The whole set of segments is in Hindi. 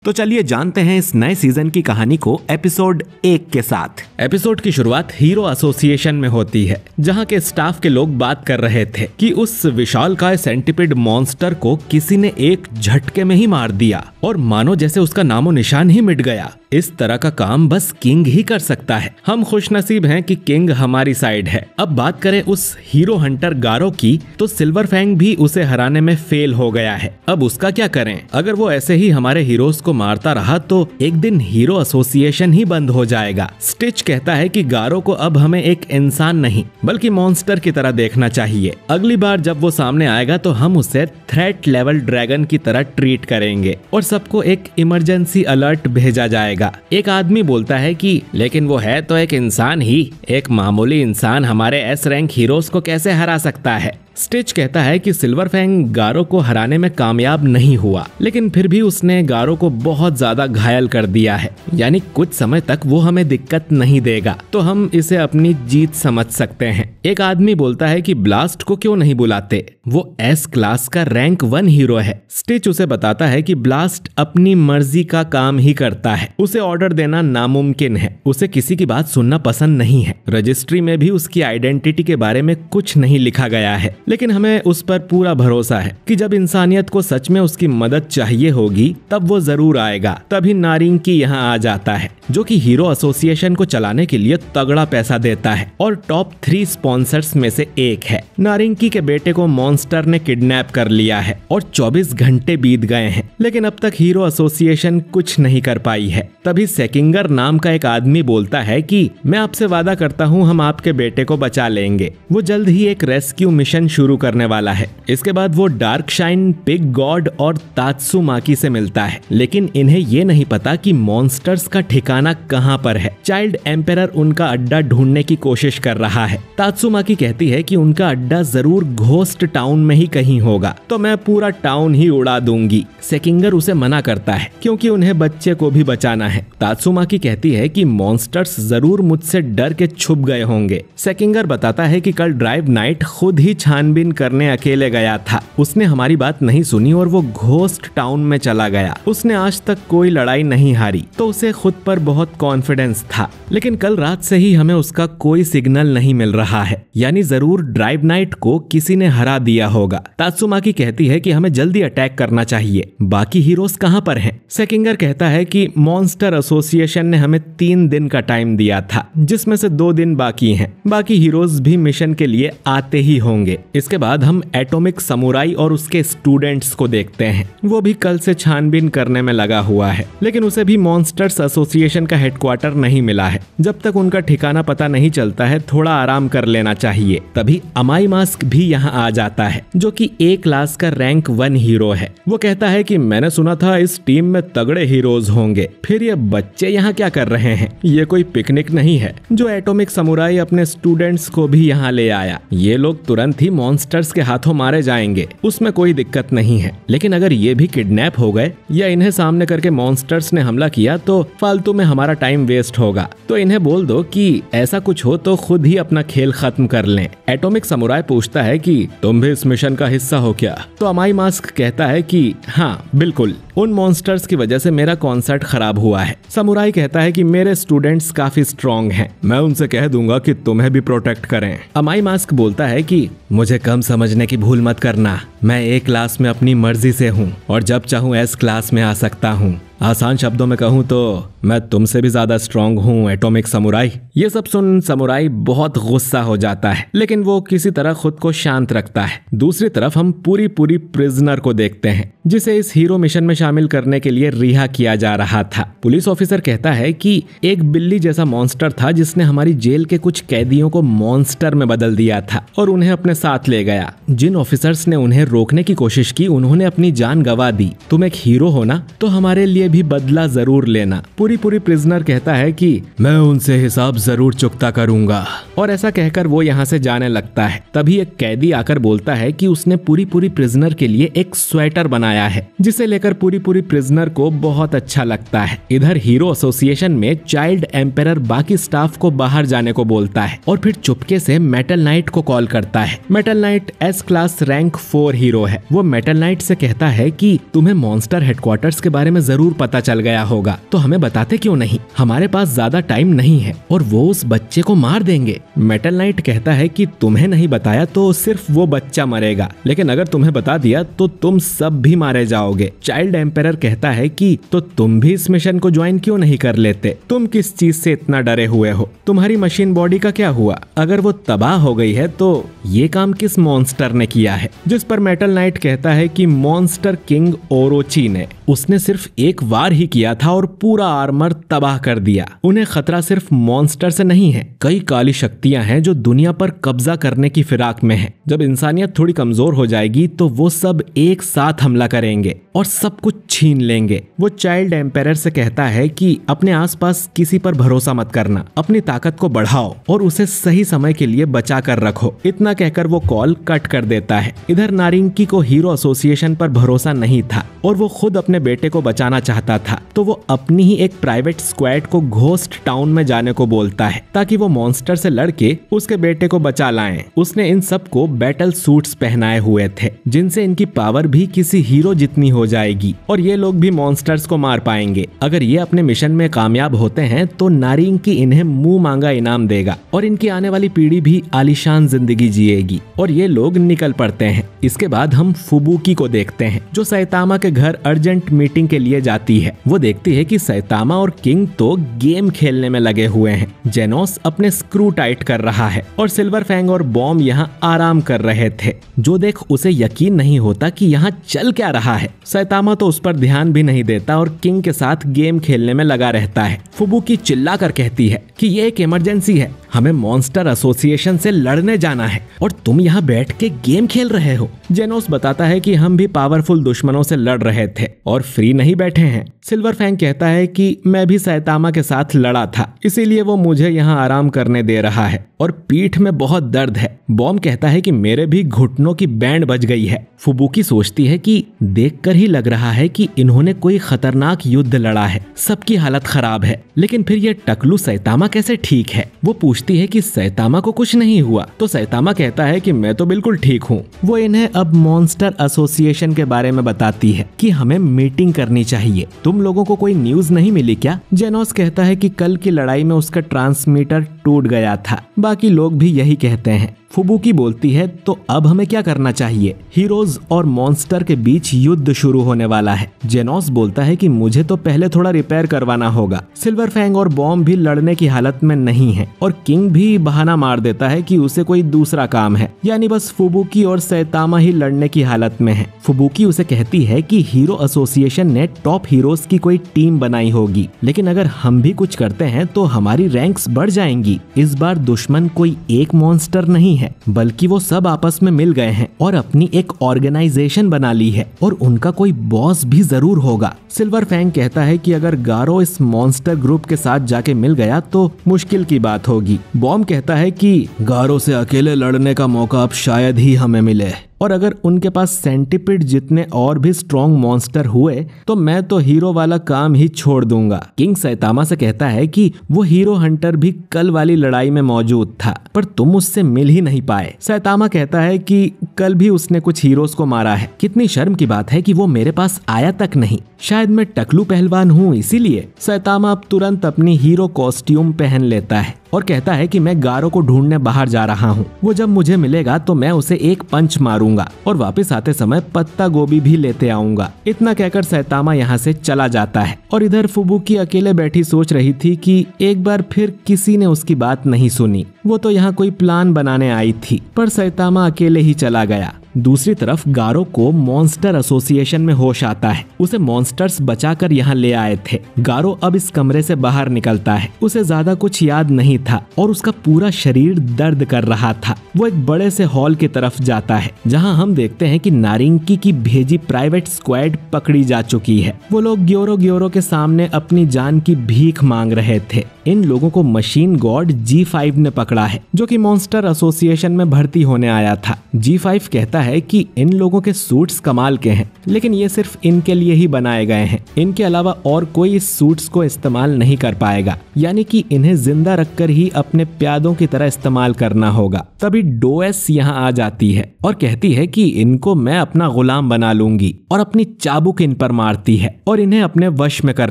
तो चलिए जानते हैं इस नए सीजन की कहानी को एपिसोड 1 के साथ। एपिसोड की शुरुआत हीरो एसोसिएशन में होती है, जहां के स्टाफ के लोग बात कर रहे थे कि उस विशालकाय सेंटीपिड मॉन्स्टर को किसी ने एक झटके में ही मार दिया और मानो जैसे उसका नामो निशान ही मिट गया। इस तरह का काम बस किंग ही कर सकता है। हम खुशनसीब हैं कि किंग हमारी साइड है। अब बात करें उस हीरो हंटर गारो की, तो सिल्वर फैंग भी उसे हराने में फेल हो गया है। अब उसका क्या करें? अगर वो ऐसे ही हमारे हीरोज को मारता रहा तो एक दिन हीरो एसोसिएशन ही बंद हो जाएगा। स्टिच कहता है कि गारो को अब हमें एक इंसान नहीं बल्कि मॉन्स्टर की तरह देखना चाहिए। अगली बार जब वो सामने आएगा तो हम उसे थ्रेट लेवल ड्रैगन की तरह ट्रीट करेंगे और सबको एक इमरजेंसी अलर्ट भेजा जाएगा। एक आदमी बोलता है कि लेकिन वो है तो एक इंसान ही, एक मामूली इंसान हमारे एस रैंक हीरोज को कैसे हरा सकता है? स्टिच कहता है कि सिल्वर फैंग गारो को हराने में कामयाब नहीं हुआ, लेकिन फिर भी उसने गारो को बहुत ज्यादा घायल कर दिया है, यानी कुछ समय तक वो हमें दिक्कत नहीं देगा, तो हम इसे अपनी जीत समझ सकते हैं। एक आदमी बोलता है कि ब्लास्ट को क्यों नहीं बुलाते, वो एस क्लास का रैंक 1 हीरो है। स्टिच उसे बताता है कि ब्लास्ट अपनी मर्जी का काम ही करता है, उसे ऑर्डर देना नामुमकिन है, उसे किसी की बात सुनना पसंद नहीं है। रजिस्ट्री में भी उसकी आइडेंटिटी के बारे में कुछ नहीं लिखा गया है, लेकिन हमें उस पर पूरा भरोसा है कि जब इंसानियत को सच में उसकी मदद चाहिए होगी तब वो जरूर आएगा। तभी नारिंकी यहाँ आ जाता है, जो कि हीरो एसोसिएशन को चलाने के लिए तगड़ा पैसा देता है और टॉप 3 स्पॉन्सर्स में से एक है। नारिंकी के बेटे को मॉन्स्टर ने किडनैप कर लिया है और 24 घंटे बीत गए हैं, लेकिन अब तक हीरो एसोसिएशन कुछ नहीं कर पाई है। तभी सेकिंगर नाम का एक आदमी बोलता है कि मैं आपसे वादा करता हूँ हम आपके बेटे को बचा लेंगे। वो जल्द ही एक रेस्क्यू मिशन शुरू करने वाला है। इसके बाद वो डार्क शाइन, पिग गॉड और तात्सुमाकी से मिलता है, लेकिन इन्हें ये नहीं पता कि मॉन्स्टर्स का ठिकाना कहाँ पर है। चाइल्ड एम्पेरर उनका अड्डा ढूंढने की कोशिश कर रहा है। तात्सुमाकी कहती है कि उनका अड्डा जरूर घोस्ट टाउन में ही कहीं होगा, तो मैं पूरा टाउन ही उड़ा दूंगी। सेकिंगर उसे मना करता है क्योंकि उन्हें बच्चे को भी बचाना है। तात्सुमाकी कहती है कि मॉन्स्टर्स जरूर मुझसे डर के छुप गए होंगे। सेकिंगर बताता है कि कल ड्राइव नाइट खुद ही छानबीन करने अकेले गया था। उसने हमारी बात नहीं सुनी और वो घोस्ट टाउन में चला गया। उसने आज तक कोई लड़ाई नहीं हारी, तो उसे खुद पर बहुत कॉन्फिडेंस था, लेकिन कल रात से ही हमें उसका कोई सिग्नल नहीं मिल रहा है, यानी जरूर ड्राइव नाइट को किसी ने हरा दिया होगा। तात्सुमाकी कहती है कि हमें जल्दी अटैक करना चाहिए। बाकी हीरोज कहाँ पर हैं? सेकिंगर कहता है कि मॉन्स्टर एसोसिएशन ने हमें 3 दिन का टाइम दिया था, जिसमें से 2 दिन बाकी हैं। बाकी हीरोज भी मिशन के लिए आते ही होंगे। इसके बाद हम एटॉमिक समुराई और उसके स्टूडेंट्स को देखते हैं। वो भी कल से छानबीन करने में लगा हुआ है, लेकिन उसे भी मॉन्स्टर्स एसोसिएशन का हेडक्वार्टर नहीं मिला है। जब तक उनका ठिकाना पता नहीं चलता है, थोड़ा आराम कर लेना चाहिए। तभी अमाई मास्क भी यहाँ आ जाता है, जो कि ए क्लास का रैंक 1 हीरो है। वो कहता है कि मैंने सुना था इस टीम में तगड़े हीरोज होंगे, फिर ये बच्चे यहाँ क्या कर रहे हैं? ये कोई पिकनिक नहीं है जो एटॉमिक समुराई अपने स्टूडेंट्स को भी यहाँ ले आया। ये लोग तुरंत ही मॉन्स्टर्स के हाथों मारे जाएंगे, उसमें कोई दिक्कत नहीं है। लेकिन अगर ये भी किडनैप हो गए या इन्हें सामने करके मॉन्स्टर्स ने हमला किया तो फालतू में हमारा टाइम वेस्ट होगा। तो इन्हें बोल दो कि ऐसा कुछ हो तो खुद ही अपना खेल खत्म कर लें। एटॉमिक समुराई पूछता है कि तुम भी इस मिशन का हिस्सा हो क्या? तो अमाई मास्क कहता है कि हाँ बिल्कुल, उन मॉन्स्टर्स की वजह से मेरा कॉन्सर्ट खराब हुआ है। समुराई कहता है कि मेरे स्टूडेंट्स काफी स्ट्रॉन्ग हैं, मैं उनसे कह दूंगा कि तुम्हें भी प्रोटेक्ट करें। अमाई मास्क बोलता है कि मुझे कम समझने की भूल मत करना, मैं ए क्लास में अपनी मर्जी से हूँ और जब चाहूँ एस क्लास में आ सकता हूँ। आसान शब्दों में कहूँ तो मैं तुमसे भी ज्यादा स्ट्रांग हूँ एटॉमिक समुराई। ये सब सुन समुराई बहुत गुस्सा हो जाता है, लेकिन वो किसी तरह खुद को शांत रखता है। दूसरी तरफ हम पूरी प्रिजनर को देखते हैं, जिसे इस हीरो मिशन में शामिल करने के लिए रिहा किया जा रहा था। पुलिस ऑफिसर कहता है कि एक बिल्ली जैसा मॉन्स्टर था जिसने हमारी जेल के कुछ कैदियों को मॉन्स्टर में बदल दिया था और उन्हें अपने साथ ले गया। जिन ऑफिसर्स ने उन्हें रोकने की कोशिश की उन्होंने अपनी जान गंवा दी। तुम एक हीरो हो ना, तो हमारे लिए भी बदला जरूर लेना। पूरी प्रिजनर कहता है कि मैं उनसे हिसाब जरूर चुकता करूंगा, और ऐसा कहकर वो यहाँ से जाने लगता है। तभी एक कैदी आकर बोलता है कि उसने पूरी प्रिजनर के लिए एक स्वेटर बनाया है, जिसे लेकर पूरी प्रिजनर को बहुत अच्छा लगता है। इधर हीरो एसोसिएशन में चाइल्ड एम्पेरर बाकी स्टाफ को बाहर जाने को बोलता है और फिर चुपके से मेटल नाइट को कॉल करता है। Metal night S class rank 4 hero है। वो मेटल नाइट से कहता है कि तुम्हें मॉन्स्टर हेडक्वार्टर्स के बारे में जरूर पता चल गया होगा, तो हमें बताते क्यों नहीं? हमारे पास ज्यादा टाइम नहीं है और वो उस बच्चे को मार देंगे। मेटल नाइट कहता है कि तुम्हें नहीं बताया तो सिर्फ वो बच्चा मरेगा, लेकिन अगर तुम्हें बता दिया तो तुम सब भी मारे जाओगे। चाइल्ड एम्पायर कहता है कि तो तुम भी इस मिशन को ज्वाइन क्यों नहीं कर लेते? तुम किस चीज से इतना डरे हुए हो? तुम्हारी मशीन बॉडी का क्या हुआ? अगर वो तबाह हो गई है तो ये काम किस मॉन्स्टर ने किया है? जिस पर मेटल नाइट कहता है कि मॉन्स्टर किंग ओरोची ने। उसने सिर्फ एक वार ही किया था और पूरा आर्मर तबाह कर दिया। उन्हें खतरा सिर्फ मॉन्स्टर से नहीं है, कई काली शक्तियां हैं जो दुनिया पर कब्जा करने की फिराक में हैं। जब इंसानियत थोड़ी कमजोर हो जाएगी तो वो सब एक साथ हमला करेंगे और सब कुछ छीन लेंगे। वो चाइल्ड एम्पायर से कहता है कि अपने आसपास किसी पर भरोसा मत करना, अपनी ताकत को बढ़ाओ और उसे सही समय के लिए बचा कर रखो। इतना कहकर वो कॉल कट कर देता है। इधर नारिंकी को हीरो एसोसिएशन पर भरोसा नहीं था और वो खुद अपने बेटे को बचाना चाहता था, तो वो अपनी ही एक प्राइवेट स्क्वाड को घोस्ट टाउन में जाने को बोलता है ताकि वो मॉन्स्टर से लड़के उसके बेटे को बचा लाएं। उसने इन सबको बैटल सूट्स पहनाए हुए थे जिनसे इनकी पावर भी किसी हीरो जितनी हो जाएगी और ये लोग भी मॉन्स्टर्स को मार पाएंगे। अगर ये अपने मिशन में कामयाब होते हैं तो नारिंकी इन्हें मुंह मांगा इनाम देगा और इनकी आने वाली पीढ़ी भी आलीशान जिंदगी जिएगी और ये लोग निकल पड़ते हैं। इसके बाद हम फुबुकी को देखते हैं जो सैतामा के घर अर्जेंट मीटिंग के लिए जाती है। वो देखती है कि सैतामा और किंग तो गेम खेलने में लगे हुए हैं। जेनोस अपने स्क्रू टाइट कर रहा है और सिल्वर फैंग और बॉम्ब यहाँ आराम कर रहे थे, जो देख उसे यकीन नहीं होता कि यहाँ चल क्या रहा है। सैतामा तो उस पर ध्यान भी नहीं देता और किंग के साथ गेम खेलने में लगा रहता है। फुबुकी चिल्ला कर कहती है कि ये एक इमरजेंसी है, हमें मॉन्स्टर एसोसिएशन से लड़ने जाना है और तुम यहाँ बैठ के गेम खेल रहे हो। जेनोस बताता है कि हम भी पावरफुल दुश्मनों से लड़ रहे थे और फ्री नहीं बैठे हैं। सिल्वर फैंग कहता है कि मैं भी सैतामा के साथ लड़ा था, इसीलिए वो मुझे यहाँ आराम करने दे रहा है और पीठ में बहुत दर्द है। बॉम्ब कहता है कि मेरे भी घुटनों की बैंड बज गई है। फुबुकी सोचती है कि देखकर ही लग रहा है कि इन्होंने कोई खतरनाक युद्ध लड़ा है, सबकी हालत खराब है। लेकिन फिर ये टकलू सैतामा कैसे ठीक है? वो पूछती है कि सैतामा को कुछ नहीं हुआ, तो सैतामा कहता है कि मैं तो बिल्कुल ठीक हूँ। वो इन्हें अब मॉन्स्टर एसोसिएशन के बारे में बताती है कि हमें मीटिंग करनी चाहिए। तुम लोगों को कोई न्यूज नहीं मिली क्या? जेनोस कहता है कि कल की लड़ाई में उसका ट्रांसमीटर टूट गया था, बाकी लोग भी यही कहते हैं। फुबुकी बोलती है तो अब हमें क्या करना चाहिए? हीरोज और मॉन्स्टर के बीच युद्ध शुरू होने वाला है। जेनोस बोलता है कि मुझे तो पहले थोड़ा रिपेयर करवाना होगा। सिल्वर फैंग और बॉम्ब भी लड़ने की हालत में नहीं है और किंग भी बहाना मार देता है कि उसे कोई दूसरा काम है, यानी बस फुबुकी और सैतामा ही लड़ने की हालत में है। फुबुकी उसे कहती है कि हीरो एसोसिएशन ने टॉप हीरोज की कोई टीम बनाई होगी, लेकिन अगर हम भी कुछ करते हैं तो हमारी रैंक्स बढ़ जाएंगी। इस बार दुश्मन कोई एक मॉन्स्टर नहीं है, बल्कि वो सब आपस में मिल गए हैं और अपनी एक ऑर्गेनाइजेशन बना ली है और उनका कोई बॉस भी जरूर होगा। सिल्वर फैंग कहता है कि अगर गारो इस मॉन्स्टर ग्रुप के साथ जाके मिल गया तो मुश्किल की बात होगी। बॉम्ब कहता है कि गारो से अकेले लड़ने का मौका अब शायद ही हमें मिले और अगर उनके पास सेंटिपिड जितने और भी स्ट्रॉन्ग मॉन्स्टर हुए तो मैं तो हीरो वाला काम ही छोड़ दूंगा। किंग सैतामा से कहता है कि वो हीरो हंटर भी कल वाली लड़ाई में मौजूद था पर तुम उससे मिल ही नहीं पाए। सैतामा कहता है कि कल भी उसने कुछ हीरोज को मारा है। कितनी शर्म की बात है कि वो मेरे पास आया तक नहीं, शायद मैं टकलू पहलवान हूँ इसीलिए। सैतामा अब तुरंत अपनी हीरो कॉस्ट्यूम पहन लेता है और कहता है कि मैं गारो को ढूंढने बाहर जा रहा हूँ। वो जब मुझे मिलेगा तो मैं उसे एक पंच मारूंगा और वापस आते समय पत्ता गोभी भी लेते आऊंगा। इतना कहकर सैतामा यहाँ से चला जाता है और इधर फुबुकी अकेले बैठी सोच रही थी कि एक बार फिर किसी ने उसकी बात नहीं सुनी। वो तो यहाँ कोई प्लान बनाने आई थी पर सैतामा अकेले ही चला गया। दूसरी तरफ गारो को मॉन्स्टर एसोसिएशन में होश आता है। उसे मॉन्स्टर्स बचाकर यहाँ ले आए थे। गारो अब इस कमरे से बाहर निकलता है। उसे ज्यादा कुछ याद नहीं था और उसका पूरा शरीर दर्द कर रहा था। वो एक बड़े से हॉल की तरफ जाता है जहाँ हम देखते हैं कि नारिंकी की भेजी प्राइवेट स्क्वाड पकड़ी जा चुकी है। वो लोग ग्योरो के सामने अपनी जान की भीख मांग रहे थे। इन लोगों को मशीन गॉड G5 ने पकड़ा है जो कि मॉन्स्टर एसोसिएशन में भर्ती होने आया था। G5 कहता है कि इन लोगों के सूट्स कमाल के हैं, लेकिन ये सिर्फ इनके लिए ही बनाए गए हैं। इनके अलावा और कोई इस सूट्स को इस्तेमाल नहीं कर पाएगा, यानी कि इन्हें जिंदा रखकर ही अपने प्यादों की तरह इस्तेमाल करना होगा। तभी डोएस यहाँ आ जाती है और कहती है कि इनको मैं अपना गुलाम बना लूंगी, और अपनी चाबुक इन पर मारती है और इन्हें अपने वश में कर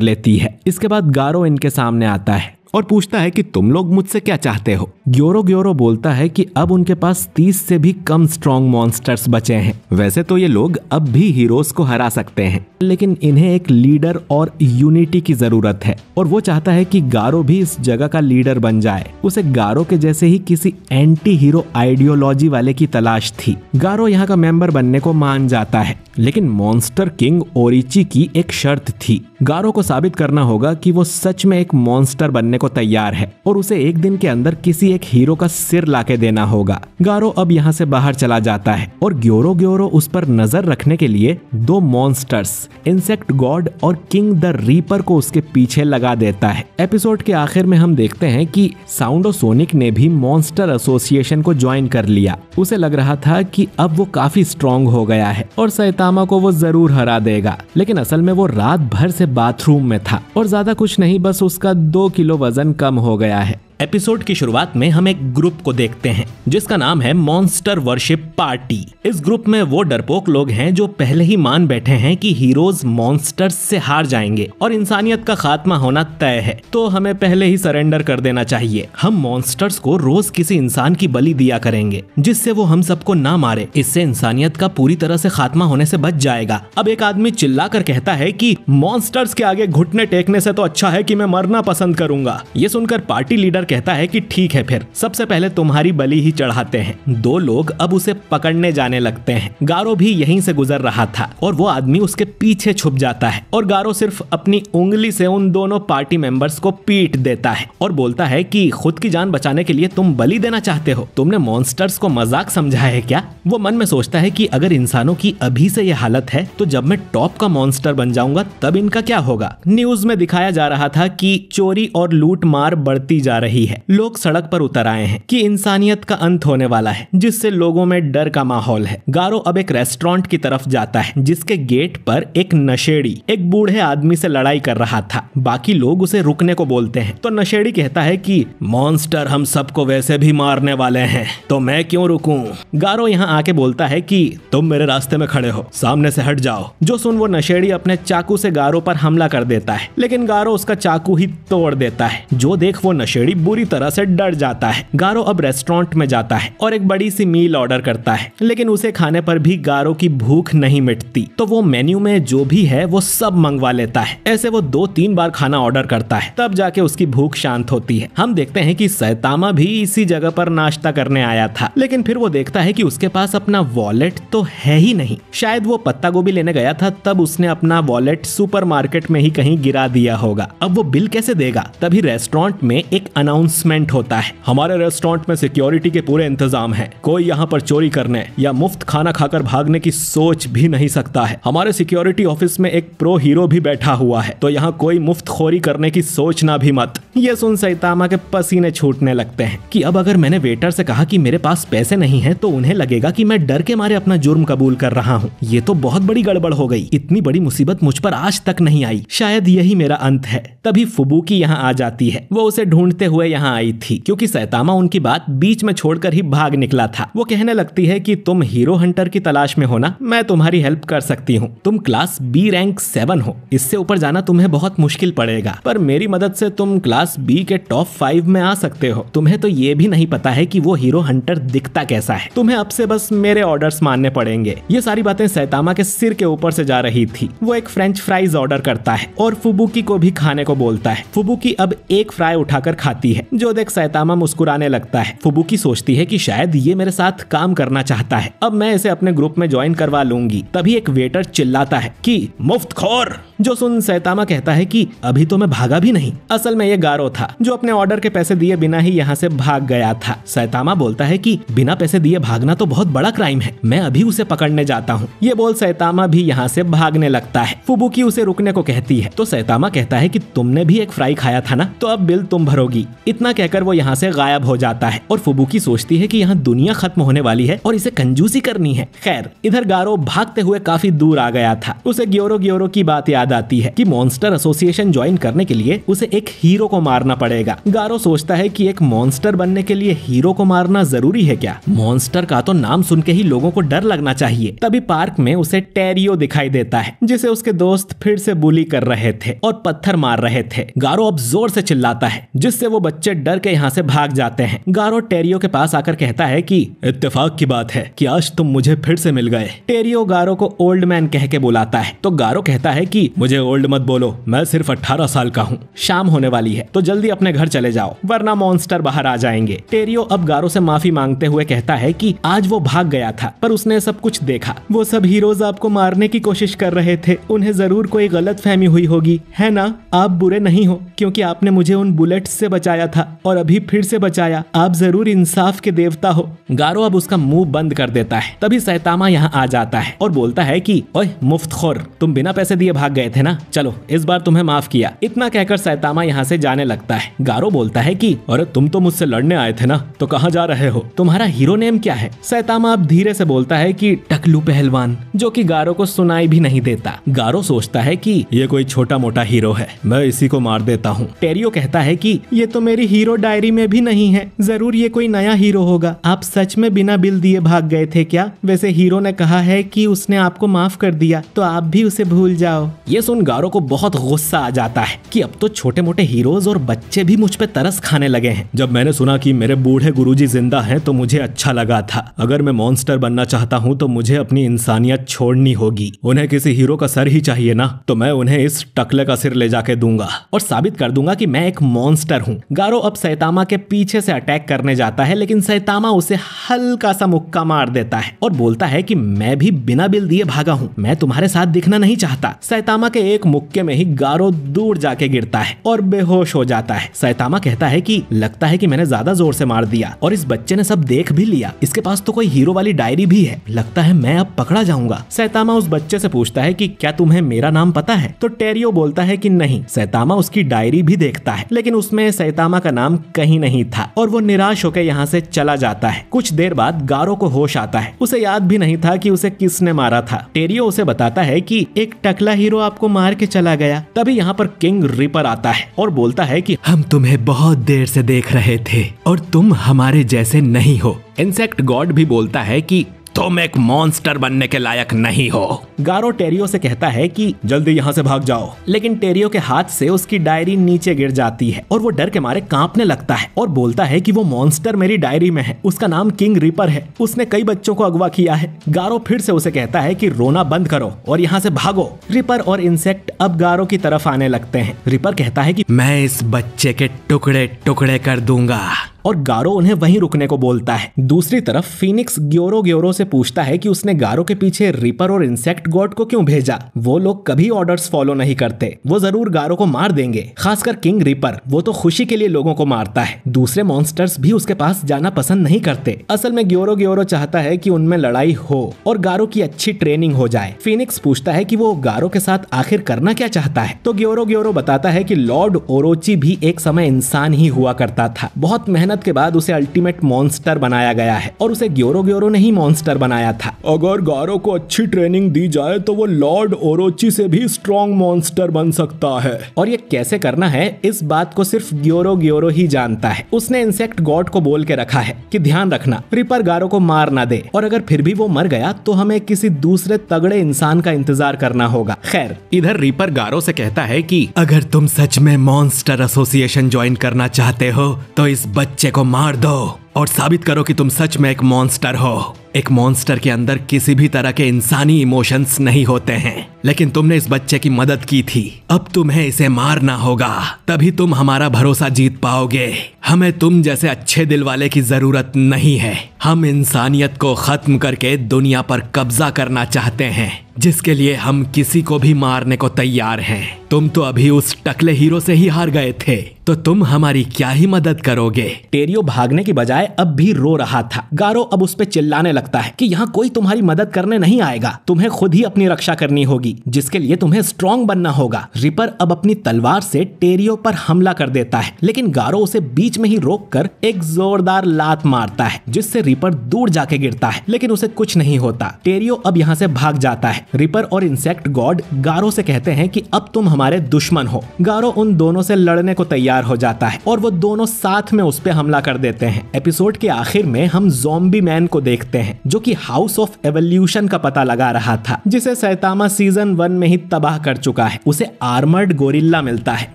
लेती है। इसके बाद गारो इनके सामने आता है और पूछता है कि तुम लोग मुझसे क्या चाहते हो। ग्योरो बोलता है कि अब उनके पास 30 से भी कम स्ट्रॉन्ग मॉन्स्टर्स बचे हैं। वैसे तो ये लोग अब भी हीरोज को हरा सकते हैं, लेकिन इन्हें एक लीडर और यूनिटी की जरूरत है, और वो चाहता है कि गारो भी इस जगह का लीडर बन जाए। उसे गारो के जैसे ही किसी एंटी हीरो आइडियोलॉजी वाले की तलाश थी। गारो यहाँ का मेंबर बनने को मान जाता है, लेकिन मॉन्स्टर किंग ओरिची की एक शर्त थी। गारो को साबित करना होगा कि वो सच में एक मॉन्स्टर बनने को तैयार है, और उसे एक दिन के अंदर किसी एक हीरो का सिर लाके देना होगा। गारो अब यहाँ से बाहर चला जाता है, और ग्योरो उस पर नजर रखने के लिए 2 मॉन्स्टर्स, इंसेक्ट गॉड और किंग द रीपर को उसके पीछे लगा देता है। एपिसोड के आखिर में हम देखते हैं कि साउंडोसोनिक ने भी मॉन्स्टर एसोसिएशन को ज्वाइन कर लिया। उसे लग रहा था कि अब वो काफी स्ट्रॉन्ग हो गया है और सैतामा को वो जरूर हरा देगा, लेकिन असल में वो रात भर से बाथरूम में था और ज्यादा कुछ नहीं, बस उसका 2 किलो वजन कम हो गया है। एपिसोड की शुरुआत में हम एक ग्रुप को देखते हैं जिसका नाम है मॉन्स्टर वर्शिप पार्टी। इस ग्रुप में वो डरपोक लोग हैं जो पहले ही मान बैठे हैं कि हीरोज मॉन्स्टर्स से हार जाएंगे और इंसानियत का खात्मा होना तय है, तो हमें पहले ही सरेंडर कर देना चाहिए। हम मॉन्स्टर्स को रोज किसी इंसान की बलि दिया करेंगे जिससे वो हम सबको ना मारे। इससे इंसानियत का पूरी तरह से खात्मा होने से बच जाएगा। अब एक आदमी चिल्लाकर कहता है कि मॉन्स्टर्स के आगे घुटने टेकने से तो अच्छा है कि मैं मरना पसंद करूंगा। ये सुनकर पार्टी लीडर कहता है कि ठीक है, फिर सबसे पहले तुम्हारी बलि ही चढ़ाते हैं। 2 लोग अब उसे पकड़ने जाने लगते हैं। गारो भी यहीं से गुजर रहा था और वो आदमी उसके पीछे छुप जाता है, और गारो सिर्फ अपनी उंगली से उन दोनों पार्टी मेंबर्स को पीट देता है और बोलता है कि खुद की जान बचाने के लिए तुम बलि देना चाहते हो? तुमने मॉन्स्टर्स को मजाक समझा है क्या? वो मन में सोचता है कि अगर इंसानों की अभी से यह हालत है तो जब मैं टॉप का मॉन्स्टर बन जाऊंगा तब इनका क्या होगा। न्यूज में दिखाया जा रहा था कि चोरी और लूट मार बढ़ती जा रही है। लोग सड़क पर उतर आए हैं कि इंसानियत का अंत होने वाला है, जिससे लोगों में डर का माहौल है। गारो अब एक रेस्टोरेंट की तरफ जाता है जिसके गेट पर एक नशेड़ी एक बूढ़े आदमी से लड़ाई कर रहा था। बाकी लोग उसे रुकने को बोलते हैं तो नशेड़ी कहता है कि मॉन्स्टर हम सबको वैसे भी मारने वाले हैं, तो मैं क्यों रुकूं। गारो यहाँ आके बोलता है कि तुम मेरे रास्ते में खड़े हो, सामने से हट जाओ। जो सुन वो नशेड़ी अपने चाकू से गारो पर हमला कर देता है, लेकिन गारो उसका चाकू ही तोड़ देता है। जो देख वो नशेड़ी बुरी तरह से डर जाता है। गारो अब रेस्टोरेंट में जाता है और एक बड़ी सी मील ऑर्डर करता है, लेकिन उसे खाने पर भी गारो की भूख नहीं मिटती, तो वो मेन्यू में जो भी है वो सब मंगवा लेता है। ऐसे वो 2-3 बार खाना ऑर्डर करता है, तब जाके उसकी भूख शांत होती है। हम देखते हैं कि सैतामा भी इसी जगह पर नाश्ता करने आया था, लेकिन फिर वो देखता है कि उसके पास अपना वॉलेट तो है ही नहीं। शायद वो पत्ता गोभी लेने गया था, तब उसने अपना वॉलेट सुपरमार्केट में ही कहीं गिरा दिया होगा। अब वो बिल कैसे देगा? तभी रेस्टोरेंट में एक अनाउंसमेंट होता है, हमारे रेस्टोरेंट में सिक्योरिटी के पूरे इंतजाम है, कोई यहाँ पर चोरी करने या मुफ्त खाना खाकर भागने की सोच भी नहीं सकता है। हमारे सिक्योरिटी ऑफिस में एक प्रो हीरो भी बैठा हुआ है, तो यहाँ कोई मुफ्त खोरी करने की सोचना भी मत। ये सुन सैतामा के पसीने छूटने लगते हैं कि अब अगर मैंने वेटर से कहा कि मेरे पास पैसे नहीं है तो उन्हें लगेगा कि मैं डर के मारे अपना जुर्म कबूल कर रहा हूँ। ये तो बहुत बड़ी गड़बड़ हो गई, इतनी बड़ी मुसीबत मुझ पर आज तक नहीं आई, शायद यही मेरा अंत है। तभी फुबुकी यहाँ आ जाती है। वो उसे ढूंढते हुए यहाँ आई थी क्योंकि सैतामा उनकी बात बीच में छोड़कर ही भाग निकला था। वो कहने लगती है कि तुम हीरो हंटर की तलाश में हो ना, मैं तुम्हारी हेल्प कर सकती हूँ। तुम क्लास बी रैंक 7 हो, इससे ऊपर जाना तुम्हें बहुत मुश्किल पड़ेगा, पर मेरी मदद से तुम क्लास बी के टॉप 5 में आ सकते हो। तुम्हें तो ये भी नहीं पता है कि वो हीरो हंटर दिखता कैसा है, तुम्हें अब से बस मेरे ऑर्डर्स मानने पड़ेंगे। ये सारी बातें सैतामा के सिर के ऊपर से जा रही थी। वो एक फ्रेंच फ्राइज ऑर्डर करता है और फुबुकी को भी खाने को बोलता है। फुबुकी अब एक फ्राई उठाकर खाती है, जो देख सैतामा मुस्कुराने लगता है। फुबुकी सोचती है कि शायद ये मेरे साथ काम करना चाहता है, अब मैं इसे अपने ग्रुप में ज्वाइन करवा लूंगी। तभी एक वेटर चिल्लाता है कि मुफ्तखोर। जो सुन सैतामा कहता है कि अभी तो मैं भागा भी नहीं, असल में ये गारो था जो अपने ऑर्डर के पैसे दिए बिना ही यहाँ से भाग गया था। सैतामा बोलता है कि बिना पैसे दिए भागना तो बहुत बड़ा क्राइम है, मैं अभी उसे पकड़ने जाता हूँ। ये बोल सैतामा भी यहाँ से भागने लगता है। फुबुकी उसे रुकने को कहती है तो सैतामा कहता है कि तुमने भी एक फ्राई खाया था ना, तो अब बिल तुम भरोगी। इतना कहकर वो यहाँ से गायब हो जाता है और फुबुकी सोचती है कि यहाँ दुनिया खत्म होने वाली है और इसे कंजूसी करनी है। खैर, इधर गारो भागते हुए काफी दूर आ गया था। उसे ग्योरो की बात याद आती है कि मॉन्स्टर एसोसिएशन ज्वाइन करने के लिए उसे एक हीरो को मारना पड़ेगा। गारो सोचता है कि एक मॉन्स्टर बनने के लिए हीरो को मारना जरूरी है क्या? मॉन्स्टर का तो नाम सुन के ही लोगों को डर लगना चाहिए। तभी पार्क में उसे टेरियो दिखाई देता है, जिसे उसके दोस्त फिर से बुली कर रहे थे और पत्थर मार रहे थे। गारो अब जोर से चिल्लाता है, जिससे वो बच्चे डर के यहाँ से भाग जाते हैं। गारो टेरियो के पास आकर कहता है कि इत्तेफाक की बात है कि आज तुम मुझे फिर से मिल गए। टेरियो गारो को ओल्ड मैन कह के बुलाता है, तो गारो कहता है कि मुझे ओल्ड मत बोलो, मैं सिर्फ 18 साल का हूँ। शाम होने वाली है तो जल्दी अपने घर चले जाओ, वरना मॉन्स्टर बाहर आ जाएंगे। टेरियो अब गारो से माफी मांगते हुए कहता है कि आज वो भाग गया था, पर उसने सब कुछ देखा। वो सब हीरोज आपको मारने की कोशिश कर रहे थे, उन्हें जरूर कोई गलतफहमी हुई होगी, है ना? आप बुरे नहीं हो, क्योंकि आपने मुझे उन बुलेट्स से बचाया था और अभी फिर से बचाया। आप जरूर इंसाफ के देवता हो। गारो अब उसका मुंह बंद कर देता है। तभी सैतामा यहाँ आ जाता है और बोलता है कि ओए मुफ्तखोर, तुम बिना पैसे दिए भाग गए थे ना, चलो इस बार तुम्हें माफ किया। इतना कहकर सैतामा यहाँ से जाने लगता है। गारो बोलता है कि अरे तुम तो मुझसे लड़ने आए थे ना, तो कहाँ जा रहे हो? तुम्हारा हीरो नेम क्या है? सैतामा अब धीरे से बोलता है कि टकलू पहलवान, जो कि गारो को सुनाई भी नहीं देता। गारो सोचता है कि ये कोई छोटा मोटा हीरो है, मैं इसी को मार देता हूँ। टेरियो कहता है कि ये तो मेरी हीरो डायरी में भी नहीं है, जरूर ये कोई नया हीरो होगा। आप सच में बिना बिल दिए भाग गए थे क्या? वैसे हीरो ने कहा है कि उसने आपको माफ कर दिया, तो आप भी उसे भूल जाओ। ये सुन गारो को बहुत गुस्सा आ जाता है कि अब तो छोटे मोटे हीरोज और बच्चे भी मुझ पे तरस खाने लगे हैं। जब मैंने सुना कि मेरे बूढ़े गुरुजी जिंदा हैं तो मुझे अच्छा लगा था। अगर मैं मॉन्स्टर बनना चाहता हूँ तो मुझे अपनी इंसानियत छोड़नी होगी। उन्हें किसी हीरो का सर ही चाहिए ना, तो मैं उन्हें इस टकले का सिर ले जाके दूंगा और साबित कर दूंगा कि मैं एक मॉन्स्टर हूँ। गारो अब सैतामा के पीछे से अटैक करने जाता है, लेकिन सैतामा उसे हल्का सा मुक्का मार देता है और बोलता है कि मैं भी बिना बिल दिए भागा हूँ, मैं तुम्हारे साथ दिखना नहीं चाहता। सैतामा के एक मुक्के में ही गारो दूर जाके गिरता है और बेहोश हो जाता है। सैतामा कहता है कि लगता है कि मैंने ज्यादा जोर से मार दिया और इस बच्चे ने सब देख भी लिया। इसके पास तो कोई हीरो वाली डायरी भी है, लगता है मैं अब पकड़ा जाऊंगा। सैतामा उस बच्चे से पूछता है कि क्या तुम्हें मेरा नाम पता है? तो टेरियो बोलता है कि नहीं। सैतामा उसकी डायरी भी देखता है, लेकिन उसमें सैतामा का नाम कहीं नहीं था और वो निराश होकर यहाँ से चला जाता है। कुछ देर बाद गारो को होश आता है, उसे याद भी नहीं था कि उसे किसने मारा था। टेरियो उसे बताता है कि एक टकला हीरो आपको मार के चला गया। तभी यहाँ पर किंग रिपर आता है और बोलता है कि हम तुम्हें बहुत देर से देख रहे थे और तुम हमारे जैसे नहीं हो। इंसेक्ट गॉड भी बोलता है कि तुम एक मॉन्स्टर बनने के लायक नहीं हो। गारो टेरियो से कहता है कि जल्दी यहाँ से भाग जाओ, लेकिन टेरियो के हाथ से उसकी डायरी नीचे गिर जाती है और वो डर के मारे कांपने लगता है और बोलता है कि वो मॉन्स्टर मेरी डायरी में है, उसका नाम किंग रिपर है, उसने कई बच्चों को अगवा किया है। गारो फिर से उसे कहता है कि रोना बंद करो और यहाँ से भागो। रिपर और इंसेक्ट अब गारो की तरफ आने लगते हैं। रिपर कहता है कि मैं इस बच्चे के टुकड़े टुकड़े कर दूंगा और गारो उन्हें वहीं रुकने को बोलता है। दूसरी तरफ फीनिक्स ग्योरो से पूछता है कि उसने गारो के पीछे रिपर और इंसेक्ट गॉड को क्यों भेजा। वो लोग कभी ऑर्डर्स फॉलो नहीं करते, वो जरूर गारो को मार देंगे, खासकर किंग रिपर, वो तो खुशी के लिए लोगों को मारता है। दूसरे मॉन्स्टर्स भी उसके पास जाना पसंद नहीं करते। असल में ग्योरो चाहता है कि उनमें लड़ाई हो और गारो की अच्छी ट्रेनिंग हो जाए। फीनिक्स पूछता है कि वो गारो के साथ आखिर करना क्या चाहता है, तो ग्योरो बताता है कि लॉर्ड ओरोची भी एक समय इंसान ही हुआ करता था। बहुत मेहनत के बाद उसे अल्टीमेट मॉन्स्टर बनाया गया है और उसे ग्योरो ने ही मॉन्स्टर बनाया था। अगर गारो को अच्छी ट्रेनिंग दी जाए तो वो लॉर्ड ओरोची से भी स्ट्रॉन्ग मॉन्स्टर बन सकता है। और ये कैसे करना है इस बात को सिर्फ ग्योरो ही जानता है। उसने इंसेक्ट गॉड को बोल के रखा है कि ध्यान रखना रिपर गारो को मार ना दे, और अगर फिर भी वो मर गया तो हमें किसी दूसरे तगड़े इंसान का इंतजार करना होगा। खैर, इधर रिपर गारो से कहता है कि अगर तुम सच में मॉन्स्टर एसोसिएशन ज्वाइन करना चाहते हो तो इस बच्चे को मार दो और साबित करो कि तुम सच में एक मॉन्स्टर हो। एक मॉन्स्टर के अंदर किसी भी तरह के इंसानी इमोशंस नहीं होते हैं, लेकिन तुमने इस बच्चे की मदद की थी, अब तुम्हें इसे मारना होगा, तभी तुम हमारा भरोसा जीत पाओगे। हमें तुम जैसे अच्छे दिल वाले की जरूरत नहीं है। हम इंसानियत को खत्म करके दुनिया पर कब्जा करना चाहते हैं, जिसके लिए हम किसी को भी मारने को तैयार हैं। तुम तो अभी उस टकले हीरो से ही हार गए थे, तो तुम हमारी क्या ही मदद करोगे। टेरियो भागने की बजाय अब भी रो रहा था। गारो अब उस पे चिल्लाने लगता है कि यहाँ कोई तुम्हारी मदद करने नहीं आएगा, तुम्हें खुद ही अपनी रक्षा करनी होगी। होगी, जिसके लिए तुम्हें स्ट्रॉन्ग बनना होगा। रिपर अब अपनी तलवार से टेरियो पर हमला कर देता है, लेकिन गारो उसे बीच में ही रोककर एक जोरदार लात मारता है, जिससे रिपर दूर जाके गिरता है, लेकिन उसे कुछ नहीं होता। टेरियो अब यहाँ से भाग जाता है। रिपर और इंसेक्ट गॉड गारो से कहते हैं कि अब तुम हमारे दुश्मन हो। गारो उन दोनों से लड़ने को तैयार हो जाता है और वो दोनों साथ में उस पे हमला कर देते हैं। एपिसोड के आखिर में हम ज़ॉम्बी मैन को देखते हैं, जो कि हाउस ऑफ एवोल्यूशन का पता लगा रहा था, जिसे सैतामा सीजन 1 में ही तबाह कर चुका है। उसे आर्मर्ड गोरिल्ला मिलता है,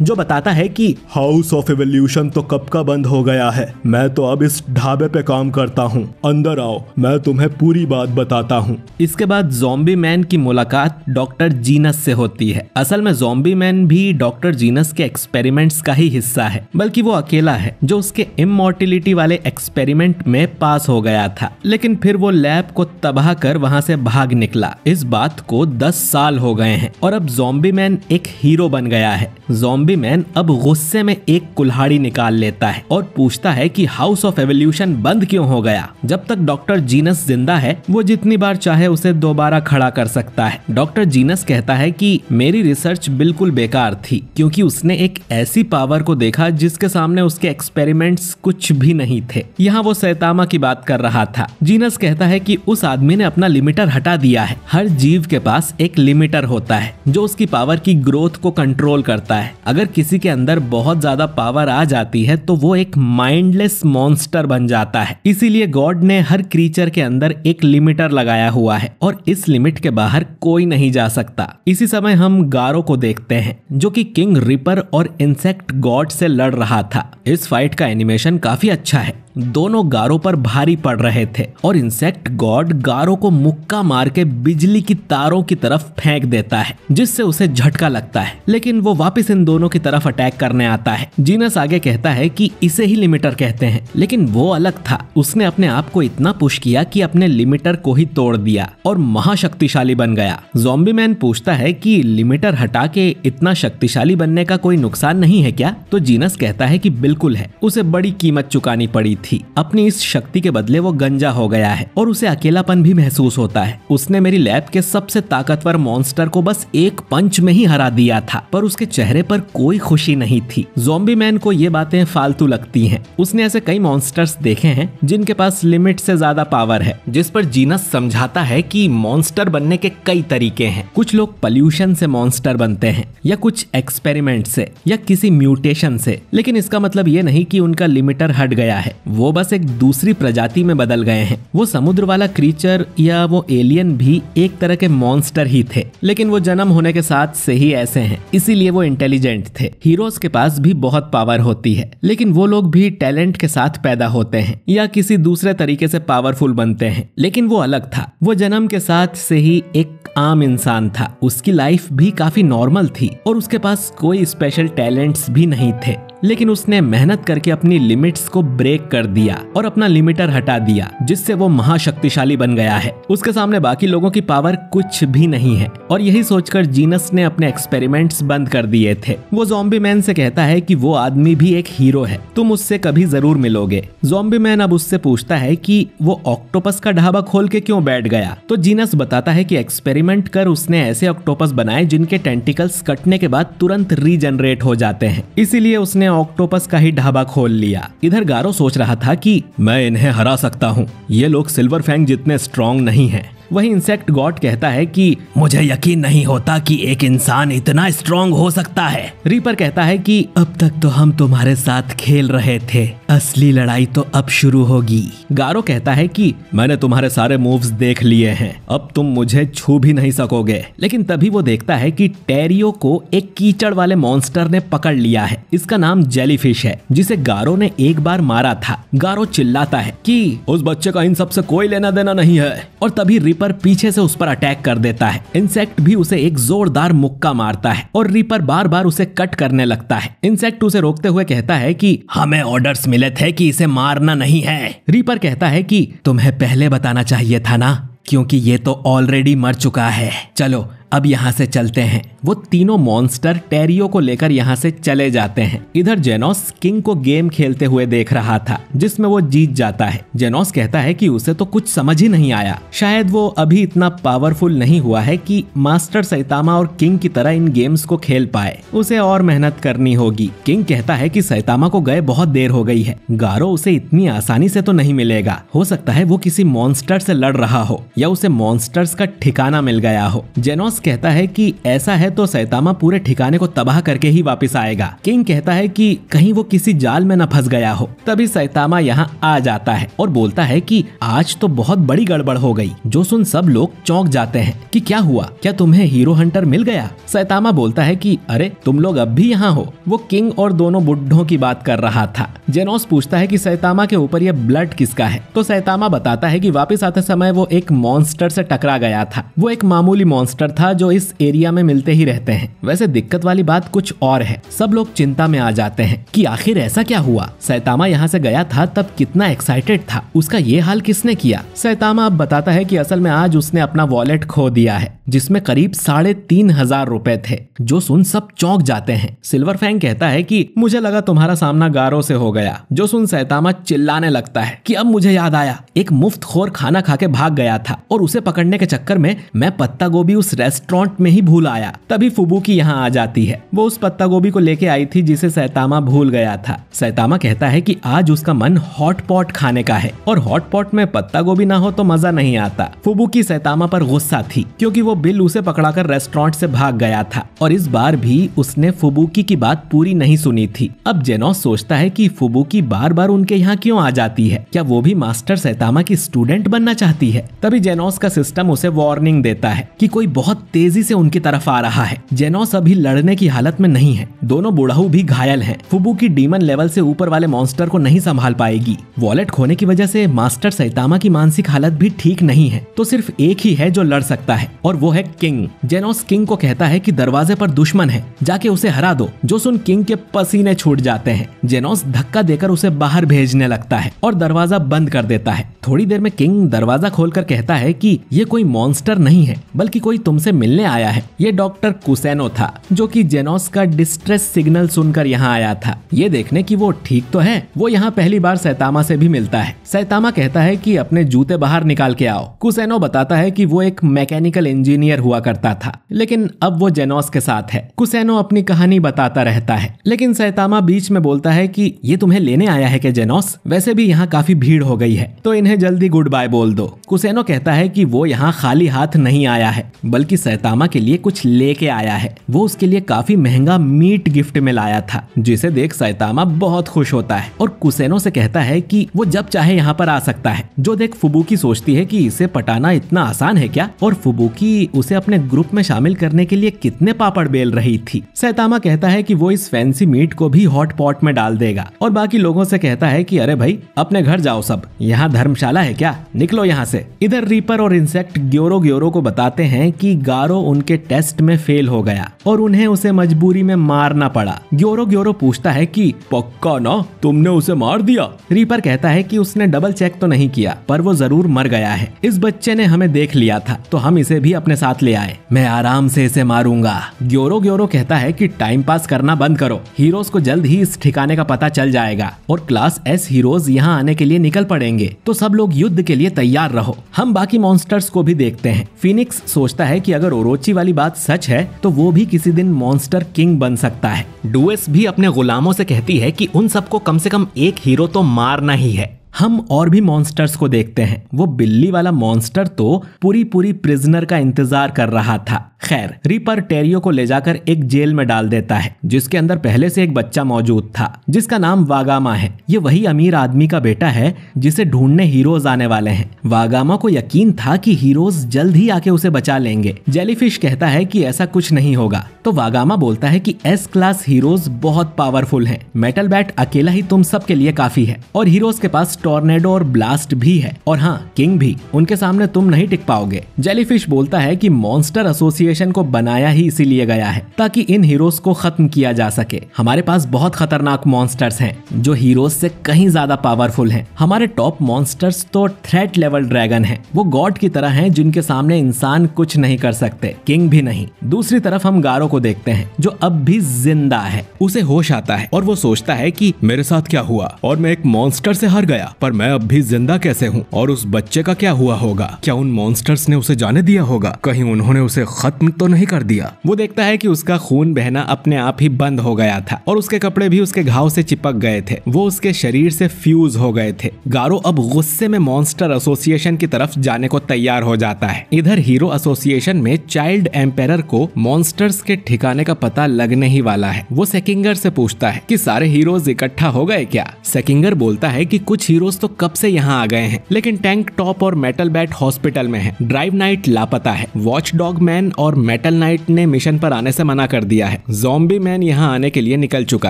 जो बताता है कि हाउस ऑफ एवोल्यूशन तो कब का बंद हो गया है, मैं तो अब इस ढाबे पे काम करता हूँ, अंदर आओ, मैं तुम्हें पूरी बात बताता हूँ। इसके बाद ज़ॉम्बी मैन की मुलाकात डॉक्टर जीनस से होती है। असल में ज़ॉम्बी मैन भी डॉक्टर जीनस के एक्सपेरिमेंट्स का ही हिस्सा है, बल्कि वो अकेला है जो उसके इमॉर्टिलिटी वाले एक्सपेरिमेंट में पास हो गया था, लेकिन फिर वो लैब को तबाह कर वहां से भाग निकला। इस बात को 10 साल हो गए हैं और अब ज़ॉम्बी मैन एक हीरो बन गया है। ज़ॉम्बी मैन अब गुस्से में एक कुल्हाड़ी निकाल लेता है और पूछता है कि हाउस ऑफ एवोल्यूशन बंद क्यों हो गया। जब तक डॉक्टर जीनस जिंदा है, वो जितनी बार चाहे उसे दोबारा खड़ा कर सकता है। डॉक्टर जीनस कहता है कि मेरी रिसर्च बिल्कुल बेकार थी, क्योंकि उसने एक ऐसी पावर को देखा जिसके सामने उसके एक्सपेरिमेंट्स कुछ भी नहीं थे। यहाँ वो सैतामा की बात कर रहा था। जीनस कहता है कि उस आदमी ने अपना लिमिटर हटा दिया है। हर जीव के पास एक लिमिटर होता है जो उसकी पावर की ग्रोथ को कंट्रोल करता है। अगर किसी के अंदर बहुत ज्यादा पावर आ जाती है तो वो एक माइंडलेस मॉन्स्टर बन जाता है। इसीलिए गॉड ने हर क्रीचर के अंदर एक लिमिटर लगाया हुआ है और इस लिमिट के बाहर कोई नहीं जा सकता। इसी समय हम गारो को देखते हैं, जो कि किंग रिपर और इंसेक्ट गॉड से लड़ रहा था। इस फाइट का एनिमेशन काफी अच्छा है। दोनों गारो पर भारी पड़ रहे थे और इंसेक्ट गॉड गारो को मुक्का मार के बिजली की तारों की तरफ फेंक देता है, जिससे उसे झटका लगता है, लेकिन वो वापस इन दोनों की तरफ अटैक करने आता है। जीनस आगे कहता है कि इसे ही लिमिटर कहते हैं, लेकिन वो अलग था। उसने अपने आप को इतना पुश किया कि अपने लिमिटर को ही तोड़ दिया और महाशक्तिशाली बन गया। ज़ॉम्बी मैन पूछता है कि लिमिटर हटा के इतना शक्तिशाली बनने का कोई नुकसान नहीं है क्या? तो जीनस कहता है कि बिल्कुल है, उसे बड़ी कीमत चुकानी पड़ी थी। अपनी इस शक्ति के बदले वो गंजा हो गया है और उसे अकेलापन भी महसूस होता है। उसने मेरी लैब के सबसे ताकतवर मॉन्स्टर को बस एक पंच में ही हरा दिया था, पर उसके चेहरे पर कोई खुशी नहीं थी। ज़ॉम्बी मैन को ये बातें फालतू लगती हैं। उसने ऐसे कई मॉन्स्टर्स देखे हैं जिनके पास लिमिट से ज्यादा पावर है, जिस पर जीनस समझाता है कि मॉन्स्टर बनने के कई तरीके हैं। कुछ लोग पॉल्यूशन से मॉन्स्टर बनते हैं, या कुछ एक्सपेरिमेंट से, या किसी म्यूटेशन से, लेकिन इसका मतलब ये नहीं कि उनका लिमिटर हट गया है। वो बस एक दूसरी प्रजाति में बदल गए हैं। वो समुद्र वाला क्रीचर या वो एलियन भी एक तरह के मॉन्स्टर ही थे, लेकिन वो जन्म होने के साथ से ही ऐसे हैं, इसीलिए वो इंटेलिजेंट थे। हीरोज के पास भी बहुत पावर होती है, लेकिन वो लोग भी टैलेंट के साथ पैदा होते हैं या किसी दूसरे तरीके से पावरफुल बनते हैं, लेकिन वो अलग था। वो जन्म के साथ से ही एक आम इंसान था। उसकी लाइफ भी काफी नॉर्मल थी और उसके पास कोई स्पेशल टैलेंट्स भी नहीं थे, लेकिन उसने मेहनत करके अपनी लिमिट्स को ब्रेक कर दिया और अपना लिमिटर हटा दिया, जिससे वो महाशक्तिशाली बन गया है। उसके सामने बाकी लोगों की पावर कुछ भी नहीं है और यही सोचकर जीनस ने अपने एक्सपेरिमेंट्स बंद कर दिए थे। वो ज़ॉम्बी मैन से कहता है कि वो आदमी भी एक हीरो है, तुम उससे कभी जरूर मिलोगे। ज़ॉम्बी मैन अब उससे पूछता है कि वो ऑक्टोपस का ढाबा खोल के क्यों बैठ गया। तो जीनस बताता है कि एक्सपेरिमेंट कर उसने ऐसे ऑक्टोपस बनाए जिनके टेंटिकल्स कटने के बाद तुरंत रीजनरेट हो जाते हैं, इसीलिए उसने ऑक्टोपस का ही ढाबा खोल लिया। इधर गारो सोच रहा था कि मैं इन्हें हरा सकता हूँ, ये लोग सिल्वर फैंग जितने स्ट्रॉन्ग नहीं हैं। वहीं इंसेक्ट गॉड कहता है कि मुझे यकीन नहीं होता कि एक इंसान इतना स्ट्रॉन्ग हो सकता है। रीपर कहता है कि अब तक तो हम तुम्हारे साथ खेल रहे थे, असली लड़ाई तो अब शुरू होगी। गारो कहता है कि मैंने तुम्हारे सारे मूव्स देख लिए हैं, अब तुम मुझे छू भी नहीं सकोगे। लेकिन तभी वो देखता है कि टेरियो को एक कीचड़ वाले मॉन्स्टर ने पकड़ लिया है। इसका नाम जेलीफिश है, जिसे गारो ने एक बार मारा था। गारो चिल्लाता है कि उस बच्चे का इन सब से कोई लेना देना नहीं है, और तभी रिपर पीछे से उस पर अटैक कर देता है। इंसेक्ट भी उसे एक जोरदार मुक्का मारता है और रिपर बार बार उसे कट करने लगता है। इंसेक्ट उसे रोकते हुए कहता है कि हमें ऑर्डर्स मिले थे कि इसे मारना नहीं है। रिपर कहता है कि तुम्हें पहले बताना चाहिए था ना, क्योंकि ये तो ऑलरेडी मर चुका है। चलो अब यहाँ से चलते हैं। वो तीनों मॉन्स्टर टेरियो को लेकर यहाँ से चले जाते हैं। इधर जेनोस किंग को गेम खेलते हुए देख रहा था जिसमें वो जीत जाता है। जेनोस कहता है कि उसे तो कुछ समझ ही नहीं आया, शायद वो अभी इतना पावरफुल नहीं हुआ है कि मास्टर सैतामा और किंग की तरह इन गेम्स को खेल पाए, उसे और मेहनत करनी होगी। किंग कहता है कि सैतामा को गए बहुत देर हो गई है, गारो उसे इतनी आसानी से तो नहीं मिलेगा, हो सकता है वो किसी मॉन्स्टर से लड़ रहा हो या उसे मॉन्स्टर्स का ठिकाना मिल गया हो। जेनोस कहता है कि ऐसा है तो सैतामा पूरे ठिकाने को तबाह करके ही वापस आएगा। किंग कहता है कि कहीं वो किसी जाल में न फंस गया हो। तभी सैतामा यहाँ आ जाता है और बोलता है कि आज तो बहुत बड़ी गड़बड़ हो गई। जो सुन सब लोग चौंक जाते हैं कि क्या हुआ, क्या तुम्हें हीरो हंटर मिल गया? सैतामा बोलता है कि अरे तुम लोग अब भी यहाँ हो। वो किंग और दोनों बुड्ढों की बात कर रहा था। जेनोस पूछता है कि सैतामा के ऊपर ये ब्लड किसका है, तो सैतामा बताता है कि वापस आते समय वो एक मॉन्स्टर से टकरा गया था। वो एक मामूली मॉन्स्टर था जो इस एरिया में मिलते ही रहते हैं। वैसे दिक्कत वाली बात कुछ और है। सब लोग चिंता में आ जाते हैं कि आखिर ऐसा क्या हुआ। सैतामा यहाँ से गया था तब कितना एक्साइटेड था, उसका ये हाल किसने किया? सैतामा अब बताता है कि असल में आज उसने अपना वॉलेट खो दिया है जिसमें करीब 3,500 रुपए थे। जो सुन सब चौंक जाते हैं। सिल्वर फैंग कहता है कि मुझे लगा तुम्हारा सामना गारो से हो गया। जो सुन सैतामा चिल्लाने लगता है कि अब मुझे याद आया, एक मुफ्तखोर खाना खा के भाग गया था और उसे पकड़ने के चक्कर में मैं पत्ता गोभी उस रेस्टोरेंट में ही भूल आया। तभी फुबुकी यहाँ आ जाती है। वो उस पत्ता गोभी को लेके आई थी जिसे सैतामा भूल गया था। सैतामा कहता है कि आज उसका मन हॉट पॉट खाने का है और हॉट पॉट में पत्ता गोभी ना हो तो मजा नहीं आता। फुबुकी सैतामा पर गुस्सा थी क्योंकि वो बिल उसे पकड़ाकर रेस्टोरेंट से भाग गया था और इस बार भी उसने फुबुकी की बात पूरी नहीं सुनी थी। अब जेनोस सोचता है कि फुबुकी बार बार उनके यहाँ क्यों आ जाती है, क्या वो भी मास्टर सैतामा की स्टूडेंट बनना चाहती है? तभी जेनोस का सिस्टम उसे वार्निंग देता है कि कोई बहुत तेजी से उनकी तरफ आ रहा है। जेनोस अभी लड़ने की हालत में नहीं है, दोनों बुढ़ाऊ भी घायल हैं। फुबुकी डीमन लेवल से ऊपर वाले मॉन्स्टर को नहीं संभाल पाएगी। वॉलेट खोने की वजह से मास्टर सैतामा की मानसिक हालत भी ठीक नहीं है, तो सिर्फ एक ही है जो लड़ सकता है और वो है किंग। जेनोस किंग को कहता है कि दरवाजे पर दुश्मन है, जाके उसे हरा दो। जो सुन किंग के पसीने छूट जाते हैं। जेनोस धक्का देकर उसे बाहर भेजने लगता है और दरवाजा बंद कर देता है। थोड़ी देर में किंग दरवाजा खोलकर कहता है कि ये कोई मॉन्स्टर नहीं है बल्कि कोई तुमसे मिलने आया है। ये डॉक्टर कुसेनो था जो कि जेनोस का डिस्ट्रेस सिग्नल सुनकर यहाँ आया था, ये देखने की वो ठीक तो है। वो यहाँ पहली बार सैतामा से भी मिलता है। सैतामा कहता है कि अपने जूते बाहर निकाल के आओ। कुसेनो बताता है कि वो एक मैकेनिकल इंजीनियर हुआ करता था लेकिन अब वो जेनोस के साथ है। कुसेनो अपनी कहानी बताता रहता है लेकिन सैतामा बीच में बोलता है कि ये तुम्हें लेने आया है क्या जेनोस? वैसे भी यहाँ काफी भीड़ हो गई है तो इन्हें जल्दी गुड बाय बोल दो। कुसेनो कहता है कि वो यहाँ खाली हाथ नहीं आया है बल्कि सैतामा के लिए कुछ लेके आया है। वो उसके लिए काफी महंगा मीट गिफ्ट में लाया था जिसे देख सैतामा बहुत खुश होता है और कुसेनो से कहता है कि वो जब चाहे यहाँ पर आ सकता है। जो देख फुबुकी सोचती है कि इसे पटाना इतना आसान है क्या, और फुबुकी उसे अपने ग्रुप में शामिल करने के लिए कितने पापड़ बेल रही थी। सैतामा कहता है कि वो इस फैंसी मीट को भी हॉट पॉट में डाल देगा और बाकी लोगों से कहता है कि अरे भाई अपने घर जाओ सब, यहाँ धर्मशाला है क्या, निकलो यहाँ से। इधर रीपर और इंसेक्ट ग्योरो को बताते हैं कि गारो उनके टेस्ट में फेल हो गया और उन्हें उसे मजबूरी में मारना पड़ा। ग्योरो पूछता है कि पक्का ना तुमने उसे मार दिया? रीपर कहता है कि उसने डबल चेक तो नहीं किया पर वो जरूर मर गया है। इस बच्चे ने हमें देख लिया था तो हम इसे भी अपने साथ ले आए, मैं आराम से इसे मारूंगा। ग्योरो कहता है कि टाइम पास करना बंद करो, हीरोज को जल्द ही इस ठिकाने का पता चल जाएगा और क्लास एस हीरोज यहाँ आने के लिए निकल पड़ेंगे, तो सब लोग युद्ध के लिए तैयार रहो। हम बाकी मॉन्स्टर्स को भी देखते हैं। फिनिक्स सोचता है कि अगर ओरोची वाली बात सच है तो वो भी किसी दिन मॉन्स्टर किंग बन सकता है। डुएस भी अपने गुलामों से कहती है कि उन सबको कम से कम एक हीरो तो मारना ही है। हम और भी मॉन्स्टर्स को देखते हैं। वो बिल्ली वाला मॉन्स्टर तो पूरी प्रिजनर का इंतजार कर रहा था। खैर रीपर टेरियो को ले जाकर एक जेल में डाल देता है जिसके अंदर पहले से एक बच्चा मौजूद था जिसका नाम वागामा है। ये वही अमीर आदमी का बेटा है जिसे ढूंढने हीरोज आने वाले हैं। वागामा को यकीन था कि हीरोज जल्द ही आके उसे बचा लेंगे। जेलीफिश कहता है कि ऐसा कुछ नहीं होगा तो वागामा बोलता है कि एस क्लास हीरोज बहुत पावरफुल हैं। मेटल बैट अकेला ही तुम सब के लिए काफी है और हीरोज के पास टॉर्नेडो और ब्लास्ट भी है और हाँ किंग भी, उनके सामने तुम नहीं टिक पाओगे। जेलीफिश बोलता है कि मॉन्स्टर एसोसिएशन एसोसिएशन को बनाया ही इसीलिए गया है ताकि इन हीरोज को खत्म किया जा सके। हमारे पास बहुत खतरनाक मॉन्स्टर्स हैं जो हीरोज से कहीं ज्यादा पावरफुल हैं। हमारे टॉप मॉन्स्टर्स तो थ्रेट लेवल ड्रैगन हैं, वो गॉड की तरह हैं जिनके सामने इंसान कुछ नहीं कर सकते, किंग भी नहीं। दूसरी तरफ हम गारो को देखते हैं जो अब भी जिंदा है। उसे होश आता है और वो सोचता है कि मेरे साथ क्या हुआ और मैं एक मॉन्स्टर से हार गया, पर मैं अब भी जिंदा कैसे हूँ? और उस बच्चे का क्या हुआ होगा? क्या उन मॉन्स्टर्स ने उसे जाने दिया होगा? कहीं उन्होंने उसे खत्म तो नहीं कर दिया? वो देखता है कि उसका खून बहना अपने आप ही बंद हो गया था और उसके कपड़े भी उसके घाव से चिपक गए थे, वो उसके शरीर से फ्यूज हो गए थे। गारो अब गुस्से में मॉन्स्टर एसोसिएशन की तरफ जाने को तैयार हो जाता है। इधर हीरो एसोसिएशन में चाइल्ड एम्पायर को मॉन्स्टर्स के ठिकाने का पता लगने ही वाला है। वो सेकिंगर से पूछता है कि सारे हीरोज इकट्ठा हो गए क्या? सेकिंगर बोलता है कि कुछ हीरोज तो कब से यहाँ आ गए हैं, लेकिन टैंक टॉप और मेटल बैट हॉस्पिटल में है। ड्राइव नाइट लापता है। वॉच डॉग मैन और मेटल नाइट ने मिशन पर आने से मना कर दिया है। ज़ॉम्बी मैन यहाँ आने के लिए निकल चुका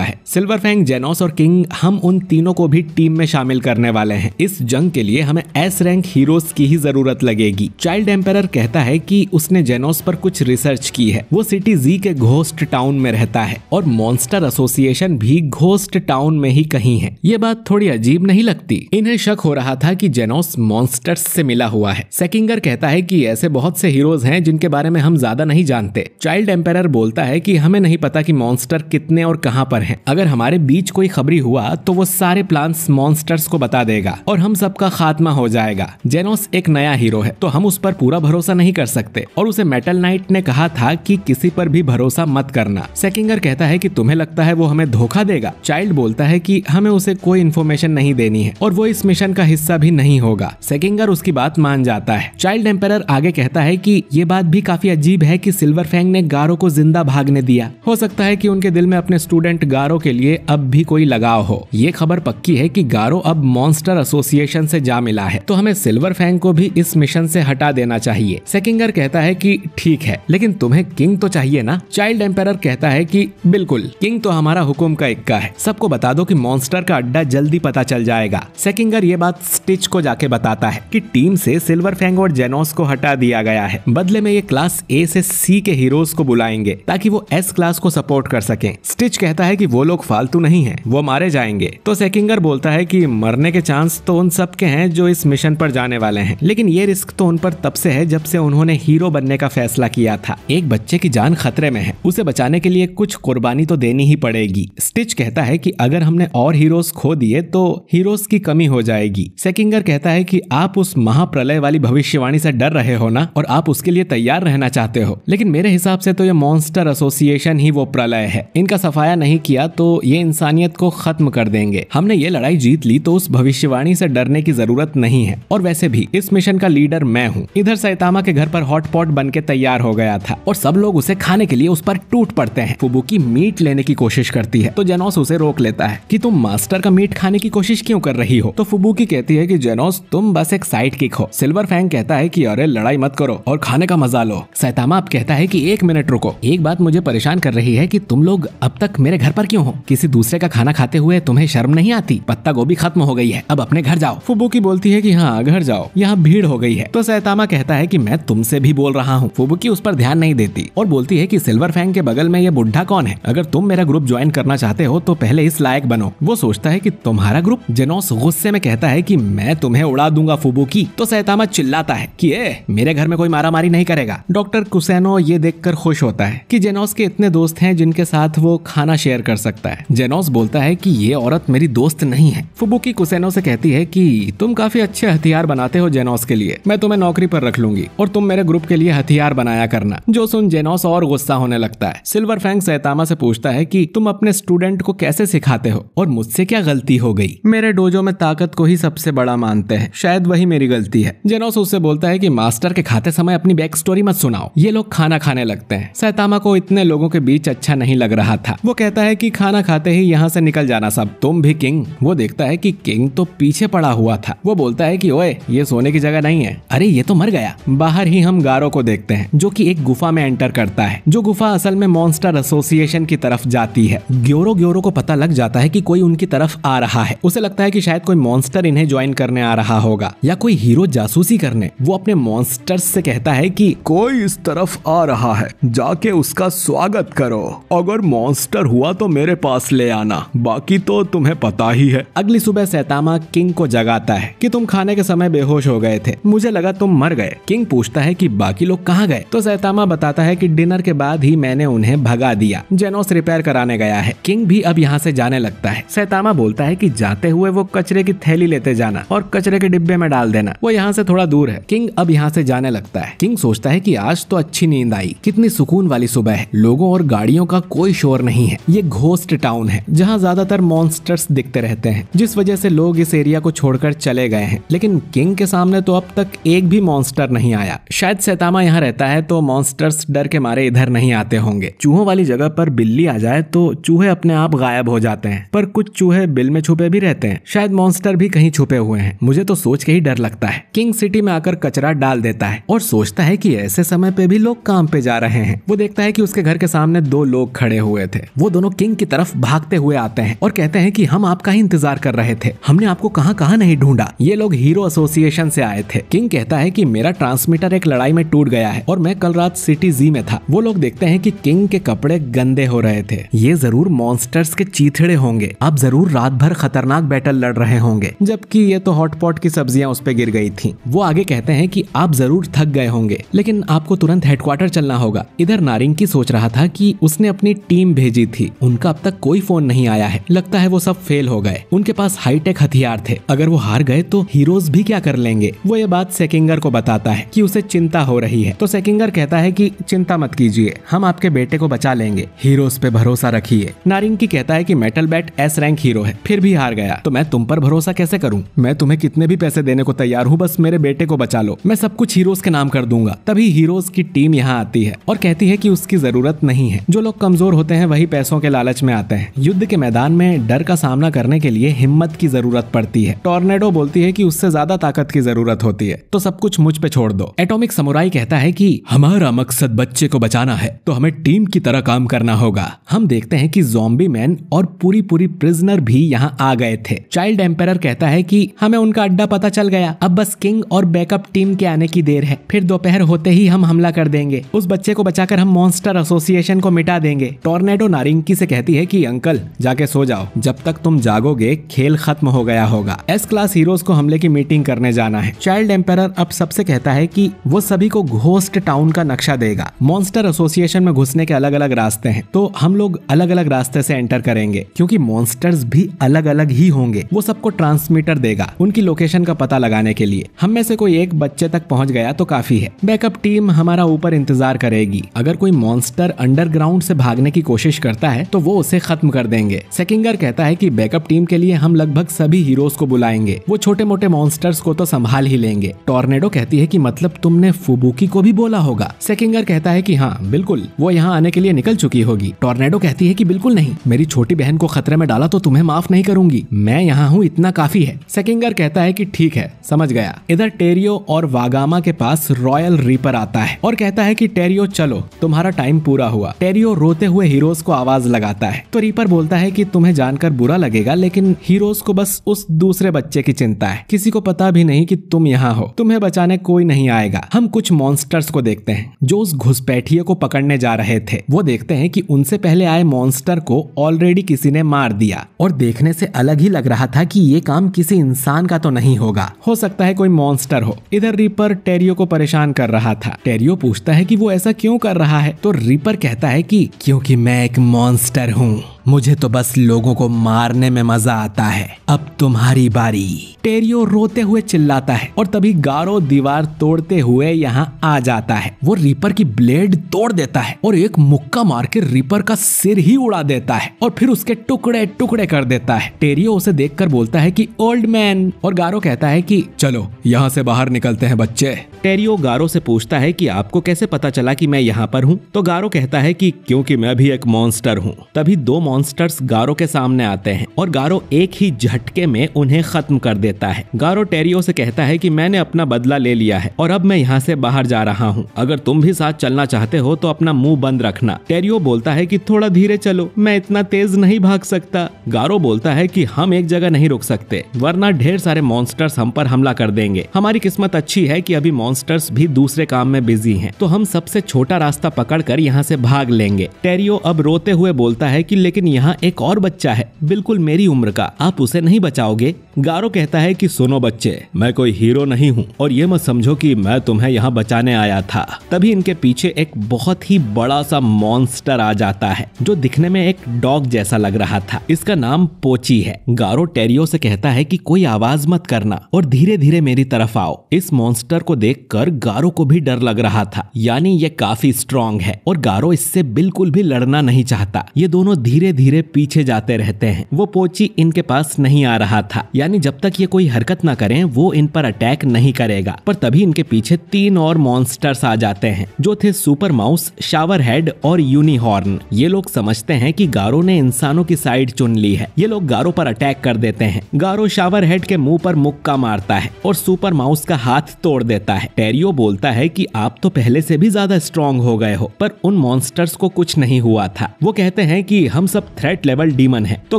है। सिल्वर फैंग, जेनोस और किंग, हम उन तीनों को भी टीम में शामिल करने वाले हैं। इस जंग के लिए हमें एस रैंक हीरोज की ही जरूरत लगेगी। चाइल्ड एम्पायर कहता है कि उसने जेनोस पर कुछ रिसर्च की है। वो सिटी जी के घोस्ट टाउन में रहता है और मॉन्स्टर एसोसिएशन भी घोस्ट टाउन में ही कहीं है। ये बात थोड़ी अजीब नहीं लगती? इन्हें शक हो रहा था कि जेनोस मॉन्स्टर्स से मिला हुआ है। सेकिंगर कहता है कि ऐसे बहुत से हीरोज हैं जिनके बारे में हम ज्यादा नहीं जानते। चाइल्ड एम्पायर बोलता है कि हमें नहीं पता कि मॉन्स्टर कितने और कहां पर हैं। अगर हमारे बीच कोई खबरी हुआ तो वो सारे प्लान्स मॉन्स्टर्स को बता देगा और हम सबका खात्मा हो जाएगा। जेनोस एक नया हीरो है तो हम उस पर पूरा भरोसा नहीं कर सकते और उसे मेटल नाइट ने कहा था कि किसी पर भी भरोसा मत करना। सेकिंगर कहता है कि तुम्हें लगता है वो हमें धोखा देगा? चाइल्ड बोलता है कि हमें उसे कोई इन्फॉर्मेशन नहीं देनी है और वो इस मिशन का हिस्सा भी नहीं होगा। सेकिंगर उसकी बात मान जाता है। चाइल्ड एम्पायर आगे कहता है कि ये बात भी काफी अजीब है कि सिल्वर फैंग ने गारो को जिंदा भागने दिया। हो सकता है कि उनके दिल में अपने स्टूडेंट गारो के लिए अब भी कोई लगाव हो। ये खबर पक्की है कि गारो अब मॉन्स्टर एसोसिएशन से जा मिला है तो हमें सिल्वर फैंग को भी इस मिशन से हटा देना चाहिए। सेकिंगर कहता है कि ठीक है, लेकिन तुम्हें किंग तो चाहिए ना? चाइल्ड एम्पायर कहता है कि बिल्कुल, किंग तो हमारा हुक्म का इक्का है। सबको बता दो कि मॉन्स्टर का अड्डा जल्दी पता चल जाएगा। सेकिंगर ये बात स्टिच को जाके बताता है कि टीम से सिल्वर फैंग और जेनोस को हटा दिया गया है। बदले में ये क्लास ए से सी के हीरोज को बुलाएंगे ताकि वो एस क्लास को सपोर्ट कर सकें। स्टिच कहता है कि वो लोग फालतू नहीं हैं, वो मारे जाएंगे। तो सेकिंगर बोलता है कि मरने के चांस तो उन सब के हैं जो इस मिशन पर जाने वाले हैं, लेकिन ये रिस्क तो उन पर तब से है जब से उन्होंने हीरो बनने का फैसला किया था। एक बच्चे की जान खतरे में है, उसे बचाने के लिए कुछ कुर्बानी तो देनी ही पड़ेगी। स्टिच कहता है कि अगर हमने और हीरोज खो दिए तो हीरोज की कमी हो जाएगी। सेकिंगर कहता है कि आप उस महाप्रलय वाली भविष्यवाणी से डर रहे हो ना, और आप उसके लिए तैयार रहना चाहते हो, लेकिन मेरे हिसाब से तो ये मॉन्स्टर एसोसिएशन ही वो प्रलय है। इनका सफाया नहीं किया तो ये इंसानियत को खत्म कर देंगे। हमने ये लड़ाई जीत ली तो उस भविष्यवाणी से डरने की जरूरत नहीं है, और वैसे भी इस मिशन का लीडर मैं हूँ। इधर सैतामा के घर पर हॉटपॉट बन के तैयार हो गया था और सब लोग उसे खाने के लिए उस पर टूट पड़ते हैं। फुबुकी मीट लेने की कोशिश करती है तो जेनोस उसे रोक लेता है कि तुम मास्टर का मीट खाने की कोशिश क्यों कर रही हो? तो फुबुकी कहती है कि जेनोस तुम बस एक साइड किक हो। सिल्वर फैंग कहता है कि अरे लड़ाई मत करो और खाने का मजा लो। सैतामा अब कहता है कि एक मिनट रुको, एक बात मुझे परेशान कर रही है कि तुम लोग अब तक मेरे घर पर क्यों हो? किसी दूसरे का खाना खाते हुए तुम्हें शर्म नहीं आती? पत्ता गोभी खत्म हो गई है, अब अपने घर जाओ। फुबुकी बोलती है कि हाँ घर जाओ, यहाँ भीड़ हो गई है। तो सैतामा कहता है कि मैं तुमसे भी बोल रहा हूँ। फुबुकी उस पर ध्यान नहीं देती और बोलती है कि सिल्वर फैंग के बगल में ये बुढ़ा कौन है? अगर तुम मेरा ग्रुप ज्वाइन करना चाहते हो तो पहले इस लायक बनो। वो सोचता है कि तुम्हारा ग्रुप? जेनोस गुस्से में कहता है कि मैं तुम्हें उड़ा दूंगा फुबुकी। तो सैतामा चिल्लाता है कि मेरे घर में कोई मारामारी नहीं करेगा। डॉक्टर कुसेनो ये देखकर खुश होता है कि जेनोस के इतने दोस्त हैं जिनके साथ वो खाना शेयर कर सकता है। जेनोस बोलता है कि ये औरत मेरी दोस्त नहीं है। फुबुकी कुसेनो से कहती है कि तुम काफी अच्छे हथियार बनाते हो जेनोस के लिए, मैं तुम्हें नौकरी पर रख लूंगी और तुम मेरे ग्रुप के लिए हथियार बनाया करना। जो सुन जेनोस और गुस्सा होने लगता है। सिल्वर फैंग सैतामा से पूछता है कि तुम अपने स्टूडेंट को कैसे सिखाते हो और मुझसे क्या गलती हो गई? मेरे डोजो में ताकत को ही सबसे बड़ा मानते हैं, शायद वही मेरी गलती है। जेनोस उससे बोलता है कि मास्टर के खाते समय अपनी बैक स्टोरी मत सुनाओ। ये लोग खाना खाने लगते हैं। सैतामा को इतने लोगों के बीच अच्छा नहीं लग रहा था। वो कहता है कि खाना खाते ही यहाँ से निकल जाना सब, तुम भी किंग। वो देखता है कि किंग तो पीछे पड़ा हुआ था। वो बोलता है कि ओए ये सोने की जगह नहीं है, अरे ये तो मर गया। बाहर ही हम गारो को देखते हैं जो कि एक गुफा में एंटर करता है, जो गुफा असल में मॉन्स्टर एसोसिएशन की तरफ जाती है। ग्योरो को पता लग जाता है कि कोई उनकी तरफ आ रहा है। उसे लगता है कि शायद कोई मॉन्स्टर इन्हें ज्वाइन करने आ रहा होगा या कोई हीरो जासूसी करने। वो अपने मॉन्स्टर्स से कहता है कि कोई इस तरफ आ रहा है, जाके उसका स्वागत करो। अगर मॉन्स्टर हुआ तो मेरे पास ले आना, बाकी तो तुम्हें पता ही है। अगली सुबह सैतामा किंग को जगाता है कि तुम खाने के समय बेहोश हो गए थे, मुझे लगा तुम मर गए। किंग पूछता है कि बाकी लोग कहाँ गए, तो सैतामा बताता है कि डिनर के बाद ही मैंने उन्हें भगा दिया, जेनोस रिपेयर कराने गया है। किंग भी अब यहाँ से जाने लगता है। सैतामा बोलता है कि जाते हुए वो कचरे की थैली लेते जाना और कचरे के डिब्बे में डाल देना, वो यहाँ से थोड़ा दूर है। किंग अब यहाँ से जाने लगता है। किंग सोचता है कि आज तो अच्छी नींद आई, कितनी सुकून वाली सुबह है, लोगों और गाड़ियों का कोई शोर नहीं है। ये घोस्ट टाउन है जहाँ ज्यादातर मॉन्स्टर्स दिखते रहते हैं, जिस वजह से लोग इस एरिया को छोड़कर चले गए हैं। लेकिन किंग के सामने तो अब तक एक भी मॉन्स्टर नहीं आया। शायद सैतामा यहाँ रहता है तो मॉन्स्टर्स डर के मारे इधर नहीं आते होंगे। चूहों वाली जगह पर बिल्ली आ जाए तो चूहे अपने आप गायब हो जाते हैं, पर कुछ चूहे बिल में छुपे भी रहते हैं। शायद मॉन्स्टर भी कहीं छुपे हुए हैं, मुझे तो सोच के ही डर लगता है। किंग सिटी में आकर कचरा डाल देता है और सोचता है कि ऐसे समय पे भी लोग काम पे जा रहे हैं। वो देखता है कि उसके घर के सामने दो लोग खड़े हुए थे। वो दोनों किंग की तरफ भागते हुए आते हैं और कहते हैं कि हम आपका ही इंतजार कर रहे थे, हमने आपको कहाँ कहाँ नहीं ढूंढा। ये लोग हीरो एसोसिएशन से आए थे। किंग कहता है कि मेरा ट्रांसमीटर एक लड़ाई में टूट गया है और मैं कल रात सिटी जी में था। वो लोग देखते हैं कि किंग के कपड़े गंदे हो रहे थे। ये जरूर मॉन्स्टर्स के चीथड़े होंगे, अब जरूर रात भर खतरनाक बैटल लड़ रहे होंगे, जबकि ये तो हॉटपॉट की सब्जियां उस पे गिर गई थी। वो आगे कहते हैं कि आप जरूर थक गए होंगे, लेकिन आपको तुरंत हेडक्वार्टर चलना होगा। इधर नारिंगी सोच रहा था कि उसने अपनी टीम भेजी थी, उनका अब तक कोई फोन नहीं आया है, लगता है वो सब फेल हो गए। उनके पास हाईटेक हथियार थे, अगर वो हार गए तो हीरोज भी क्या कर लेंगे। वो ये बात सेकिंगर को बताता है कि उसे चिंता हो रही है, तो सेकिंगर कहता है कि चिंता मत कीजिए, हम आपके बेटे को बचा लेंगे, हीरोज पे भरोसा रखिए। नारिंगी कहता है कि metal bat S rank hero है, फिर भी हार गया तो मैं तुम पर भरोसा कैसे करूं। मैं तुम्हें कितने भी पैसे देने को तैयार हूं, बस मेरे बेटे को बचा लो, मैं सब कुछ हीरोज के नाम कर दूंगा। तभी हीरोज की टीम यहाँ आती है और कहती है कि उसकी जरूरत नहीं है, जो लोग कमजोर होते हैं वही पैसों के लालच में आते हैं। युद्ध के मैदान में डर का सामना करने के लिए हिम्मत की जरूरत पड़ती है। टॉर्नेडो बोलती है कि उससे ज्यादा ताकत की जरूरत होती है, तो सब कुछ मुझ पे छोड़ दो। एटॉमिक समुराई कहता है कि हमारा मकसद बच्चे को बचाना है, तो हमें टीम की तरह काम करना होगा। हम देखते हैं कि ज़ॉम्बी मैन और पूरी प्रिजनर भी यहाँ आ गए थे। चाइल्ड एम्पायर कहता है कि हमें उनका अड्डा पता चल गया, अब बस किंग और बैकअप टीम के आने की देर है, फिर दोपहर होते ही हम हमला कर देंगे, उस बच्चे को बचाकर हम मॉन्स्टर एसोसिएशन को मिटा देंगे। टॉर्नेडो नारिंगी से कहती है कि अंकल जाके सो जाओ, जब तक तुम जागोगे खेल खत्म हो गया होगा। एस क्लास हीरोज को हमले की मीटिंग करने जाना है। चाइल्ड एम्पायर अब सबसे कहता है कि वो सभी को घोस्ट टाउन का नक्शा देगा। मॉन्स्टर एसोसिएशन में घुसने के अलग अलग रास्ते हैं, तो हम लोग अलग अलग रास्ते से एंटर करेंगे, क्योंकि मॉन्स्टर्स भी अलग अलग ही होंगे। वो सबको ट्रांसमीटर देगा उनकी लोकेशन का पता लगाने के लिए। हम में से कोई एक बच्चे तक पहुंच गया तो काफी है, बैकअप टीम हमारा ऊपर इंतजार करेगी। अगर कोई मॉन्स्टर अंडरग्राउंड से भागने की कोशिश करता है तो वो उसे खत्म कर देंगे। सेकिंगर कहता है कि बैकअप टीम के लिए हम लगभग सभी हीरोज को बुलाएंगे, वो छोटे मोटे मॉन्स्टर्स को तो संभाल ही लेंगे। टॉर्नेडो कहती है कि मतलब तुमने फुबुकी को भी बोला होगा। सेकिंगर कहता है कि हाँ बिल्कुल, वो यहाँ आने के लिए निकल चुकी होगी। टॉर्नेडो कहती है कि बिल्कुल नहीं, मेरी छोटी बहन को खतरे में डाला तो तुम्हें माफ नहीं करूंगी, मैं यहाँ हूँ इतना काफी है। सेकिंगर कहता है कि ठीक है समझ गया। इधर टेरियो और वागामा के पास रॉयल रीपर आता है और कहता है कि टेरियो चलो तुम्हारा टाइम पूरा हुआ। टेरियो रोते हुए हीरोज को आवाज लगाता है, तो रीपर बोलता है कि तुम्हें जानकर बुरा लगेगा, लेकिन हीरोज को बस उस दूसरे बच्चे की चिंता है, किसी को पता भी नहीं कि तुम यहाँ हो, तुम्हें बचाने कोई नहीं आएगा। हम कुछ मॉन्स्टर्स को देखते हैं जो उस घुसपैठिए को पकड़ने जा रहे थे। वो देखते हैं कि उनसे पहले आए मॉन्स्टर को ऑलरेडी किसी ने मार दिया और देखने से अलग ही लग रहा था कि ये काम किसी इंसान का तो नहीं होगा, हो सकता है कोई मॉन्स्टर हो। इधर रीपर टेरियो को परेशान कर रहा था। टेरियो पूछता है कि वो ऐसा क्यों कर रहा है, तो रीपर कहता है कि क्योंकि मैं एक मॉन्स्टर हूँ, मुझे तो बस लोगों को मारने में मजा आता है, अब तुम्हारी बारी। टेरियो रोते हुए चिल्लाता है और तभी गारो दीवार तोड़ते हुए यहाँ आ जाता है। वो रीपर की ब्लेड तोड़ देता है और एक मुक्का मार के रीपर का सिर ही उड़ा देता है और फिर उसके टुकड़े टुकड़े कर देता है। टेरियो उसे देखकर बोलता है कि ओल्ड मैन, और गारो कहता है कि चलो यहाँ से बाहर निकलते हैं बच्चे। टेरियो गारो से पूछता है कि आपको कैसे पता चला कि मैं यहाँ पर हूँ, तो गारो कहता है कि क्योंकि मैं भी एक मॉन्स्टर हूँ। तभी दो मॉन्स्टर्स गारो के सामने आते हैं और गारो एक ही झटके में उन्हें खत्म कर देता है। गारो टेरियो से कहता है कि मैंने अपना बदला ले लिया है और अब मैं यहाँ से बाहर जा रहा हूँ। अगर तुम भी साथ चलना चाहते हो तो अपना मुंह बंद रखना। टेरियो बोलता है कि थोड़ा धीरे चलो, मैं इतना तेज नहीं भाग सकता। गारो बोलता है कि हम एक जगह नहीं रुक सकते वरना ढेर सारे मॉन्स्टर्स हम पर हमला कर देंगे। हमारी किस्मत अच्छी है कि अभी मॉन्स्टर्स भी दूसरे काम में बिजी हैं, तो हम सबसे छोटा रास्ता पकड़कर यहाँ से भाग लेंगे। टेरियो अब रोते हुए बोलता है कि लेकिन यहाँ एक और बच्चा है बिल्कुल मेरी उम्र का, आप उसे नहीं बचाओगे? गारो कहता है कि सुनो बच्चे, मैं कोई हीरो नहीं हूँ और ये मत समझो कि मैं तुम्हें यहाँ बचाने आया था। तभी इनके पीछे एक बहुत ही बड़ा सा मॉन्स्टर आ जाता है जो दिखने में एक डॉग जैसा लग रहा था। इसका नाम पोची है। गारो टेरियो से कहता है कि कोई आवाज मत करना और धीरे धीरे मेरी तरफ आओ। इस मॉन्स्टर को देखकर गारो को भी डर लग रहा था, यानी ये काफी स्ट्रॉन्ग है और गारो इससे बिल्कुल भी लड़ना नहीं चाहता। ये दोनों धीरे धीरे पीछे जाते रहते हैं। वो पोची इनके पास नहीं आ रहा था, यानी जब तक ये कोई हरकत ना करें वो इन पर अटैक नहीं करेगा। पर तभी इनके पीछे 3 और मॉन्स्टर्स आ जाते हैं जो थे सुपर माउस, शावर हेड और यूनिहॉर्न। ये लोग समझते हैं कि गारो ने इंसानों की साइड चुन ली है। ये लोग गारो पर अटैक कर देते हैं। गारो शावर हेड के मुंह पर मुक्का मारता है और सुपर माउस का हाथ तोड़ देता है। टेरियो बोलता है कि आप तो पहले से भी ज्यादा स्ट्रॉन्ग हो गए हो, पर उन मॉन्स्टर्स को कुछ नहीं हुआ था। वो कहते हैं कि हम सब थ्रेट लेवल डीमन है। तो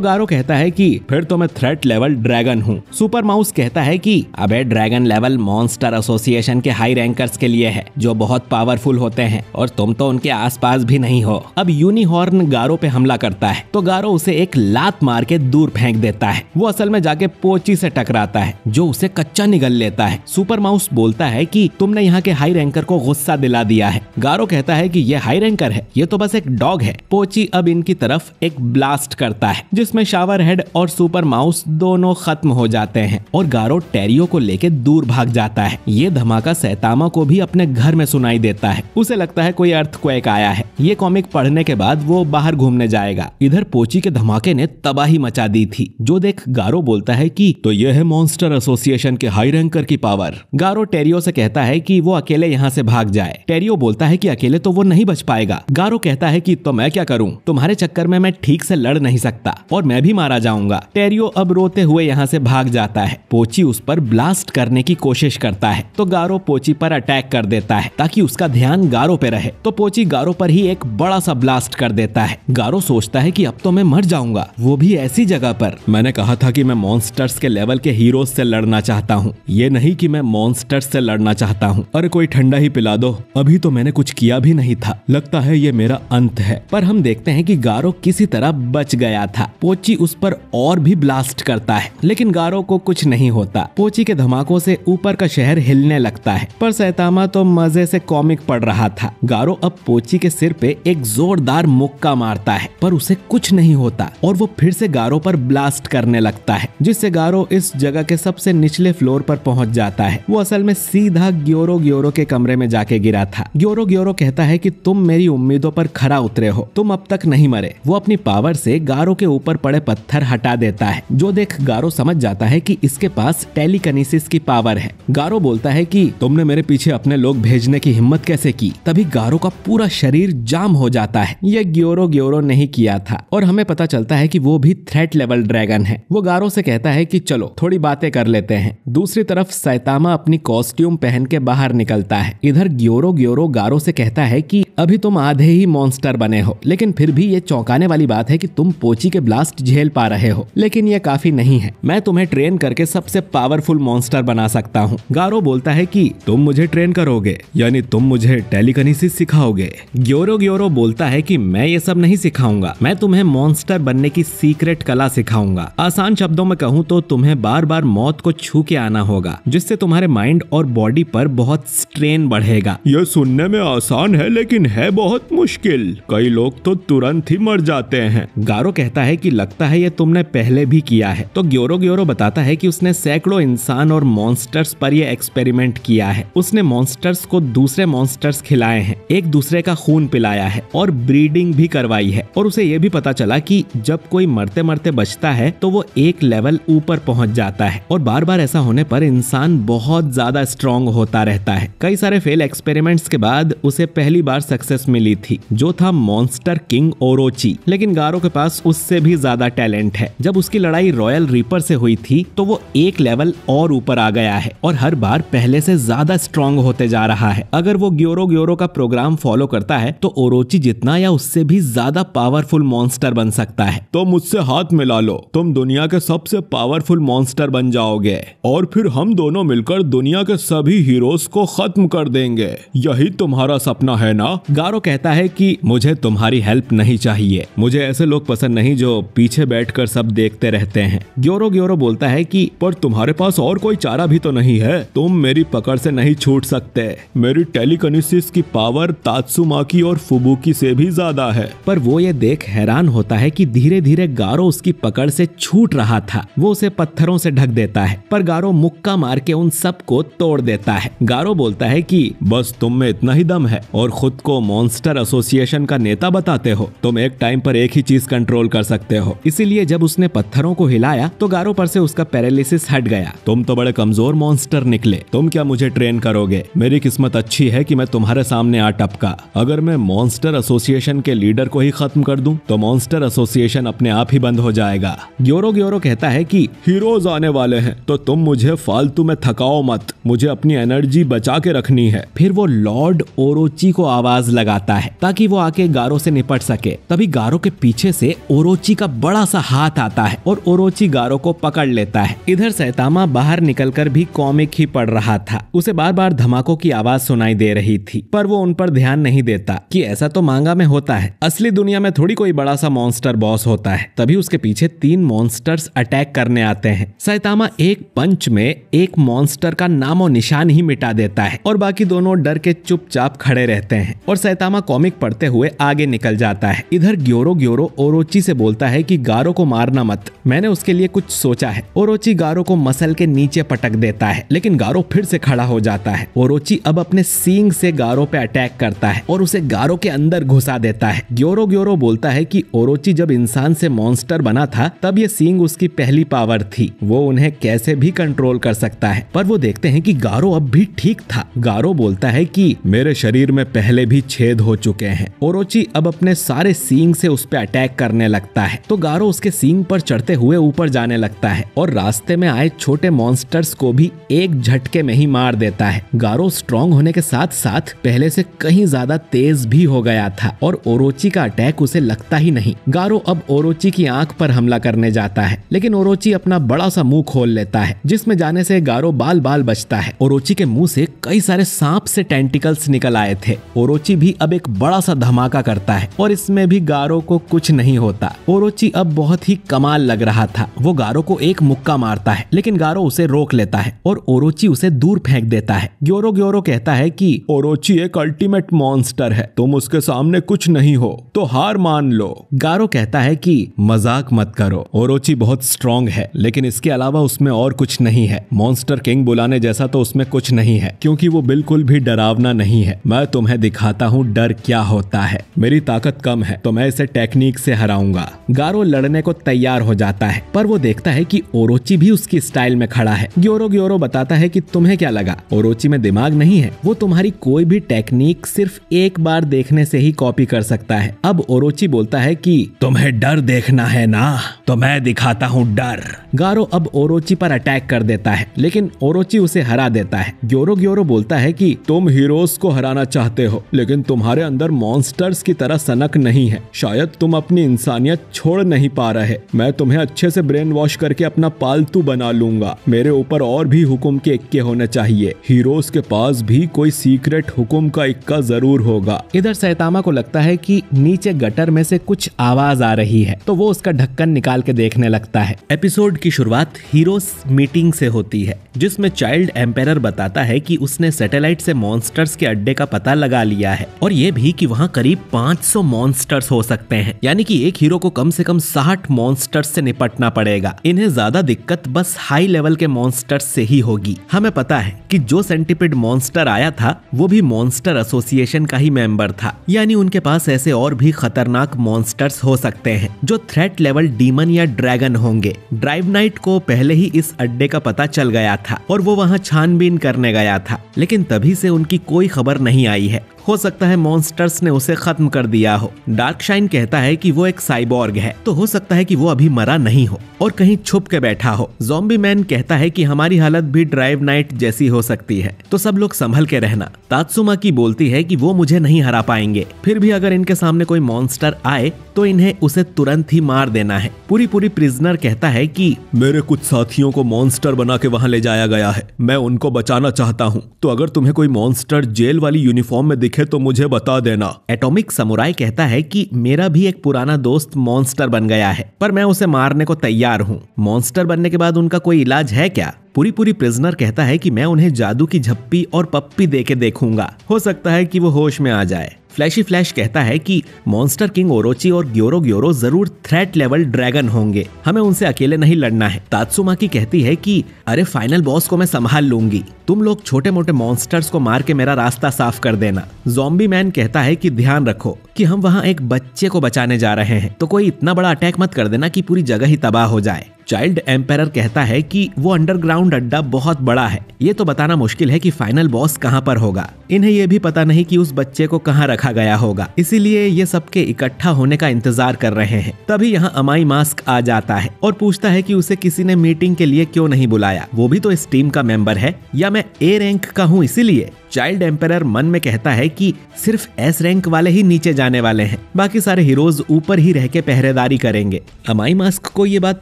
गारो कहता है कि फिर तो मैं थ्रेट लेवल ड्रैगन हूँ। सुपर माउस कहता है कि अबे ड्रैगन लेवल मॉन्स्टर एसोसिएशन के हाई रैंकर्स के लिए है जो बहुत पावरफुल होते हैं और तुम तो उनके आसपास भी नहीं हो। अब यूनिहॉर्न गारो पे हमला करता है तो गारो उसे एक लात मार के दूर फेंक देता है। वो असल में जाके पोची से टकराता है जो उसे कच्चा निगल लेता है। सुपर माउस बोलता है कि तुमने यहाँ के हाई रैंकर को गुस्सा दिला दिया है। गारो कहता है कि ये हाई रैंकर है, ये तो बस एक डॉग है। पोची अब इनकी तरफ एक ब्लास्ट करता है जिसमें शावर हेड और सुपर माउस दोनों खत्म हो जाते हैं और गारो टेरियो को लेके दूर भाग जाता है। ये धमाका सैतामा को भी अपने घर में सुनाई देता है। उसे लगता है कोई अर्थक्वेक आया है। ये कॉमिक पढ़ने के बाद वो बाहर घूमने जाएगा। इधर पोची के धमाके ने तबाही मचा दी थी जो देख गारो बोलता है कि तो ये है मॉन्स्टर एसोसिएशन के हाई रैंकर की पावर। गारो टेरियो से कहता है कि वो अकेले यहाँ से भाग जाए। टेरियो बोलता है कि अकेले तो वो नहीं बच पाएगा। गारो कहता है कि तो मैं क्या करूं, तुम्हारे चक्कर में मैं ठीक से लड़ नहीं सकता और मैं भी मारा जाऊंगा। टेरियो अब रोते हुए यहाँ से भाग जाता है। पोची उस पर ब्लास्ट करने की कोशिश करता है तो गारो पोची पर अटैक कर देता है ताकि उसका ध्यान गारो पे रहे। तो पोची गारो पर ही एक बड़ा सा ब्लास्ट कर देता है। गारो सोचता है कि अब तो मैं मर जाऊंगा, वो भी ऐसी जगह पर। मैंने कहा था कि मैं मॉन्स्टर्स के लेवल के हीरोज से लड़ना चाहता हूँ, ये नहीं कि मैं मॉन्स्टर्स से लड़ना चाहता हूँ। अरे कोई ठंडा ही पिला दो, अभी तो मैंने कुछ किया भी नहीं था, लगता है ये मेरा अंत है। पर हम देखते हैं कि गारो किसी तरह बच गया था। पोची उस पर और भी ब्लास्ट करता है लेकिन गारो को कुछ नहीं होता। पोची के धमाकों से ऊपर का शहर हिलने लगता है पर सैतामा तो मजे से कॉमिक पढ़ रहा था। गारो अब पोची के सिर पे एक जोरदार मुक्का मारता है पर उसे कुछ नहीं होता और वो फिर से गारो पर ब्लास्ट करने लगता है जिससे गारो इस जगह के सबसे निचले फ्लोर पर पहुंच जाता है। वो असल में सीधा ग्योरो के कमरे में जाके गिरा था। ग्योरो कहता है कि तुम मेरी उम्मीदों पर खरा उतरे हो, तुम अब तक नहीं मरे। वो अपनी पावर से गारो के ऊपर पड़े पत्थर हटा देता है जो देख गारो समझ जाता है कि इसके पास टेलीकिनेसिस की पावर है। गारो बोलता है कि तुमने मेरे पीछे अपने लोग भेजने की हिम्मत कैसे की? तभी गारो का पूरा शरीर जाम हो जाता है। ये ग्योरो नहीं किया था और हमें पता चलता है कि वो भी थ्रेट लेवल ड्रैगन है। वो गारो से कहता है कि चलो थोड़ी बातें कर लेते हैं। दूसरी तरफ सैतामा अपनी कॉस्ट्यूम पहन के बाहर निकलता है। इधर ग्योरो गारो से कहता है कि अभी तुम आधे ही मॉन्स्टर बने हो लेकिन फिर भी ये चौंकाने वाली बात है कि तुम पोची के ब्लास्ट झेल पा रहे हो, लेकिन ये काफी नहीं है। मैं तुम्हें ट्रेन करके सबसे पावरफुल मॉन्स्टर बना सकता हूँ। गारो बोलता है कि तुम मुझे ट्रेन करोगे, यानी तुम मुझे टेलीकिनेसिस सिखाओगे। ग्योरो बोलता है कि मैं ये सब नहीं सिखाऊंगा, मैं तुम्हें मॉन्स्टर बनने की सीक्रेट कला सिखाऊंगा। आसान शब्दों में कहूँ तो तुम्हें बार बार मौत को छू के आना होगा जिससे तुम्हारे माइंड और बॉडी पर बहुत स्ट्रेन बढ़ेगा। यह सुनने में आसान है लेकिन है बहुत मुश्किल, कई लोग तो तुरंत ही मर जाते हैं। गारो कहता है कि लगता है ये तुमने पहले भी किया है। तो ग्योरो बताता है कि उसने सैकड़ों इंसान और मॉन्स्टर्स पर यह एक्सपेरिमेंट किया है। उसने मॉन्स्टर्स को दूसरे मॉन्स्टर्स खिलाए हैं, एक दूसरे का खून पिलाया है और ब्रीडिंग भी करवाई है। और उसे ये भी पता चला कि जब कोई मरते मरते बचता है तो वो एक लेवल ऊपर पहुंच जाता है और बार बार ऐसा होने पर इंसान बहुत ज्यादा स्ट्रॉन्ग होता रहता है। कई सारे फेल एक्सपेरिमेंट्स के बाद उसे पहली बार सक्सेस मिली थी, जो था मॉन्स्टर किंग ओरोची। लेकिन गारो के पास उससे भी ज्यादा टैलेंट है। जब उसकी लड़ाई रॉयल रीपर से हुई थी तो वो एक लेवल और ऊपर आ गया है और हर बार पहले से ज्यादा स्ट्रॉन्ग होते जा रहा है। अगर वो ग्योरो का प्रोग्राम फॉलो करता है तो ओरोची जितना या उससे भी ज्यादा पावरफुल मॉन्स्टर बन सकता है। तो मुझसे हाथ मिला लो, तुम दुनिया के सबसे पावरफुल मॉन्स्टर बन जाओगे और फिर हम दोनों मिलकर दुनिया के सभी हीरोज को खत्म कर देंगे। यही तुम्हारा सपना है ना? गारो कहता है कि मुझे तुम्हारी हेल्प नहीं चाहिए, मुझे ऐसे लोग पसंद नहीं जो पीछे बैठकर सब देखते रहते हैं। ग्योरो बोलता है कि पर तुम्हारे पास और कोई चारा भी तो नहीं है, तुम मेरी पकड़ से नहीं छूट सकते। मेरी टेलीकिनेसिस की पावर तात्सुमाकी और फुबुकी से भी ज्यादा है। पर वो ये देख हैरान होता है कि धीरे धीरे गारो उसकी पकड़ से छूट रहा था। वो उसे पत्थरों से ढक देता है पर गारो मुक्का मार के उन सब को तोड़ देता है। गारो बोलता है कि बस तुम में इतना ही दम है और खुद को मॉन्स्टर एसोसिएशन का नेता बताते हो। तुम एक टाइम पर एक ही चीज कंट्रोल कर सकते हो। इसीलिए जब उसने पत्थरों को हिलाया तो गारो पर से उसका पैरालिसिस हट गया। तुम तो बड़े कमजोर मॉन्स्टर निकले, तुम क्या मुझे ट्रेन करोगे? मेरी किस्मत अच्छी है कि मैं तुम्हारे सामने आ टपका। अगर मैं मॉन्स्टर एसोसिएशन के लीडर को ही खत्म कर दूं तो मॉन्स्टर एसोसिएशन अपने आप ही बंद हो जाएगा। ग्योरो कहता है कि हीरोज आने वाले हैं तो तुम मुझे फालतू में थकाओ मत, मुझे अपनी एनर्जी बचा के रखनी है। फिर वो लॉर्ड ओरोची को आवाज लगाता है ताकि वो आके गारो से निपट सके। तभी गारो के पीछे से ओरोची का बड़ा सा हाथ आता है और ओरोची गारो को पकड़ लेता है। इधर सैतामा बाहर निकलकर भी कॉमिक ही पढ़ रहा था। उसे बार बार धमाकों की आवाज सुनाई दे रही थी पर वो उन पर ध्यान नहीं देता कि ऐसा तो मांगा में होता है, असली दुनिया में थोड़ी कोई बड़ा सा मॉन्स्टर बॉस होता है। तभी उसके पीछे 3 मॉन्स्टर्स अटैक करने आते हैं। सैतामा एक पंच में एक मॉन्स्टर का नामो निशान ही मिटा देता है और बाकी दोनों डर के चुपचाप खड़े रहते हैं और सैतामा कॉमिक पढ़ते हुए आगे निकल जाता है। इधर ग्योरो ओरोची से बोलता है कि गारो को मारना मत, मैंने उसके लिए कुछ सोचा है। ओरोची गारो को मसल के नीचे पटक देता है लेकिन गारो फिर से खड़ा हो जाता है। ओरोची अब अपने सींग से गारो पे अटैक करता है और उसे गारो के अंदर घुसा देता है। ग्योरो बोलता है कि ओरोची जब इंसान से मॉन्स्टर बना था तब ये सींग उसकी पहली पावर थी, वो उन्हें कैसे भी कंट्रोल कर सकता है। पर वो देखते हैं कि गारो अब भी ठीक था। गारो बोलता है कि मेरे शरीर में पहले भी छेद हो चुके हैं। ओरोची अब अपने सारे सींग से उस पे अटैक करने लगता है तो गारो उसके सींग पर चढ़ते हुए ऊपर जाने लगता है और रास्ते में आए छोटे मॉन्स्टर्स को भी एक झटके में ही मार देता है। गारो स्ट्रॉन्ग होने के साथ साथ पहले से कहीं ज्यादा तेज भी हो गया था और ओरोची का अटैक उसे लगता ही नहीं। गारो अब ओरोची की आंख पर हमला करने जाता है लेकिन ओरोची अपना बड़ा सा मुंह खोल लेता है जिसमें जाने से गारो बाल बाल बचता है। ओरोची के मुंह से कई सारे सांप से टेंटिकल्स निकल आए थे। ओरोची भी अब एक बड़ा सा धमाका करता है और इसमें भी गारो को कुछ नहीं होता। ओरोची अब बहुत ही कमाल लग रहा था। वो गारो को एक मुक्का मारता है लेकिन गारो उसे रोक लेता है और ओरोची उसे दूर फेंक देता है। ग्योरो कहता है कि ओरोची एक अल्टीमेट मॉन्स्टर है, तुम उसके सामने कुछ नहीं हो तो हार मान लो। गारो कहता है कि मजाक मत करो, ओरोची बहुत स्ट्रॉन्ग है लेकिन इसके अलावा उसमें और कुछ नहीं है। मॉन्स्टर किंग बुलाने जैसा तो उसमें कुछ नहीं है क्योंकि वो बिल्कुल भी डरावना नहीं है। मैं तुम्हें दिखाता हूँ डर क्या होता है। मेरी ताकत कम है तो मैं इसे टेक्निक से हराऊंगा। गारो लड़ने को तैयार हो जाता है पर वो देखता है कि ओरोची भी उसकी स्टाइल में खड़ा है। ग्योरो बताता है कि तुम्हें क्या लगा, ओरोची में दिमाग नहीं है, वो तुम्हारी कोई भी टेक्निक सिर्फ एक बार देखने से ही कॉपी कर सकता है। अब ओरोची बोलता है कि तुम्हें डर देखना है ना, तो मैं दिखाता हूँ डर। गारो अब ओरोची पर अटैक कर देता है लेकिन ओरोची उसे हरा देता है। ग्योरो बोलता है कि तुम हीरोज को हराना चाहते हो लेकिन तुम्हारे अंदर मॉन्स्टर्स की तरह सनक नहीं है। शायद तुम अपनी इंसानियत छोड़ नहीं पा रहे। मैं तुम्हें अच्छे से ब्रेन वॉश करके अपना पालतू बना लूंगा। मेरे ऊपर और भी हुक्म के इक्के होने चाहिए। हीरोज के पास भी कोई सीक्रेट हुक्म का इक्का जरूर होगा। इधर सैतामा को लगता है कि नीचे गटर में से कुछ आवाज आ रही है तो वो उसका ढक्कन निकाल के देखने लगता है। एपिसोड की शुरुआत हीरोज मीटिंग से होती है जिसमें चाइल्ड एम्पायर बताता है कि उसने सैटेलाइट से मॉन्स्टर्स के अड्डे का पता लगा लिया है और ये भी कि वहाँ करीब 500 मॉन्स्टर्स हो सकते हैं, यानी कि एक हीरो को कम से कम 60 मॉन्स्टर्स से निपटना पड़ेगा। इन्हें ज्यादा दिक्कत बस हाई लेवल के मॉन्स्टर्स से ही होगी। हमें पता है कि जो सेंटिपिड मॉन्स्टर आया था वो भी मॉन्स्टर एसोसिएशन का ही मेंबर था, यानी उनके पास ऐसे और भी खतरनाक मॉन्स्टर्स हो सकते हैं जो थ्रेट लेवल डीमन या ड्रैगन होंगे। ड्राइव नाइट को पहले ही इस अड्डे का पता चल गया था और वो वहाँ छानबीन करने गया था लेकिन तभी से उनकी कोई खबर नहीं आई है। हो सकता है मॉन्स्टर्स ने उसे खत्म कर दिया हो। डार्कशाइन कहता है कि वो एक साइबॉर्ग है, तो हो सकता है कि वो अभी मरा नहीं हो और कहीं छुप के बैठा हो। ज़ॉम्बी मैन कहता है कि हमारी हालत भी ड्राइव नाइट जैसी हो सकती है, तो सब लोग संभल के रहना। तात्सुमाकी बोलती है कि वो मुझे नहीं हरा पाएंगे, फिर भी अगर इनके सामने कोई मॉन्स्टर आए तो इन्हें उसे तुरंत ही मार देना है। पूरी प्रिजनर कहता है कि मेरे कुछ साथियों को मॉन्स्टर बना के वहां ले जाया गया है, मैं उनको बचाना चाहता हूँ, तो अगर तुम्हें कोई मॉन्स्टर जेल वाली यूनिफॉर्म में दिखे तो मुझे बता देना। एटॉमिक समुराई कहता है कि मेरा भी एक पुराना दोस्त मॉन्स्टर बन गया है, पर मैं उसे मारने को तैयार हूँ। मॉन्स्टर बनने के बाद उनका कोई इलाज है क्या? पूरी प्रिजनर कहता है कि मैं उन्हें जादू की झप्पी और पप्पी दे के देखूंगा, हो सकता है कि वो होश में आ जाए। फ्लैशी फ्लैश कहता है कि मॉन्स्टर किंग ओरोची और ग्योरो जरूर थ्रेट लेवल ड्रैगन होंगे, हमें उनसे अकेले नहीं लड़ना है। तात्सुमाकी कहती है कि अरे फाइनल बॉस को मैं संभाल लूंगी, तुम लोग छोटे मोटे मॉन्स्टर्स को मार के मेरा रास्ता साफ कर देना। ज़ॉम्बी मैन कहता है कि ध्यान रखो कि हम वहाँ एक बच्चे को बचाने जा रहे हैं, तो कोई इतना बड़ा अटैक मत कर देना कि पूरी जगह ही तबाह हो जाए। चाइल्ड एम्पायर कहता है कि वो अंडरग्राउंड अड्डा बहुत बड़ा है, ये तो बताना मुश्किल है कि फाइनल बॉस कहाँ पर होगा। इन्हें ये भी पता नहीं कि उस बच्चे को कहाँ रखा गया होगा, इसीलिए ये सबके इकट्ठा होने का इंतजार कर रहे हैं। तभी यहाँ अमाई मास्क आ जाता है और पूछता है कि उसे किसी ने मीटिंग के लिए क्यों नहीं बुलाया, वो भी तो इस टीम का मेंबर है, या मैं ए रैंक का हूँ इसीलिए। चाइल्ड एम्पायर मन में कहता है कि सिर्फ एस रैंक वाले ही नीचे जाने वाले हैं, बाकी सारे हीरोज ऊपर ही रह के पहरेदारी करेंगे। अमाई मास्क को ये बात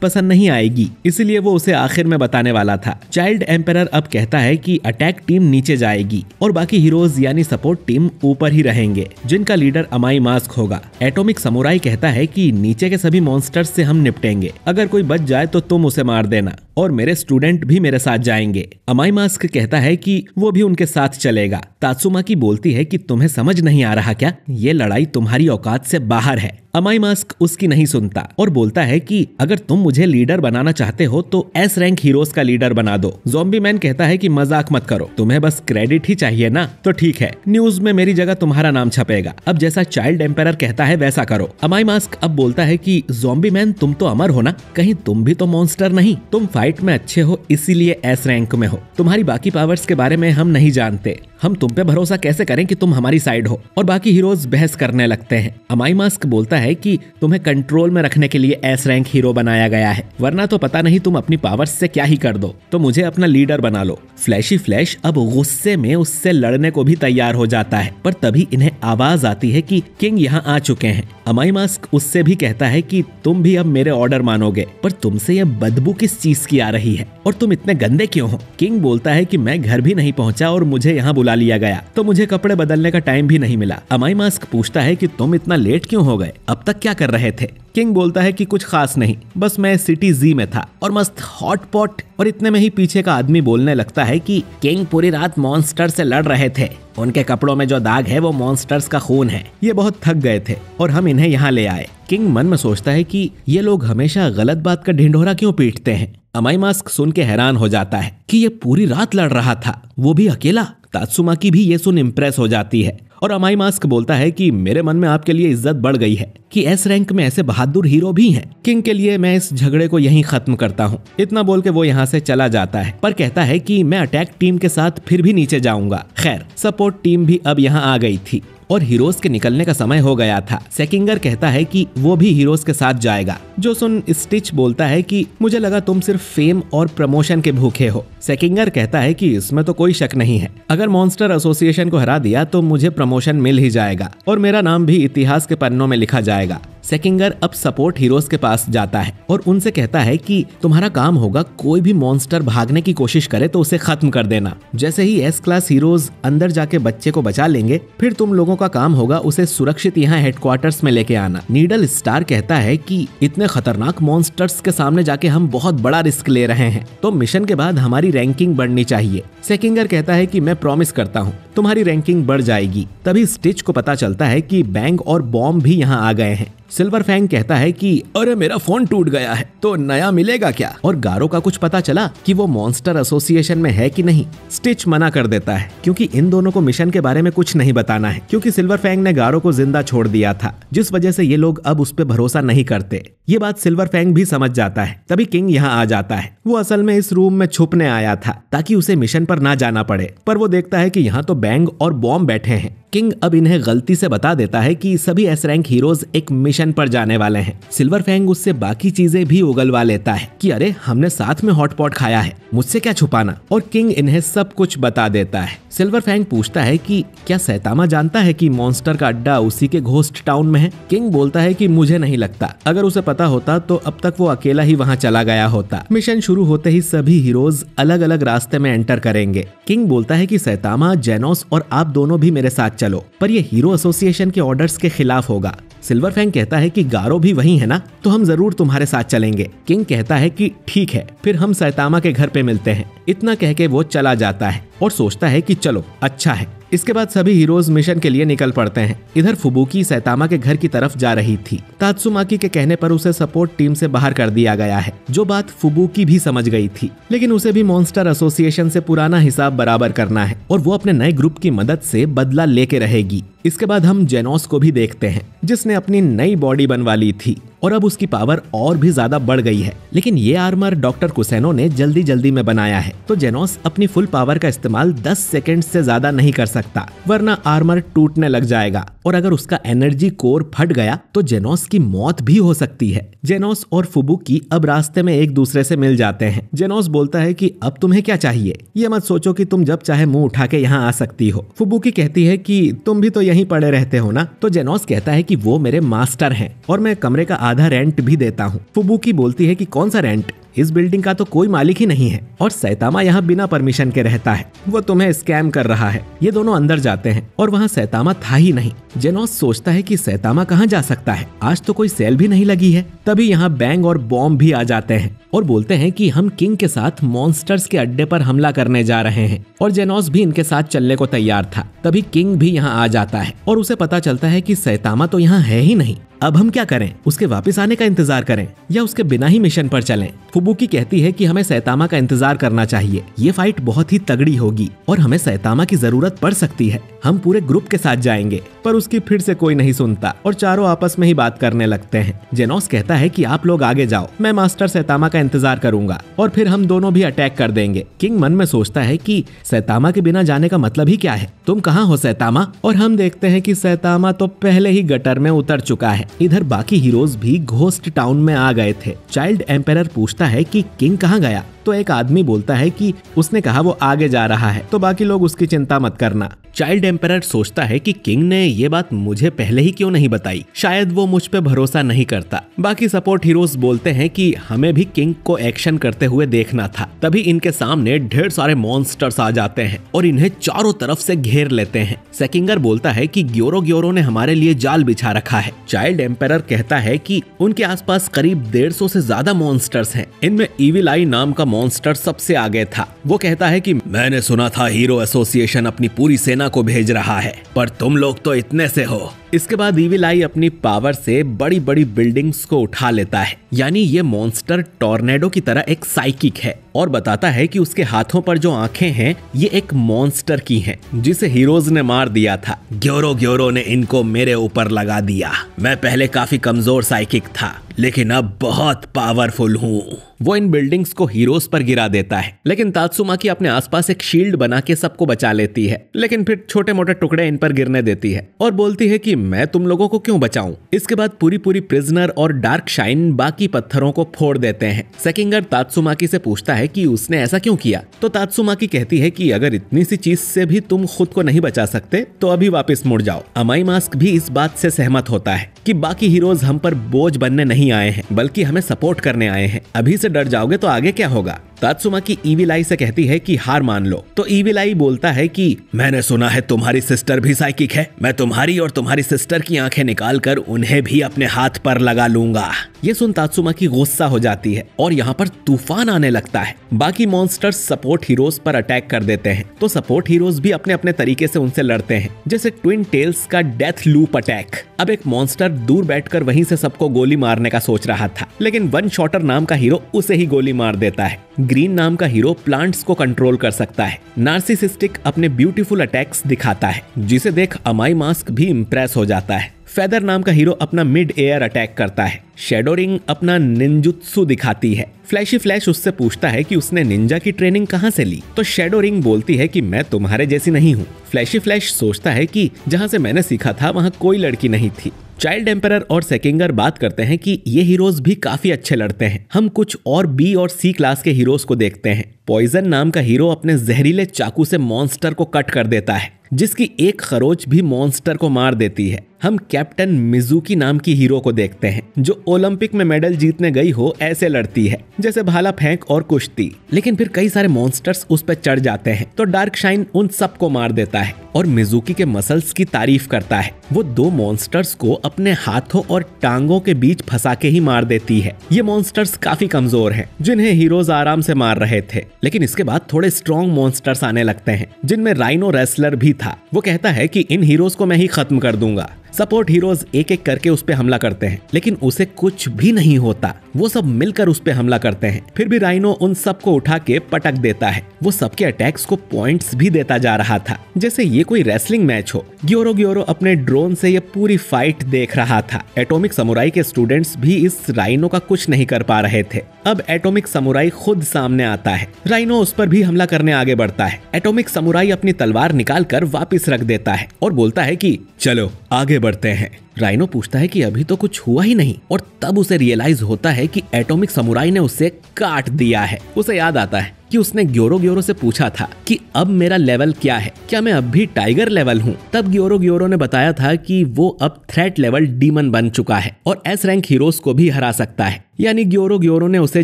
पसंद नहीं आएगी, इसलिए वो उसे आखिर में बताने वाला था। चाइल्ड एम्पायर अब कहता है कि अटैक टीम नीचे जाएगी और बाकी हीरोज यानी सपोर्ट टीम ऊपर ही रहेंगे, जिनका लीडर अमाई मास्क होगा। एटॉमिक समुराई कहता है कि नीचे के सभी मॉन्स्टर्स से हम निपटेंगे, अगर कोई बच जाए तो तुम उसे मार देना और मेरे स्टूडेंट भी मेरे साथ जाएंगे। अमाई मास्क कहता है कि वो भी उनके साथ चलेगा। तात्सुमाकी बोलती है कि तुम्हें समझ नहीं आ रहा क्या, ये लड़ाई तुम्हारी औकात से बाहर है। अमाई मास्क उसकी नहीं सुनता और बोलता है कि अगर तुम मुझे लीडर बनाना चाहते हो तो एस रैंक हीरोज का लीडर बना दो। ज़ॉम्बी मैन कहता है कि मजाक मत करो, तुम्हें बस क्रेडिट ही चाहिए ना, तो ठीक है, न्यूज में मेरी जगह तुम्हारा नाम छपेगा, अब जैसा चाइल्ड एम्पायर कहता है वैसा करो। अमाई मास्क अब बोलता है कि ज़ॉम्बी मैन तुम तो अमर हो ना, कहीं तुम भी तो मॉन्स्टर नहीं, तुम फाइट में अच्छे हो इसीलिए एस रैंक में हो, तुम्हारी बाकी पावर्स के बारे में हम नहीं जानते, हम तुम पे भरोसा कैसे करें कि तुम हमारी साइड हो। और बाकी हीरोज बहस करने लगते हैं। अमाई मास्क बोलता है कि तुम्हें कंट्रोल में रखने के लिए एस रैंक हीरो बनाया गया है, वरना तो पता नहीं तुम अपनी पावर्स से क्या ही कर दो, तो मुझे अपना लीडर बना लो। फ्लैशी फ्लैश अब गुस्से में उससे लड़ने को भी तैयार हो जाता है, पर तभी इन्हें आवाज आती है कि किंग यहाँ आ चुके हैं। अमाई मास्क उससे भी कहता है कि तुम भी अब मेरे ऑर्डर मानोगे, पर तुमसे यह बदबू किस चीज की आ रही है और तुम इतने गंदे क्यों हो। किंग बोलता है कि मैं घर भी नहीं पहुंचा और मुझे यहाँ बुला लिया गया, तो मुझे कपड़े बदलने का टाइम भी नहीं मिला। अमाई मास्क पूछता है कि तुम इतना लेट क्यों हो गए, अब तक क्या कर रहे थे। किंग बोलता है कि कुछ खास नहीं, बस मैं सिटी जी में था और मस्त हॉट पॉट। और इतने में ही पीछे का आदमी बोलने लगता है कि किंग पूरी रात मॉन्स्टर से लड़ रहे थे, उनके कपड़ों में जो दाग है वो मॉन्स्टर्स का खून है, ये बहुत थक गए थे और हम इन्हें यहाँ ले आए। किंग मन में सोचता है कि ये लोग हमेशा गलत बात का ढिंढोरा क्यों पीटते हैं। अमाई मास्क सुन के हैरान हो जाता है कि ये पूरी रात लड़ रहा था, वो भी अकेला। तात्सुमाकी भी ये सुन इम्प्रेस हो जाती है और अमाई मास्क बोलता है कि मेरे मन में आपके लिए इज्जत बढ़ गई है कि एस रैंक में ऐसे बहादुर हीरो भी हैं। किंग के लिए मैं इस झगड़े को यहीं खत्म करता हूँ। इतना बोल के वो यहाँ से चला जाता है, पर कहता है कि मैं अटैक टीम के साथ फिर भी नीचे जाऊंगा। खैर सपोर्ट टीम भी अब यहाँ आ गई थी और हीरोज के निकलने का समय हो गया था। सेकिंगर कहता है कि वो भी हीरोज के साथ जाएगा, जो सुन स्टिच बोलता है कि मुझे लगा तुम सिर्फ फेम और प्रमोशन के भूखे हो। सेकिंगर कहता है कि इसमें तो कोई शक नहीं है, अगर मॉन्स्टर एसोसिएशन को हरा दिया तो मुझे प्रमोशन मिल ही जाएगा और मेरा नाम भी इतिहास के पन्नों में लिखा जाएगा। सेकिंगर अब सपोर्ट हीरोज के पास जाता है और उनसे कहता है कि तुम्हारा काम होगा कोई भी मॉन्स्टर भागने की कोशिश करे तो उसे खत्म कर देना। जैसे ही एस क्लास हीरोज अंदर जाके बच्चे को बचा लेंगे, फिर तुम लोगों का काम होगा उसे सुरक्षित यहाँ हेडक्वार्टर्स में लेके आना। नीडल स्टार कहता है कि इतने खतरनाक मॉन्स्टर्स के सामने जाके हम बहुत बड़ा रिस्क ले रहे हैं, तो मिशन के बाद हमारी रैंकिंग बढ़नी चाहिए। सेकिंगर कहता है कि मैं प्रॉमिस करता हूँ तुम्हारी रैंकिंग बढ़ जाएगी। तभी स्टिच को पता चलता है कि बैंग और बॉम्ब भी यहाँ आ गए हैं। सिल्वर फैंग कहता है कि अरे मेरा फोन टूट गया है, तो नया मिलेगा क्या। और गारो का कुछ पता चला कि वो मॉन्स्टर एसोसिएशन में है कि नहीं। स्टिच मना कर देता है क्योंकि इन दोनों को मिशन के बारे में कुछ नहीं बताना है, क्योंकि सिल्वर फैंग ने गारो को जिंदा छोड़ दिया था, जिस वजह से ये लोग अब उस पर भरोसा नहीं करते। ये बात सिल्वर फैंग भी समझ जाता है। तभी किंग यहाँ आ जाता है। वो असल में इस रूम में छुपने आया था ताकि उसे मिशन पर ना जाना पड़े, पर वो देखता है कि यहाँ तो बैंग और बॉम्ब बैठे हैं किंग अब इन्हें गलती से बता देता है कि सभी एस रैंक हीरोज एक मिशन पर जाने वाले हैं। सिल्वर फैंग उससे बाकी चीजें भी उगलवा लेता है कि अरे हमने साथ में हॉट पॉट खाया है, मुझसे क्या छुपाना, और किंग इन्हें सब कुछ बता देता है। सिल्वर फैंग पूछता है कि क्या सैतामा जानता है कि मॉन्स्टर का अड्डा उसी के घोस्ट टाउन में है। किंग बोलता है कि मुझे नहीं लगता, अगर उसे पता होता तो अब तक वो अकेला ही वहाँ चला गया होता। मिशन शुरू होते ही सभी हीरोज अलग अलग रास्ते में एंटर करेंगे। किंग बोलता है कि सैतामा, जेनोस और आप दोनों भी मेरे साथ चलो, पर ये हीरो एसोसिएशन के ऑर्डर्स के खिलाफ होगा। सिल्वर फैंग कहता है कि गारो भी वही है ना, तो हम जरूर तुम्हारे साथ चलेंगे। किंग कहता है कि ठीक है, फिर हम सैतामा के घर पे मिलते हैं। इतना कह के वो चला जाता है और सोचता है कि चलो अच्छा है। इसके बाद सभी हीरोज मिशन के लिए निकल पड़ते हैं। इधर फुबुकी सैतामा के घर की तरफ जा रही थी। तात्सुमाकी के कहने पर उसे सपोर्ट टीम से बाहर कर दिया गया है, जो बात फुबुकी भी समझ गई थी, लेकिन उसे भी मॉन्स्टर एसोसिएशन से पुराना हिसाब बराबर करना है और वो अपने नए ग्रुप की मदद से बदला लेके रहेगी। इसके बाद हम जेनोस को भी देखते हैं, जिसने अपनी नई बॉडी बनवा ली थी और अब उसकी पावर और भी ज्यादा बढ़ गई है। लेकिन ये आर्मर डॉक्टर कुसेनो ने जल्दी जल्दी में बनाया है, तो जेनोस अपनी फुल पावर का इस्तेमाल 10 सेकंड से ज्यादा नहीं कर सकता, वरना आर्मर टूटने लग जाएगा और अगर उसका एनर्जी कोर फट गया तो जेनोस की मौत भी हो सकती है। जेनोस और फुबुकी अब रास्ते में एक दूसरे से मिल जाते हैं। जेनोस बोलता है कि अब तुम्हें क्या चाहिए, ये मत सोचो कि तुम जब चाहे मुंह उठा के यहाँ आ सकती हो। फुबुकी कहती है कि तुम भी तो यहीं पड़े रहते हो ना, तो जेनोस कहता है कि वो मेरे मास्टर हैं और मैं कमरे का आधा रेंट भी देता हूँ। फुबुकी बोलती है कि कौन सा रेंट, इस बिल्डिंग का तो कोई मालिक ही नहीं है और सैतामा यहाँ बिना परमिशन के रहता है, वो तुम्हें स्कैम कर रहा है। ये दोनों अंदर जाते हैं और वहाँ सैतामा था ही नहीं। जेनोस सोचता है कि सैतामा कहाँ जा सकता है, आज तो कोई सेल भी नहीं लगी है। तभी यहाँ बैंग और बॉम्ब भी आ जाते हैं और बोलते हैं कि हम किंग के साथ मॉन्स्टर्स के अड्डे पर हमला करने जा रहे हैं और जेनोस भी इनके साथ चलने को तैयार था। तभी किंग भी यहाँ आ जाता है और उसे पता चलता है कि सैतामा तो यहाँ है ही नहीं। अब हम क्या करें, उसके वापस आने का इंतजार करें या उसके बिना ही मिशन पर चलें? फुबुकी कहती है कि हमें सैतामा का इंतजार करना चाहिए, ये फाइट बहुत ही तगड़ी होगी और हमें सैतामा की जरूरत पड़ सकती है। हम पूरे ग्रुप के साथ जाएंगे, पर उसकी फिर से कोई नहीं सुनता और चारों आपस में ही बात करने लगते हैं। जेनोस कहता है कि आप लोग आगे जाओ, मैं मास्टर सैतामा का इंतजार करूंगा और फिर हम दोनों भी अटैक कर देंगे। किंग मन में सोचता है कि सैतामा के बिना जाने का मतलब ही क्या है, तुम कहाँ हो सैतामा? और हम देखते हैं कि सैतामा तो पहले ही गटर में उतर चुका है। इधर बाकी हीरोज भी घोस्ट टाउन में आ गए थे। चाइल्ड एम्पायर पूछता है कि किंग कहाँ गया, तो एक आदमी बोलता है कि उसने कहा वो आगे जा रहा है, तो बाकी लोग उसकी चिंता मत करना। चाइल्ड एम्पायर सोचता है कि किंग ने ये बात मुझे पहले ही क्यों नहीं बताई, शायद वो मुझ पे भरोसा नहीं करता। बाकी सपोर्ट हीरोज बोलते हैं कि हमें भी किंग को एक्शन करते हुए देखना था। तभी इनके सामने ढेर सारे मॉन्स्टर्स आ जाते हैं और इन्हें चारों तरफ से घेर लेते हैं। सेकिंगर बोलता है कि ग्योरो ने हमारे लिए जाल बिछा रखा है। चाइल्ड एम्पायर कहता है कि उनके आसपास करीब 150 से ज्यादा मॉन्स्टर्स हैं। इनमें इविल आई नाम का मॉन्स्टर सबसे आगे था। वो कहता है कि मैंने सुना था हीरो एसोसिएशन अपनी पूरी सेना को भेज रहा है, पर तुम लोग तो इतने से हो। इसके बाद इविल आई अपनी पावर से बड़ी बड़ी बिल्डिंग्स को उठा लेता है, यानी ये मॉन्स्टर टॉर्नेडो की तरह एक साइकिक है और बताता है कि उसके हाथों पर जो आंखें हैं ये एक मॉन्स्टर की हैं, जिसे हीरोज ने मार दिया था। ग्योरो ने इनको मेरे ऊपर लगा दिया। मैं पहले काफी कमजोर साइकिक था, लेकिन अब बहुत पावरफुल हूँ। वो इन बिल्डिंग्स को हीरोज पर गिरा देता है, लेकिन तात्सुमाकी अपने आसपास एक शील्ड बना के सबको बचा लेती है, लेकिन फिर छोटे मोटे टुकड़े इन पर गिरने देती है और बोलती है कि मैं तुम लोगों को क्यों बचाऊं। इसके बाद पूरी प्रिजनर और डार्क शाइन बाकी पत्थरों को फोड़ देते हैं। सेकिंगर तात्सुमाकी से पूछता है कि उसने ऐसा क्यों किया, तो तात्सुमाकी कहती है कि अगर इतनी सी चीज से भी तुम खुद को नहीं बचा सकते तो अभी वापस मुड़ जाओ। अमाई मास्क भी इस बात से सहमत होता है कि बाकी हीरोज हम पर बोझ बनने नहीं आए हैं, बल्कि हमें सपोर्ट करने आए हैं। अभी से डर जाओगे तो आगे क्या होगा। तात्सुमाकी इविल आई से कहती है कि हार मान लो, तो इविल आई बोलता है कि मैंने सुना है तुम्हारी सिस्टर भी साइकिक है, मैं तुम्हारी और तुम्हारी सिस्टर की आंखें निकालकर उन्हें भी अपने हाथ पर लगा लूंगा। ये सुन तात्सुमाकी गुस्सा हो जाती है और यहाँ पर तूफान आने लगता है। बाकी मॉन्स्टर्स सपोर्ट हीरोज पर अटैक कर देते हैं, तो सपोर्ट हीरोज भी अपने अपने तरीके से उनसे लड़ते हैं, जैसे ट्विन टेल्स का डेथ लूप अटैक। अब एक मॉन्स्टर दूर बैठकर वहीं से सबको गोली मारने का सोच रहा था, लेकिन वन शॉटर नाम का हीरो उसे ही गोली मार देता है। ग्रीन नाम का हीरो प्लांट्स को कंट्रोल कर सकता है। नार्सिसिस्टिक अपने ब्यूटीफुल अटैक्स दिखाता है, जिसे देख अमाई मास्क भी इम्प्रेस हो जाता है। फेदर नाम का हीरो अपना मिड एयर अटैक करता है। शैडो रिंग अपना निंजुत्सु दिखाती है। फ्लैशी फ्लैश उससे पूछता है कि उसने निंजा की ट्रेनिंग कहाँ से ली, तो शैडो रिंग बोलती है कि मैं तुम्हारे जैसी नहीं हूँ। फ्लैशी फ्लैश सोचता है कि जहाँ से मैंने सीखा था वहाँ कोई लड़की नहीं थी। चाइल्ड एम्परर और सेकिंगर बात करते हैं कि ये हीरोज भी काफी अच्छे लड़ते हैं। हम कुछ और बी और सी क्लास के हीरोज को देखते हैं। पॉइजन नाम का हीरो अपने जहरीले चाकू से मॉन्स्टर को कट कर देता है, जिसकी एक खरोच भी मॉन्स्टर को मार देती है। हम कैप्टन मिजुकी नाम की हीरो को देखते हैं, जो ओलंपिक में मेडल जीतने गई हो ऐसे लड़ती है, जैसे भाला फेंक और कुश्ती। लेकिन फिर कई सारे मॉन्स्टर्स उस पर चढ़ जाते हैं, तो डार्क शाइन उन सबको मार देता है और मिजुकी के मसल्स की तारीफ करता है। वो 2 मॉन्स्टर्स को अपने हाथों और टांगों के बीच फंसा के ही मार देती है। ये मॉन्स्टर्स काफी कमजोर हैं, जिन्हें हीरोज आराम से मार रहे थे। लेकिन इसके बाद थोड़े स्ट्रॉन्ग मॉन्स्टर्स आने लगते हैं, जिनमें राइनो रेसलर भी था। वो कहता है कि इन हीरोज को मैं ही खत्म कर दूंगा। सपोर्ट हीरोज एक एक करके उस पे हमला करते हैं, लेकिन उसे कुछ भी नहीं होता। वो सब मिलकर उस पे हमला करते हैं। फिर भी राइनो उन सबको उठा के पटक देता है। वो सबके अटैक्स को पॉइंट्स भी देता जा रहा था, जैसे ये कोई रेसलिंग मैच हो। ग्योरो अपने ड्रोन से ये पूरी फाइट देख रहा था। एटॉमिक समुराई के स्टूडेंट्स भी इस राइनो का कुछ नहीं कर पा रहे थे। अब एटॉमिक समुराई खुद सामने आता है। राइनो उस पर भी हमला करने आगे बढ़ता है। एटॉमिक समुराई अपनी तलवार निकाल कर वापिस रख देता है और बोलता है कि चलो आगे बढ़ते हैं। राइनो पूछता है कि अभी तो कुछ हुआ ही नहीं, और तब उसे रियलाइज होता है कि एटॉमिक समुराई ने उसे काट दिया है। उसे याद आता है कि उसने ग्योरो से पूछा था कि अब मेरा लेवल क्या है, क्या मैं अब भी टाइगर लेवल हूँ। तब ग्योरो ने बताया था कि वो अब थ्रेट लेवल डीमन बन चुका है और एस रैंक हीरोज को भी हरा सकता है। यानी ग्योरो ने उसे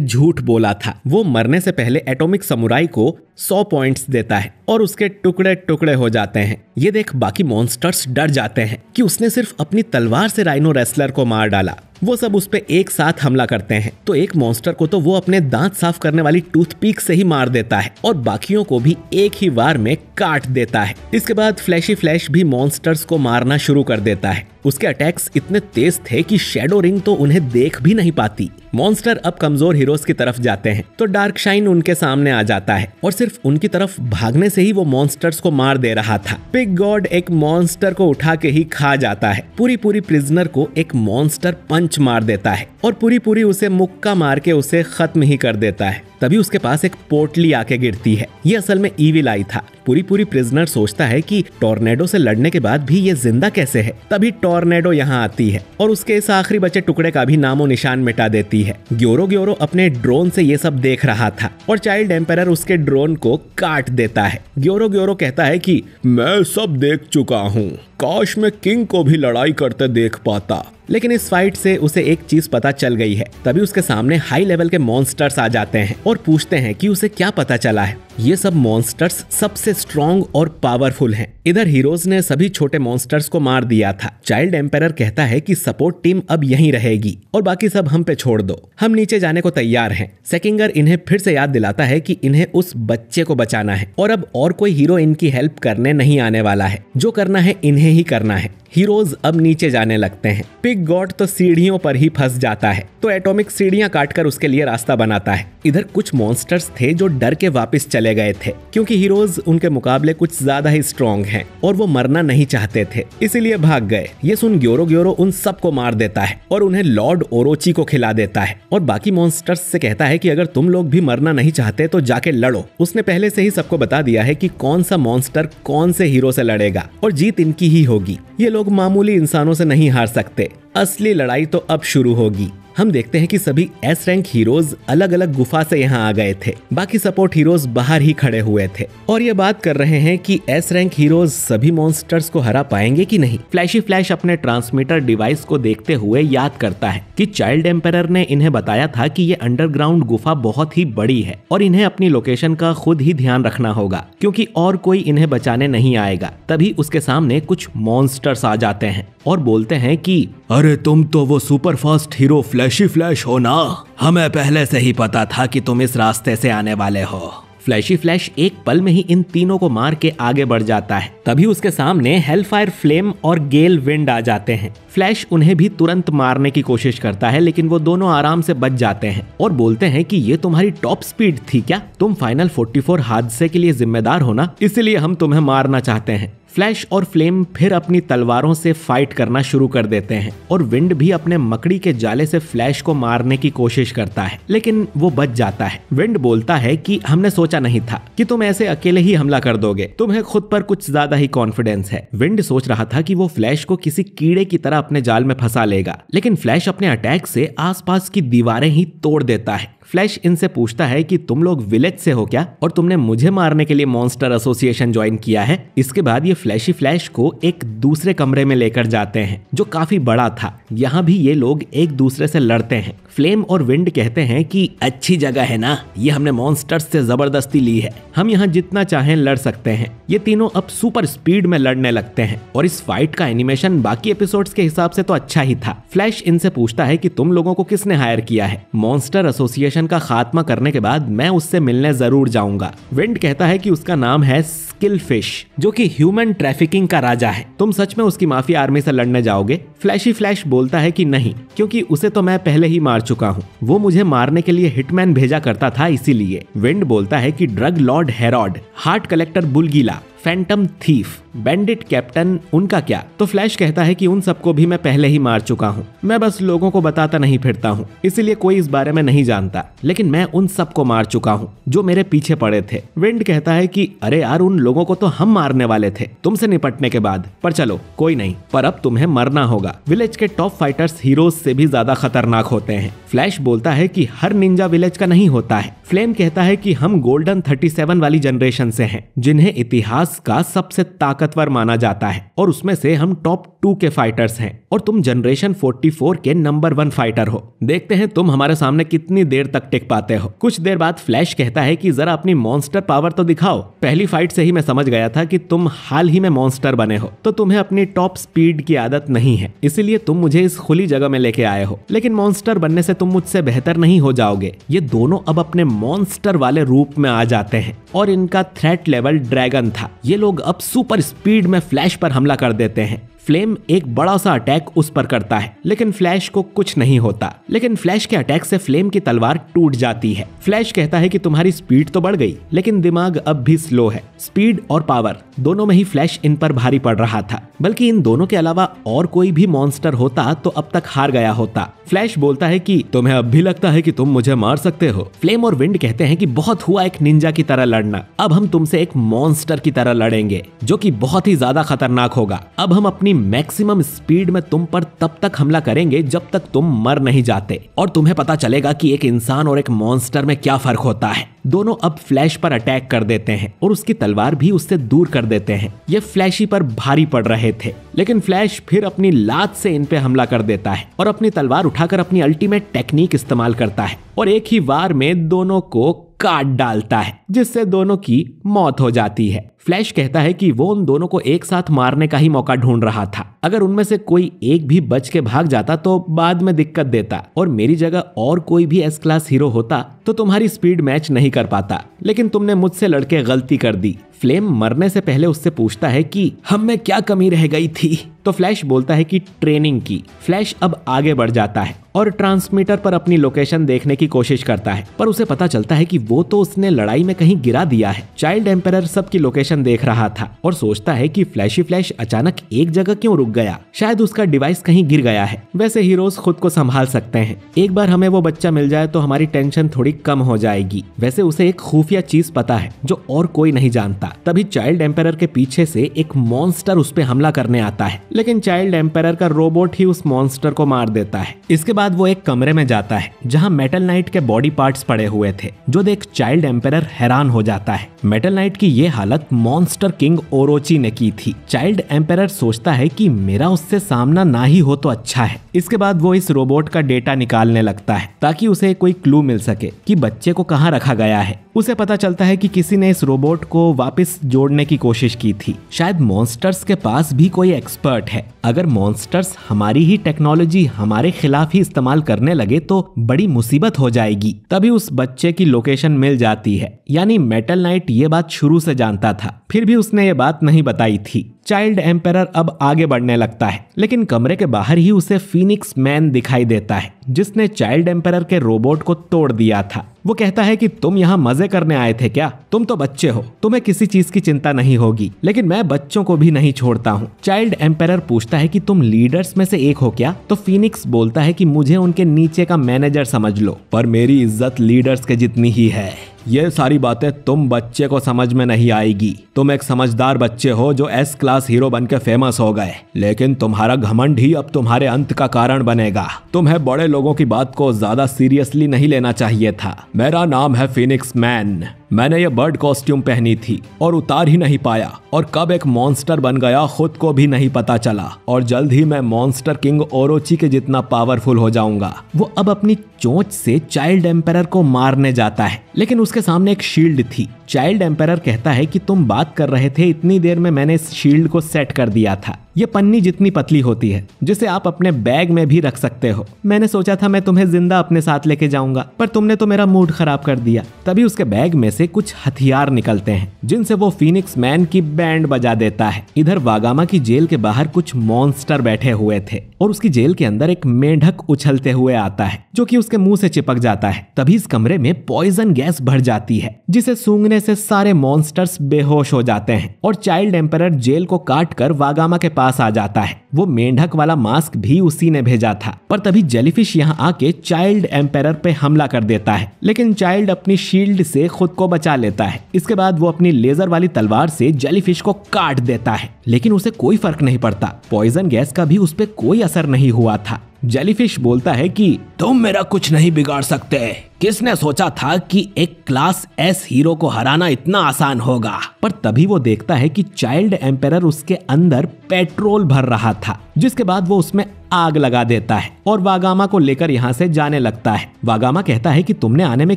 झूठ बोला था। वो मरने से पहले एटॉमिक समुराई को 100 पॉइंट्स देता है और उसके टुकड़े टुकड़े हो जाते हैं। ये देख बाकी मॉन्स्टर्स डर जाते हैं कि उसने सिर्फ अपनी तलवार से राइनो रेसलर को मार डाला। वो सब उस पे एक साथ हमला करते हैं, तो एक मॉन्स्टर को तो वो अपने दांत साफ करने वाली टूथपिक से ही मार देता है और बाकियों को भी एक ही वार में काट देता है। इसके बाद फ्लैशी फ्लैश भी मॉन्स्टर्स को मारना शुरू कर देता है। उसके अटैक्स इतने तेज थे कि शैडो रिंग तो उन्हें देख भी नहीं पाती। मॉन्स्टर अब कमजोर हीरोज की तरफ जाते हैं, तो डार्क शाइन उनके सामने आ जाता है और सिर्फ उनकी तरफ भागने से ही वो मॉन्स्टर्स को मार दे रहा था। पिग गॉड एक मॉन्स्टर को उठा के ही खा जाता है। पूरी प्रिजनर को एक मॉन्स्टर पंच मार देता है और पूरी उसे मुक्का मार के उसे खत्म ही कर देता है। तभी उसके पास एक पोटली आके गिरती है। ये असल में ईविल आई था। पूरी प्रिजनर सोचता है कि टॉर्नेडो से लड़ने के बाद भी ये जिंदा कैसे है। तभी टॉर्नेडो यहाँ आती है और उसके इस आखिरी बचे टुकड़े का भी नामो निशान मिटा देती है। ग्योरो अपने ड्रोन से ये सब देख रहा था और चाइल्ड एम्परर उसके ड्रोन को काट देता है। ग्योरो कहता है कि मैं सब देख चुका हूँ, काश मैं किंग को भी लड़ाई करते देख पाता। लेकिन इस फाइट से उसे एक चीज पता चल गई है। तभी उसके सामने हाई लेवल के मॉन्स्टर्स आ जाते हैं और पूछते हैं कि उसे क्या पता चला है। ये सब मॉन्स्टर्स सबसे स्ट्रॉन्ग और पावरफुल हैं। इधर हीरोज ने सभी छोटे मॉन्स्टर्स को मार दिया था। चाइल्ड एम्परर कहता है कि सपोर्ट टीम अब यहीं रहेगी और बाकी सब हम पे छोड़ दो, हम नीचे जाने को तैयार हैं। सेकिंगर इन्हें फिर से याद दिलाता है कि इन्हें उस बच्चे को बचाना है और अब और कोई हीरो इनकी हेल्प करने नहीं आने वाला है। जो करना है इन्हें ही करना है। हीरोज अब नीचे जाने लगते हैं। पिग गॉड तो सीढ़ियों पर ही फंस जाता है, तो एटॉमिक सीढ़ियां काटकर उसके लिए रास्ता बनाता है। इधर कुछ मॉन्स्टर्स थे जो डर के वापस चले गए थे, क्योंकि हीरोज उनके मुकाबले कुछ ज्यादा ही स्ट्रॉन्ग हैं और वो मरना नहीं चाहते थे, इसीलिए भाग गए। ये सुन ग्योरो उन सबको मार देता है और उन्हें लॉर्ड ओरोची को खिला देता है और बाकी मॉन्स्टर्स से कहता है कि अगर तुम लोग भी मरना नहीं चाहते तो जाके लड़ो। उसने पहले से ही सबको बता दिया है कि कौन सा मॉन्स्टर कौन से हीरो से लड़ेगा और जीत इनकी ही होगी। ये लोग मामूली इंसानों से नहीं हार सकते। असली लड़ाई तो अब शुरू होगी। हम देखते हैं कि सभी एस रैंक हीरोज अलग अलग गुफा से यहाँ आ गए थे। बाकी सपोर्ट हीरोज बाहर ही खड़े हुए थे और ये बात कर रहे हैं कि एस रैंक हीरोज सभी मॉन्स्टर्स को हरा पाएंगे कि नहीं। फ्लैशी फ्लैश अपने ट्रांसमीटर डिवाइस को देखते हुए याद करता है कि चाइल्ड एम्परर ने इन्हें बताया था कि ये अंडरग्राउंड गुफा बहुत ही बड़ी है और इन्हें अपनी लोकेशन का खुद ही ध्यान रखना होगा, क्योंकि और कोई इन्हें बचाने नहीं आएगा। तभी उसके सामने कुछ मॉन्स्टर्स आ जाते हैं और बोलते हैं कि अरे तुम तो वो super fast hero flashy flash हो ना, हमें पहले से ही पता था कि तुम इस रास्ते से आने वाले हो। फ्लैशी फ्लैश एक पल में ही इन तीनों को मार के आगे बढ़ जाता है। तभी उसके सामने हेलफायर फ्लेम और गेल विंड आ जाते हैं। फ्लैश उन्हें भी तुरंत मारने की कोशिश करता है, लेकिन वो दोनों आराम से बच जाते हैं और बोलते हैं कि ये तुम्हारी टॉप स्पीड थी क्या? तुम फाइनल 44 हादसे के लिए जिम्मेदार हो ना, इसलिए हम तुम्हें मारना चाहते हैं। फ्लैश और फ्लेम फिर अपनी तलवारों से फाइट करना शुरू कर देते हैं और विंड भी अपने मकड़ी के जाले से फ्लैश को मारने की कोशिश करता है, लेकिन वो बच जाता है। विंड बोलता है कि हमने सोचा नहीं था कि तुम ऐसे अकेले ही हमला कर दोगे, तुम्हें खुद पर कुछ ज्यादा ही कॉन्फिडेंस है। विंड सोच रहा था कि वो फ्लैश को किसी कीड़े की तरह अपने जाल में फंसा लेगा, लेकिन फ्लैश अपने अटैक से आसपास की दीवारें ही तोड़ देता है। फ्लैश इनसे पूछता है कि तुम लोग विलेज से हो क्या और तुमने मुझे मारने के लिए मॉन्स्टर एसोसिएशन ज्वाइन किया है। इसके बाद ये फ्लैशी फ्लैश को एक दूसरे कमरे में लेकर जाते हैं जो काफी बड़ा था। यहाँ भी ये लोग एक दूसरे से लड़ते हैं। फ्लेम और विंड कहते हैं कि अच्छी जगह है ना, ये हमने मॉन्स्टर्स से जबरदस्ती ली है, हम यहाँ जितना चाहें लड़ सकते हैं। ये तीनों अब सुपर स्पीड में लड़ने लगते हैं और इस फाइट का एनिमेशन बाकी एपिसोड्स के हिसाब से तो अच्छा ही था। फ्लैश इनसे पूछता है कि तुम लोगों को किसने हायर किया है। मॉन्स्टर एसोसिएशन का खात्मा करने के बाद मैं उससे मिलने जरूर जाऊंगा। विंड कहता है कि उसका नाम है स्किलफिश, जो कि ह्यूमन ट्रैफिकिंग का राजा है। तुम सच में उसकी माफिया आर्मी से लड़ने जाओगे? फ्लैशी फ्लैश बोलता है कि नहीं, क्योंकि उसे तो मैं पहले ही मार चुका हूँ। वो मुझे मारने के लिए हिटमैन भेजा करता था, इसीलिए। विंड बोलता है कि drug lord Herod, heart collector बुलगीला, फैंटम थीफ, बैंडिट कैप्टन, उनका क्या? तो फ्लैश कहता है कि उन सबको भी मैं पहले ही मार चुका हूँ, मैं बस लोगों को बताता नहीं फिरता हूँ, इसीलिए कोई इस बारे में नहीं जानता, लेकिन मैं उन सबको मार चुका हूँ जो मेरे पीछे पड़े थे। विंड कहता है कि अरे यार, उन लोगों को तो हम मारने वाले थे तुमसे निपटने के बाद, पर चलो कोई नहीं, पर अब तुम्हें मरना होगा। विलेज के टॉप फाइटर्स हीरोज से भी ज्यादा खतरनाक होते हैं। फ्लैश बोलता है कि हर निंजा विलेज का नहीं होता है। फ्लेम कहता है कि हम गोल्डन 37 वाली जनरेशन से हैं, जिन्हें इतिहास का सबसे ताकतवर माना जाता है, और उसमें से हम टॉप 2 के फाइटर्स हैं और तुम जनरेशन 44 के नंबर 1 फाइटर हो। देखते हैं तुम हमारे सामने कितनी देर तक टिक पाते हो। कुछ देर बाद फ्लैश कहता है कि जरा अपनी मॉन्स्टर पावर तो दिखाओ। पहली फाइट से ही मैं समझ गया था कि तुम हाल ही में मॉन्स्टर बने हो, तो तुम्हें अपनी टॉप स्पीड की आदत नहीं है, इसीलिए तुम मुझे इस खुली जगह में लेके आए हो, लेकिन मॉन्स्टर बनने से तुम मुझसे बेहतर नहीं हो जाओगे। ये दोनों अब अपने मॉन्स्टर वाले रूप में आ जाते हैं और इनका थ्रेट लेवल ड्रैगन था। ये लोग अब सुपर स्पीड में फ्लैश पर हमला कर देते हैं। फ्लेम एक बड़ा सा अटैक उस पर करता है, लेकिन फ्लैश को कुछ नहीं होता। लेकिन फ्लैश के अटैक से फ्लेम की तलवार टूट जाती है। फ्लैश कहता है कि तुम्हारी स्पीड तो बढ़ गई, लेकिन दिमाग अब भी स्लो है। स्पीड और पावर दोनों में ही फ्लैश इन पर भारी पड़ रहा था, बल्कि इन दोनों के अलावा और कोई भी मॉन्स्टर होता तो अब तक हार गया होता। फ्लैश बोलता है कि तुम्हें अब भी लगता है कि तुम मुझे मार सकते हो। फ्लेम और विंड कहते हैं कि बहुत हुआ एक निंजा की तरह लड़ना, अब हम तुमसे एक मॉन्स्टर की तरह लड़ेंगे, जो कि बहुत ही ज्यादा खतरनाक होगा। अब हम अपनी मैक्सिमम स्पीड में तुम पर तब तक हमला करेंगे जब तक तुम मर नहीं जाते, और तुम्हें पता चलेगा कि एक इंसान और एक मॉन्स्टर में क्या फर्क होता है। दोनों अब फ्लैश पर अटैक कर देते हैं और उसकी तलवार भी उससे दूर कर देते हैं। ये फ्लैशी पर भारी पड़ रहे थे, लेकिन फ्लैश फिर अपनी लात से इन पे हमला कर देता है और अपनी तलवार उठाकर अपनी अल्टीमेट टेक्निक इस्तेमाल करता है और एक ही वार में दोनों को काट डालता है, जिससे दोनों की मौत हो जाती है। फ्लैश कहता है कि वो उन दोनों को एक साथ मारने का ही मौका ढूंढ रहा था। अगर उनमें से कोई एक भी बच के भाग जाता तो बाद में दिक्कत देता, और मेरी जगह और कोई भी एस क्लास हीरो होता तो तुम्हारी स्पीड मैच नहीं कर पाता, लेकिन तुमने मुझसे लड़के गलती कर दी। फ्लेम मरने से पहले उससे पूछता है कि हम में क्या कमी रह गई थी, तो फ्लैश बोलता है कि ट्रेनिंग की। फ्लैश अब आगे बढ़ जाता है और ट्रांसमीटर पर अपनी लोकेशन देखने की कोशिश करता है, पर उसे पता चलता है कि वो तो उसने लड़ाई में कहीं गिरा दिया है। चाइल्ड एम्पायर सबकी लोकेशन देख रहा था और सोचता है कि फ्लैशी फ्लैश अचानक एक जगह क्यों रुक गया, शायद उसका डिवाइस कहीं गिर गया है। वैसे हीरोज खुद को संभाल सकते हैं, एक बार हमें वो बच्चा मिल जाए तो हमारी टेंशन थोड़ी कम हो जाएगी। वैसे उसे एक खुफिया चीज पता है जो और कोई नहीं जानता। तभी चाइल्ड एम्पायर के पीछे से एक मॉन्स्टर उस पे हमला करने आता है, लेकिन चाइल्ड एम्पायर का रोबोट ही उस मॉन्स्टर को मार देता है। इसके बाद वो एक कमरे में जाता है जहां मेटल नाइट के बॉडी पार्ट्स पड़े हुए थे, जो देख चाइल्ड एम्पायर हैरान हो जाता है। मेटल नाइट की ये हालत मॉन्स्टर किंग ओरोची ने की थी। चाइल्ड एम्पायर सोचता है कि मेरा उससे सामना ना ही हो तो अच्छा है। इसके बाद वो इस रोबोट का डेटा निकालने लगता है ताकि उसे कोई क्लू मिल सके कि बच्चे को कहाँ रखा गया है। उसे पता चलता है कि किसी ने इस रोबोट को वापस जोड़ने की कोशिश की थी। शायद मॉन्स्टर्स के पास भी कोई एक्सपर्ट है। अगर मॉन्स्टर्स हमारी ही टेक्नोलॉजी हमारे खिलाफ ही इस्तेमाल करने लगे तो बड़ी मुसीबत हो जाएगी। तभी उस बच्चे की लोकेशन मिल जाती है, यानी मेटल नाइट ये बात शुरू से जानता था, फिर भी उसने ये बात नहीं बताई थी। चाइल्ड एम्पेरर अब आगे बढ़ने लगता है, लेकिन कमरे के बाहर ही उसे फीनिक्स मैन दिखाई देता है, जिसने चाइल्ड एम्पेरर के रोबोट को तोड़ दिया था। वो कहता है कि तुम यहाँ मजे करने आए थे क्या? तुम तो बच्चे हो, तुम्हें किसी चीज की चिंता नहीं होगी, लेकिन मैं बच्चों को भी नहीं छोड़ता हूँ। चाइल्ड एम्पेरर पूछता है कि तुम लीडर्स में से एक हो क्या? तो फीनिक्स बोलता है कि मुझे उनके नीचे का मैनेजर समझ लो, पर मेरी इज्जत लीडर्स के जितनी ही है। ये सारी बातें तुम बच्चे को समझ में नहीं आएगी। तुम एक समझदार बच्चे हो जो एस क्लास हीरो बन के फेमस हो गए, लेकिन तुम्हारा घमंड ही अब तुम्हारे अंत का कारण बनेगा। तुम्हें बड़े लोगों की बात को ज्यादा सीरियसली नहीं लेना चाहिए था। मेरा नाम है फीनिक्स मैन। मैंने ये बर्ड कॉस्ट्यूम पहनी थी और उतार ही नहीं पाया, और कब एक मॉन्स्टर बन गया खुद को भी नहीं पता चला, और जल्द ही मैं मॉन्स्टर किंग ओरोची के जितना पावरफुल हो जाऊंगा। वो अब अपनी चोंच से चाइल्ड एम्पेरर को मारने जाता है, लेकिन उसके सामने एक शील्ड थी। चाइल्ड एम्पेरर कहता है कि तुम बात कर रहे थे, इतनी देर में मैंने इस शील्ड को सेट कर दिया था। ये पन्नी जितनी पतली होती है, जिसे आप अपने बैग में भी रख सकते हो। मैंने सोचा था मैं तुम्हें जिंदा अपने साथ लेके जाऊंगा, पर तुमने तो मेरा मूड खराब कर दिया। तभी उसके बैग में से कुछ हथियार निकलते हैं, जिनसे वो फीनिक्स मैन की बैंड बजा देता है। इधर वागामा की जेल के बाहर कुछ मॉन्स्टर बैठे हुए थे, और उसकी जेल के अंदर एक मेंढक उछलते हुए आता है, जो कि उसके मुंह से चिपक जाता है। तभी इस कमरे में पॉइजन गैस भर जाती है, जिसे सूंघने से सारे मॉन्स्टर्स बेहोश हो जाते हैं, और चाइल्ड एम्पेरर जेल को काट कर वागामा के पास आ जाता है। वो मेंढक वाला मास्क भी उसी ने भेजा था। पर तभी जेलीफिश यहाँ आके चाइल्ड एम्पेरर पे हमला कर देता है, लेकिन चाइल्ड अपनी शील्ड से खुद को बचा लेता है। इसके बाद वो अपनी लेजर वाली तलवार से जेलीफिश को काट देता है, लेकिन उसे कोई फर्क नहीं पड़ता। पॉइजन गैस का भी उस पे कोई असर नहीं हुआ था। जेलीफिश बोलता है कि तुम मेरा कुछ नहीं बिगाड़ सकते। किसने सोचा था कि एक क्लास एस हीरो को हराना इतना आसान होगा? पर तभी वो देखता है कि चाइल्ड एम्पेरर उसके अंदर पेट्रोल भर रहा था, जिसके बाद वो उसमें आग लगा देता है और वागामा को लेकर यहाँ से जाने लगता है। वागामा कहता है कि तुमने आने में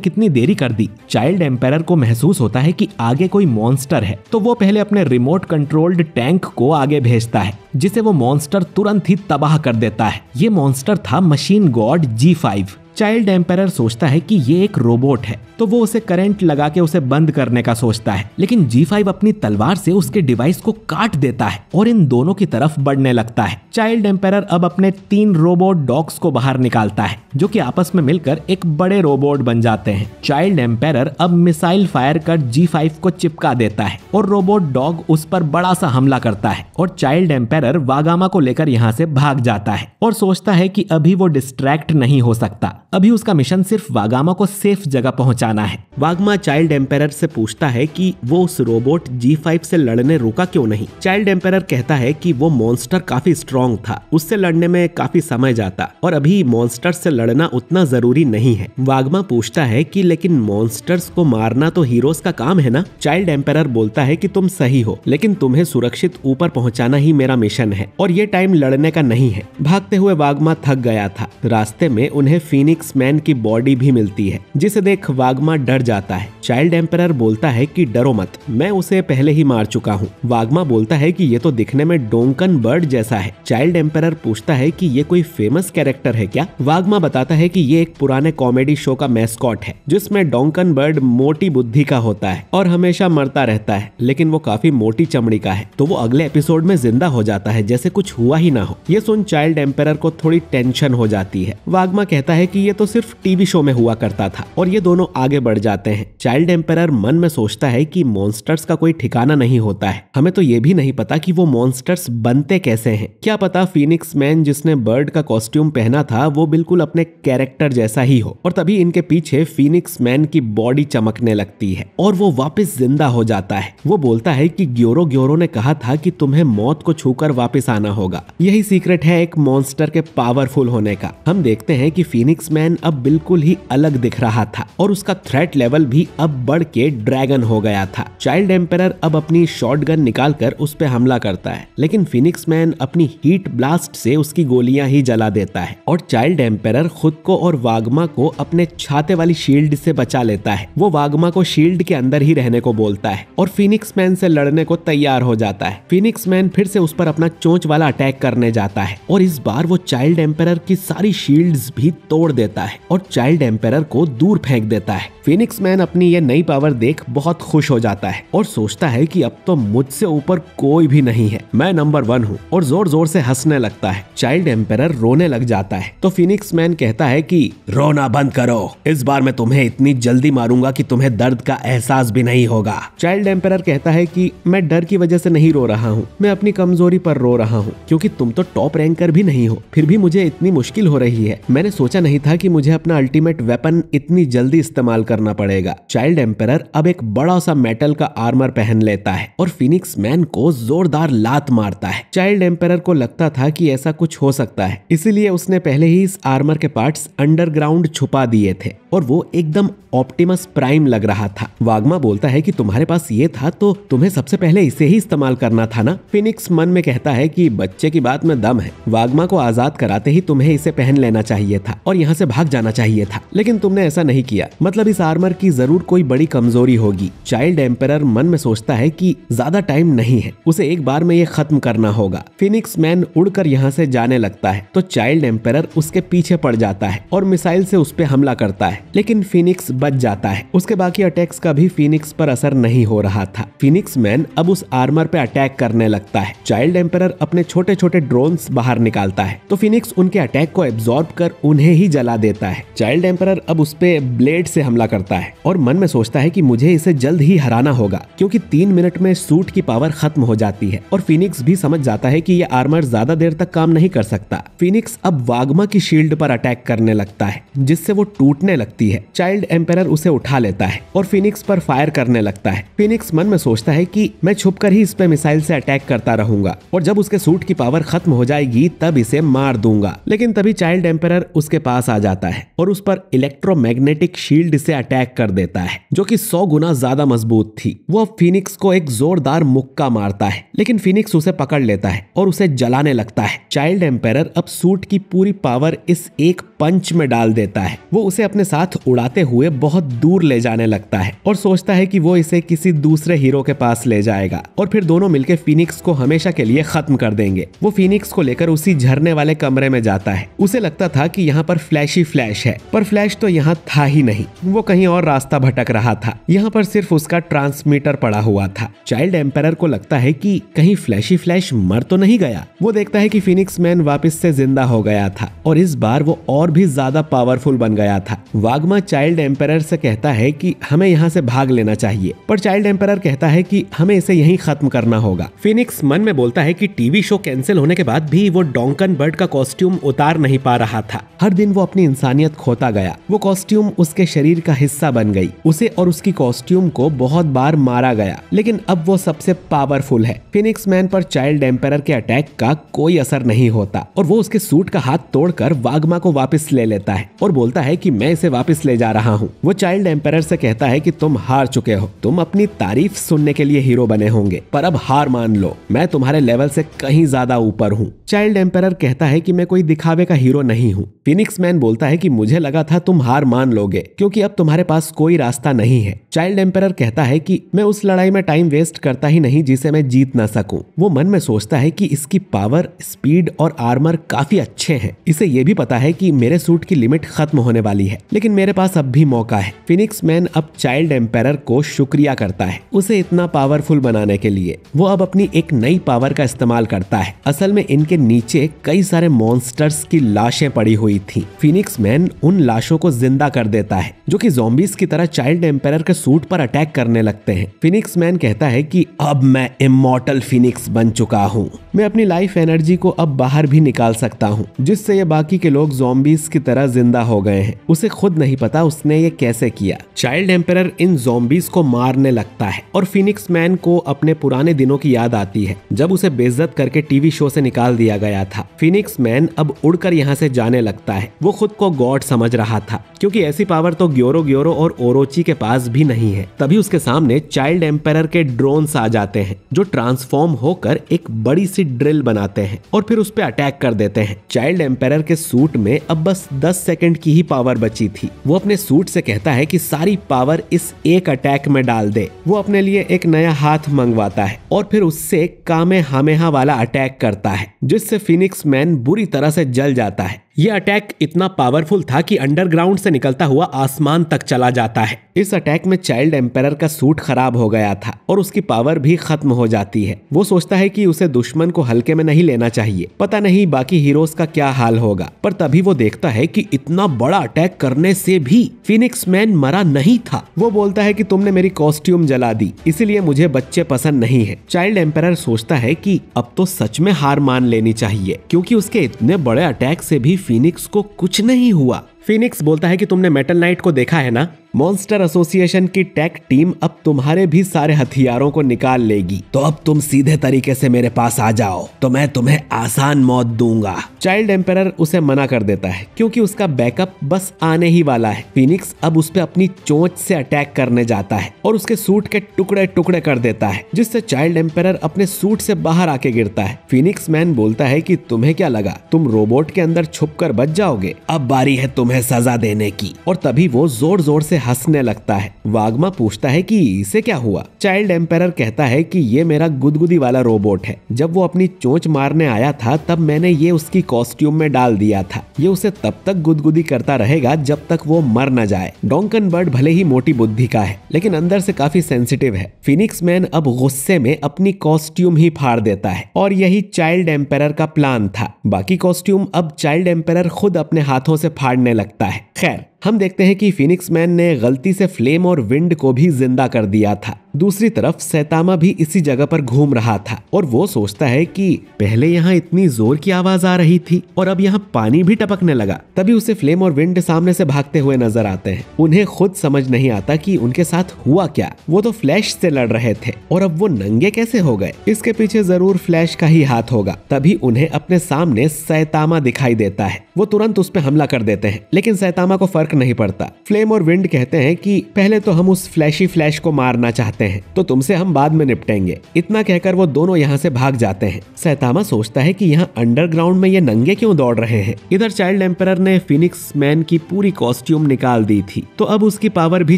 कितनी देरी कर दी। चाइल्ड एम्पेरर को महसूस होता है कि आगे कोई मॉन्स्टर है, तो वो पहले अपने रिमोट कंट्रोल्ड टैंक को आगे भेजता है, जिसे वो मॉन्स्टर तुरंत ही तबाह कर देता है। ये मॉन्स्टर था machine God G5। Child emperor सोचता है कि ये एक रोबोट है, तो वो उसे करंट लगा के उसे बंद करने का सोचता है, लेकिन G5 अपनी तलवार से उसके डिवाइस को काट देता है और इन दोनों की तरफ बढ़ने लगता है। चाइल्ड एम्पेरर अब अपने 3 रोबोट डॉग्स को बाहर निकालता है, जो कि आपस में मिलकर एक बड़े रोबोट बन जाते हैं। चाइल्ड एम्पेरर अब मिसाइल फायर कर G5 को चिपका देता है और रोबोट डॉग उस पर बड़ा सा हमला करता है, और चाइल्ड एम्पेरर वागामा को लेकर यहाँ से भाग जाता है और सोचता है कि अभी वो डिस्ट्रैक्ट नहीं हो सकता। अभी उसका मिशन सिर्फ वागामा को सेफ जगह पहुंचाना है। वागामा चाइल्ड एम्पेरर से पूछता है कि वो उस रोबोट G5 से लड़ने रुका क्यों नहीं। चाइल्ड एम्पेरर कहता है कि वो मॉन्स्टर काफी स्ट्रॉन्ग था, उससे लड़ने में काफी समय जाता, और अभी मॉन्स्टर से लड़ना उतना जरूरी नहीं है। वागामा पूछता है कि लेकिन मॉन्स्टर्स को मारना तो हीरोज का काम है ना। चाइल्ड एम्पेरर बोलता है कि तुम सही हो, लेकिन तुम्हें सुरक्षित ऊपर पहुंचाना ही मेरा मिशन है, और ये टाइम लड़ने का नहीं है। भागते हुए वागामा थक गया था। रास्ते में उन्हें फीनिक्स मैन की बॉडी भी मिलती है, जिसे देख वागामा डर जाता है। चाइल्ड एम्पेरर बोलता है कि डरो मत, मैं उसे पहले ही मार चुका हूँ। वागामा बोलता है कि ये तो दिखने में डोंकन बर्ड जैसा है। चाइल्ड एम्पेरर पूछता है कि ये कोई फेमस कैरेक्टर है क्या। वागामा बताता है कि ये एक पुराने कॉमेडी शो का मैस्कॉट है, जिसमें डोंकन बर्ड मोटी बुद्धि का होता है और हमेशा मरता रहता है, लेकिन वो काफी मोटी चमड़ी का है, तो वो अगले एपिसोड में जिंदा हो जाता है जैसे कुछ हुआ ही ना हो। ये सुन चाइल्ड एम्पेरर को थोड़ी टेंशन हो जाती है। वागामा कहता है कि ये तो सिर्फ टीवी शो में हुआ करता था, और ये दोनों आगे बढ़ जाते हैं। चाइल्ड एम्पेरर मन में सोचता है कि मॉन्स्टर्स का कोई ठिकाना नहीं होता है, हमें तो ये भी नहीं पता कि वो मॉन्स्टर्स बनते कैसे हैं। क्या पता फीनिक्स मैन जिसने बर्ड का कॉस्ट्यूम पहना था वो बिल्कुल अपने कैरेक्टर जैसा ही हो। और तभी इनके पीछे फीनिक्स मैन की बॉडी चमकने लगती है और वो वापस जिंदा हो जाता है। वो बोलता है कि ग्योरो ने कहा था कि तुम्हें मौत को छूकर वापस आना होगा। यही सीक्रेट है एक मॉन्स्टर के पावरफुल होने का। हम देखते हैं कि फीनिक्स मैन अब बिल्कुल ही अलग दिख रहा था और उसका थ्रेट लेवल भी अब बढ़ के ड्रैगन हो गया था। चाइल्ड एम्पेरर अब अपनी शॉटगन निकालकर उस पे हमला करता है, लेकिन फीनिक्स मैन अपनी हीट ब्लास्ट से उसकी गोलियां ही जला देता है और चाइल्ड एम्पेरर खुद को और वागामा को अपने छाते वाली शील्ड से बचा लेता है। वो वागामा को शील्ड के अंदर ही रहने को बोलता है और फीनिक्स मैन से लड़ने को तैयार हो जाता है। फीनिक्स मैन फिर से उस पर अपना चोंच वाला अटैक करने जाता है और इस बार वो चाइल्ड एम्पेरर की सारी शील्ड्स भी तोड़ देता देता है और चाइल्ड एम्पायर को दूर फेंक देता है। फिनिक्स मैन अपनी ये नई पावर देख बहुत खुश हो जाता है और सोचता है कि अब तो मुझसे ऊपर कोई भी नहीं है, मैं नंबर 1 हूँ, और जोर जोर से हंसने लगता है। चाइल्ड एम्पायर रोने लग जाता है तो फिनिक्स मैन कहता है कि रोना बंद करो, इस बार मैं तुम्हें इतनी जल्दी मारूंगा कि तुम्हें दर्द का एहसास भी नहीं होगा। चाइल्ड एम्पायर कहता है कि मैं डर की वजह से नहीं रो रहा हूँ, मैं अपनी कमजोरी पर रो रहा हूँ, क्योंकि तुम तो टॉप रैंकर भी नहीं हो, फिर भी मुझे इतनी मुश्किल हो रही है। मैंने सोचा नहीं था कि मुझे अपना अल्टीमेट वेपन इतनी जल्दी इस्तेमाल करना पड़ेगा। चाइल्ड एम्पायर अब एक बड़ा सा मेटल का आर्मर पहन लेता है और फिनिक्स मैन को जोरदार लात मारता है। चाइल्ड एम्पायर को लगता था कि ऐसा कुछ हो सकता है, इसीलिए उसने पहले ही इस आर्मर के पार्ट्स अंडरग्राउंड छुपा दिए थे और वो एकदम ऑप्टिमस प्राइम लग रहा था। वागमा बोलता है कि तुम्हारे पास ये था तो तुम्हें सबसे पहले इसे ही इस्तेमाल करना था ना। फिनिक्स मन में कहता है कि बच्चे की बात में दम है, वागमा को आजाद कराते ही तुम्हें इसे पहन लेना चाहिए था और यहाँ से भाग जाना चाहिए था, लेकिन तुमने ऐसा नहीं किया, मतलब इस आर्मर की जरूर कोई बड़ी कमजोरी होगी। चाइल्ड एम्पायर मन में सोचता है कि ज्यादा टाइम नहीं है, उसे एक बार में ये खत्म करना होगा। फिनिक्स मैन उड़कर यहाँ से जाने लगता है तो चाइल्ड एम्पायर उसके पीछे पड़ जाता है और मिसाइल से उस पे हमला करता है, लेकिन फिनिक्स बच जाता है। उसके बाकी अटैक्स का भी फिनिक्स पर असर नहीं हो रहा था। फिनिक्स मैन अब उस आर्मर पे अटैक करने लगता है। चाइल्ड एम्पायर अपने छोटे छोटे ड्रोन्स बाहर निकालता है तो फिनिक्स उनके अटैक को एब्जॉर्ब कर उन्हें ही जला देता है। चाइल्ड एम्पायर अब उस पे ब्लेड से हमला करता है और मन में सोचता है कि मुझे इसे जल्द ही हराना होगा, क्योंकि 3 मिनट में सूट की पावर खत्म हो जाती है और फिनिक्स भी समझ जाता है कि यह आर्मर ज्यादा देर तक काम नहीं कर सकता। फिनिक्स अब वागमा की शील्ड पर अटैक करने लगता है जिससे वो टूटने लगती है। चाइल्ड एम्पायर उसे उठा लेता है और फिनिक्स पर फायर करने लगता है। फिनिक्स मन में सोचता है कि मैं छुपकर ही इस पे मिसाइल से अटैक करता रहूंगा और जब उसके सूट की पावर खत्म हो जाएगी तब इसे मार दूंगा, लेकिन तभी चाइल्ड एम्पायर उसके पास आ जाता है और उस पर इलेक्ट्रोमैग्नेटिक शील्ड से अटैक कर देता है जो कि 100 गुना ज्यादा मजबूत थी। वो अब फिनिक्स को एक जोरदार मुक्का मारता है, लेकिन फिनिक्स उसे पकड़ लेता है और उसे जलाने लगता है। चाइल्ड एम्पायर अब सूट की पूरी पावर इस एक पंच में डाल देता है। वो उसे अपने साथ उड़ाते हुए बहुत दूर ले जाने लगता है और सोचता है कि वो इसे किसी दूसरे हीरो के पास ले जाएगा और फिर दोनों मिलकर फिनिक्स को हमेशा के लिए खत्म कर देंगे। वो फिनिक्स को लेकर उसी झरने वाले कमरे में जाता है। उसे लगता था कि यहाँ पर फ्लैशी फ्लैश है, पर फ्लैश तो यहाँ था ही नहीं, वो कहीं और रास्ता भटक रहा था। यहाँ पर सिर्फ उसका ट्रांसमीटर पड़ा हुआ था। चाइल्ड एम्पायर को लगता है कि कहीं फ्लैशी फ्लैश मर तो नहीं गया। वो देखता है कि फिनिक्स मैन वापस से जिंदा हो गया था और इस बार वो और भी ज्यादा पावरफुल बन गया था। वागमा चाइल्ड एम्पायर से कहता है कि हमें यहाँ से भाग लेना चाहिए, पर चाइल्ड एम्पायर कहता है कि हमें इसे यहीं खत्म करना होगा। फिनिक्स मन में बोलता है कि टीवी शो कैंसिल होने के बाद भी वो डॉन्कन बर्ड का कॉस्ट्यूम उतार नहीं पा रहा था। हर दिन वो अपनी इंसानियत खोता गया। वो कॉस्ट्यूम उसके शरीर का हिस्सा बन गई। उसे और उसकी कॉस्ट्यूम को बहुत बार मारा गया, लेकिन अब वो सबसे पावरफुल है। फिनिक्स मैन पर चाइल्ड एम्पायर के अटैक का कोई असर नहीं होता और वो उसके सूट का हाथ तोड़कर वागमा को वापस ले लेता है और बोलता है कि मैं इसे वापस ले जा रहा हूँ। वो चाइल्ड एम्पायर से कहता है कि तुम हार चुके हो, तुम अपनी तारीफ सुनने के लिए हीरो बने होंगे, पर अब हार मान लो, मैं तुम्हारे लेवल से कहीं ज्यादा ऊपर हूँ। चाइल्ड एम्पायर कहता है कि मैं कोई दिखावे का हीरो नहीं हूँ। फिनिक्स मैन बोलता है कि मुझे लगा था तुम हार मान लोगे, क्योंकि अब तुम्हारे पास कोई रास्ता नहीं है। चाइल्ड एम्पायर कहता है कि मैं उस लड़ाई में टाइम वेस्ट करता ही नहीं जिसे मैं जीत ना सकूं। वो मन में सोचता है कि इसकी पावर, स्पीड और आर्मर काफी अच्छे हैं। इसे ये भी पता है कि मेरे सूट की लिमिट खत्म होने वाली है, लेकिन मेरे पास अब भी मौका है। फिनिक्स मैन अब चाइल्ड एम्पायर को शुक्रिया करता है उसे इतना पावरफुल बनाने के लिए। वो अब अपनी एक नई पावर का इस्तेमाल करता है। असल में इनके नीचे कई सारे मॉन्स्टर्स की लाशें पड़ी हुई थी। फिनिक्स मैन उन लाशों को जिंदा कर देता है जो कि ज़ॉम्बीज की तरह चाइल्ड एम्पायर के सूट पर अटैक करने लगते हैं। फिनिक्स मैन कहता है कि अब मैं इमॉर्टल फिनिक्स बन चुका हूँ, मैं अपनी लाइफ एनर्जी को अब बाहर भी निकाल सकता हूँ, जिससे ये बाकी के लोग ज़ॉम्बीज की तरह जिंदा हो गए हैं। उसे खुद नहीं पता उसने ये कैसे किया। चाइल्ड एम्पायर इन ज़ॉम्बीज को मारने लगता है और फिनिक्स मैन को अपने पुराने दिनों की याद आती है जब उसे बेइज्जत करके टीवी शो से निकाल दिया गया था। फिनिक्स मैन अब उड़कर यहाँ से जाने लगता है। वो खुद को गॉड समझ रहा था, क्योंकि ऐसी पावर तो ग्योरो और ओरोची के पास भी नहीं है। तभी उसके सामने चाइल्ड एम्पायर के ड्रोन्स आ जाते हैं जो ट्रांसफॉर्म होकर एक बड़ी सी ड्रिल बनाते हैं और फिर उस पर अटैक कर देते हैं। चाइल्ड एम्पायर के सूट में अब बस 10 सेकंड की ही पावर बची थी। वो अपने सूट से कहता है कि सारी पावर इस एक अटैक में डाल दे। वो अपने लिए एक नया हाथ मंगवाता है और फिर उससे कामेहामेहा वाला अटैक करता है, जिससे फिनिक्स मैन बुरी तरह से जल जाता है ये अटैक इतना पावरफुल था कि अंडरग्राउंड से निकलता हुआ आसमान तक चला जाता है। इस अटैक में चाइल्ड एम्पायर का सूट खराब हो गया था और उसकी पावर भी खत्म हो जाती है। वो सोचता है कि उसे दुश्मन को हल्के में नहीं लेना चाहिए। पता नहीं बाकी हीरोज का क्या हाल होगा, पर तभी वो देखता है कि इतना बड़ा अटैक करने से भी फीनिक्स मैन मरा नहीं था। वो बोलता है कि तुमने मेरी कॉस्ट्यूम जला दी, इसीलिए मुझे बच्चे पसंद नहीं है। चाइल्ड एम्पायर सोचता है कि अब तो सच में हार मान लेनी चाहिए, क्योंकि उसके इतने बड़े अटैक से भी फीनिक्स को कुछ नहीं हुआ। फीनिक्स बोलता है कि तुमने मेटल नाइट को देखा है ना, मॉन्स्टर एसोसिएशन की टेक टीम अब तुम्हारे भी सारे हथियारों को निकाल लेगी, तो अब तुम सीधे तरीके से मेरे पास आ जाओ तो मैं तुम्हें आसान मौत दूंगा। चाइल्ड एम्पायर उसे मना कर देता है क्योंकि उसका बैकअप बस आने ही वाला है। फीनिक्स अब उस पे अपनी चोंच से अटैक करने जाता है और उसके सूट के टुकड़े टुकड़े कर देता है, जिससे चाइल्ड एम्पायर अपने सूट से बाहर आके गिरता है। फीनिक्स मैन बोलता है कि तुम्हें क्या लगा तुम रोबोट के अंदर छुप कर बच जाओगे, अब बारी है तुम्हें सजा देने की। और तभी वो जोर जोर से हंसने लगता है। वागमा पूछता है कि इसे क्या हुआ। चाइल्ड एम्पायर कहता है कि ये मेरा गुदगुदी वाला रोबोट है, जब वो अपनी चोंच मारने आया था तब मैंने ये उसकी कॉस्ट्यूम में डाल दिया था। ये उसे तब तक गुदगुदी करता रहेगा जब तक वो मर न जाए। डोंकन बर्ड भले ही मोटी बुद्धि का है, लेकिन अंदर से काफी सेंसिटिव है। फीनिक्स मैन अब गुस्से में अपनी कॉस्ट्यूम ही फाड़ देता है और यही चाइल्ड एम्पायर का प्लान था। बाकी कॉस्ट्यूम अब चाइल्ड एम्पायर खुद अपने हाथों से फाड़ने लगता है। खैर, हम देखते हैं कि फीनिक्स मैन ने गलती से फ्लेम और विंड को भी जिंदा कर दिया था। दूसरी तरफ सैतामा भी इसी जगह पर घूम रहा था और वो सोचता है कि पहले यहाँ इतनी जोर की आवाज आ रही थी और अब यहाँ पानी भी टपकने लगा। तभी उसे फ्लेम और विंड सामने से भागते हुए नजर आते हैं। उन्हें खुद समझ नहीं आता कि उनके साथ हुआ क्या। वो तो फ्लैश से लड़ रहे थे और अब वो नंगे कैसे हो गए। इसके पीछे जरूर फ्लैश का ही हाथ होगा। तभी उन्हें अपने सामने सैतामा दिखाई देता है। वो तुरंत उस पर हमला कर देते हैं, लेकिन सैतामा को फर्क नहीं पड़ता। फ्लेम और विंड कहते हैं कि पहले तो हम उस फ्लैशी फ्लैश को मारना चाहते हैं, तो तुमसे हम बाद में निपटेंगे। इतना कहकर वो दोनों यहाँ से भाग जाते हैं। सैतामा सोचता है कि यहाँ अंडरग्राउंड में ये नंगे क्यों दौड़ रहे हैं। इधर चाइल्ड एम्पायर ने फीनिक्स मैन की पूरी कॉस्ट्यूम निकाल दी थी, तो अब उसकी पावर भी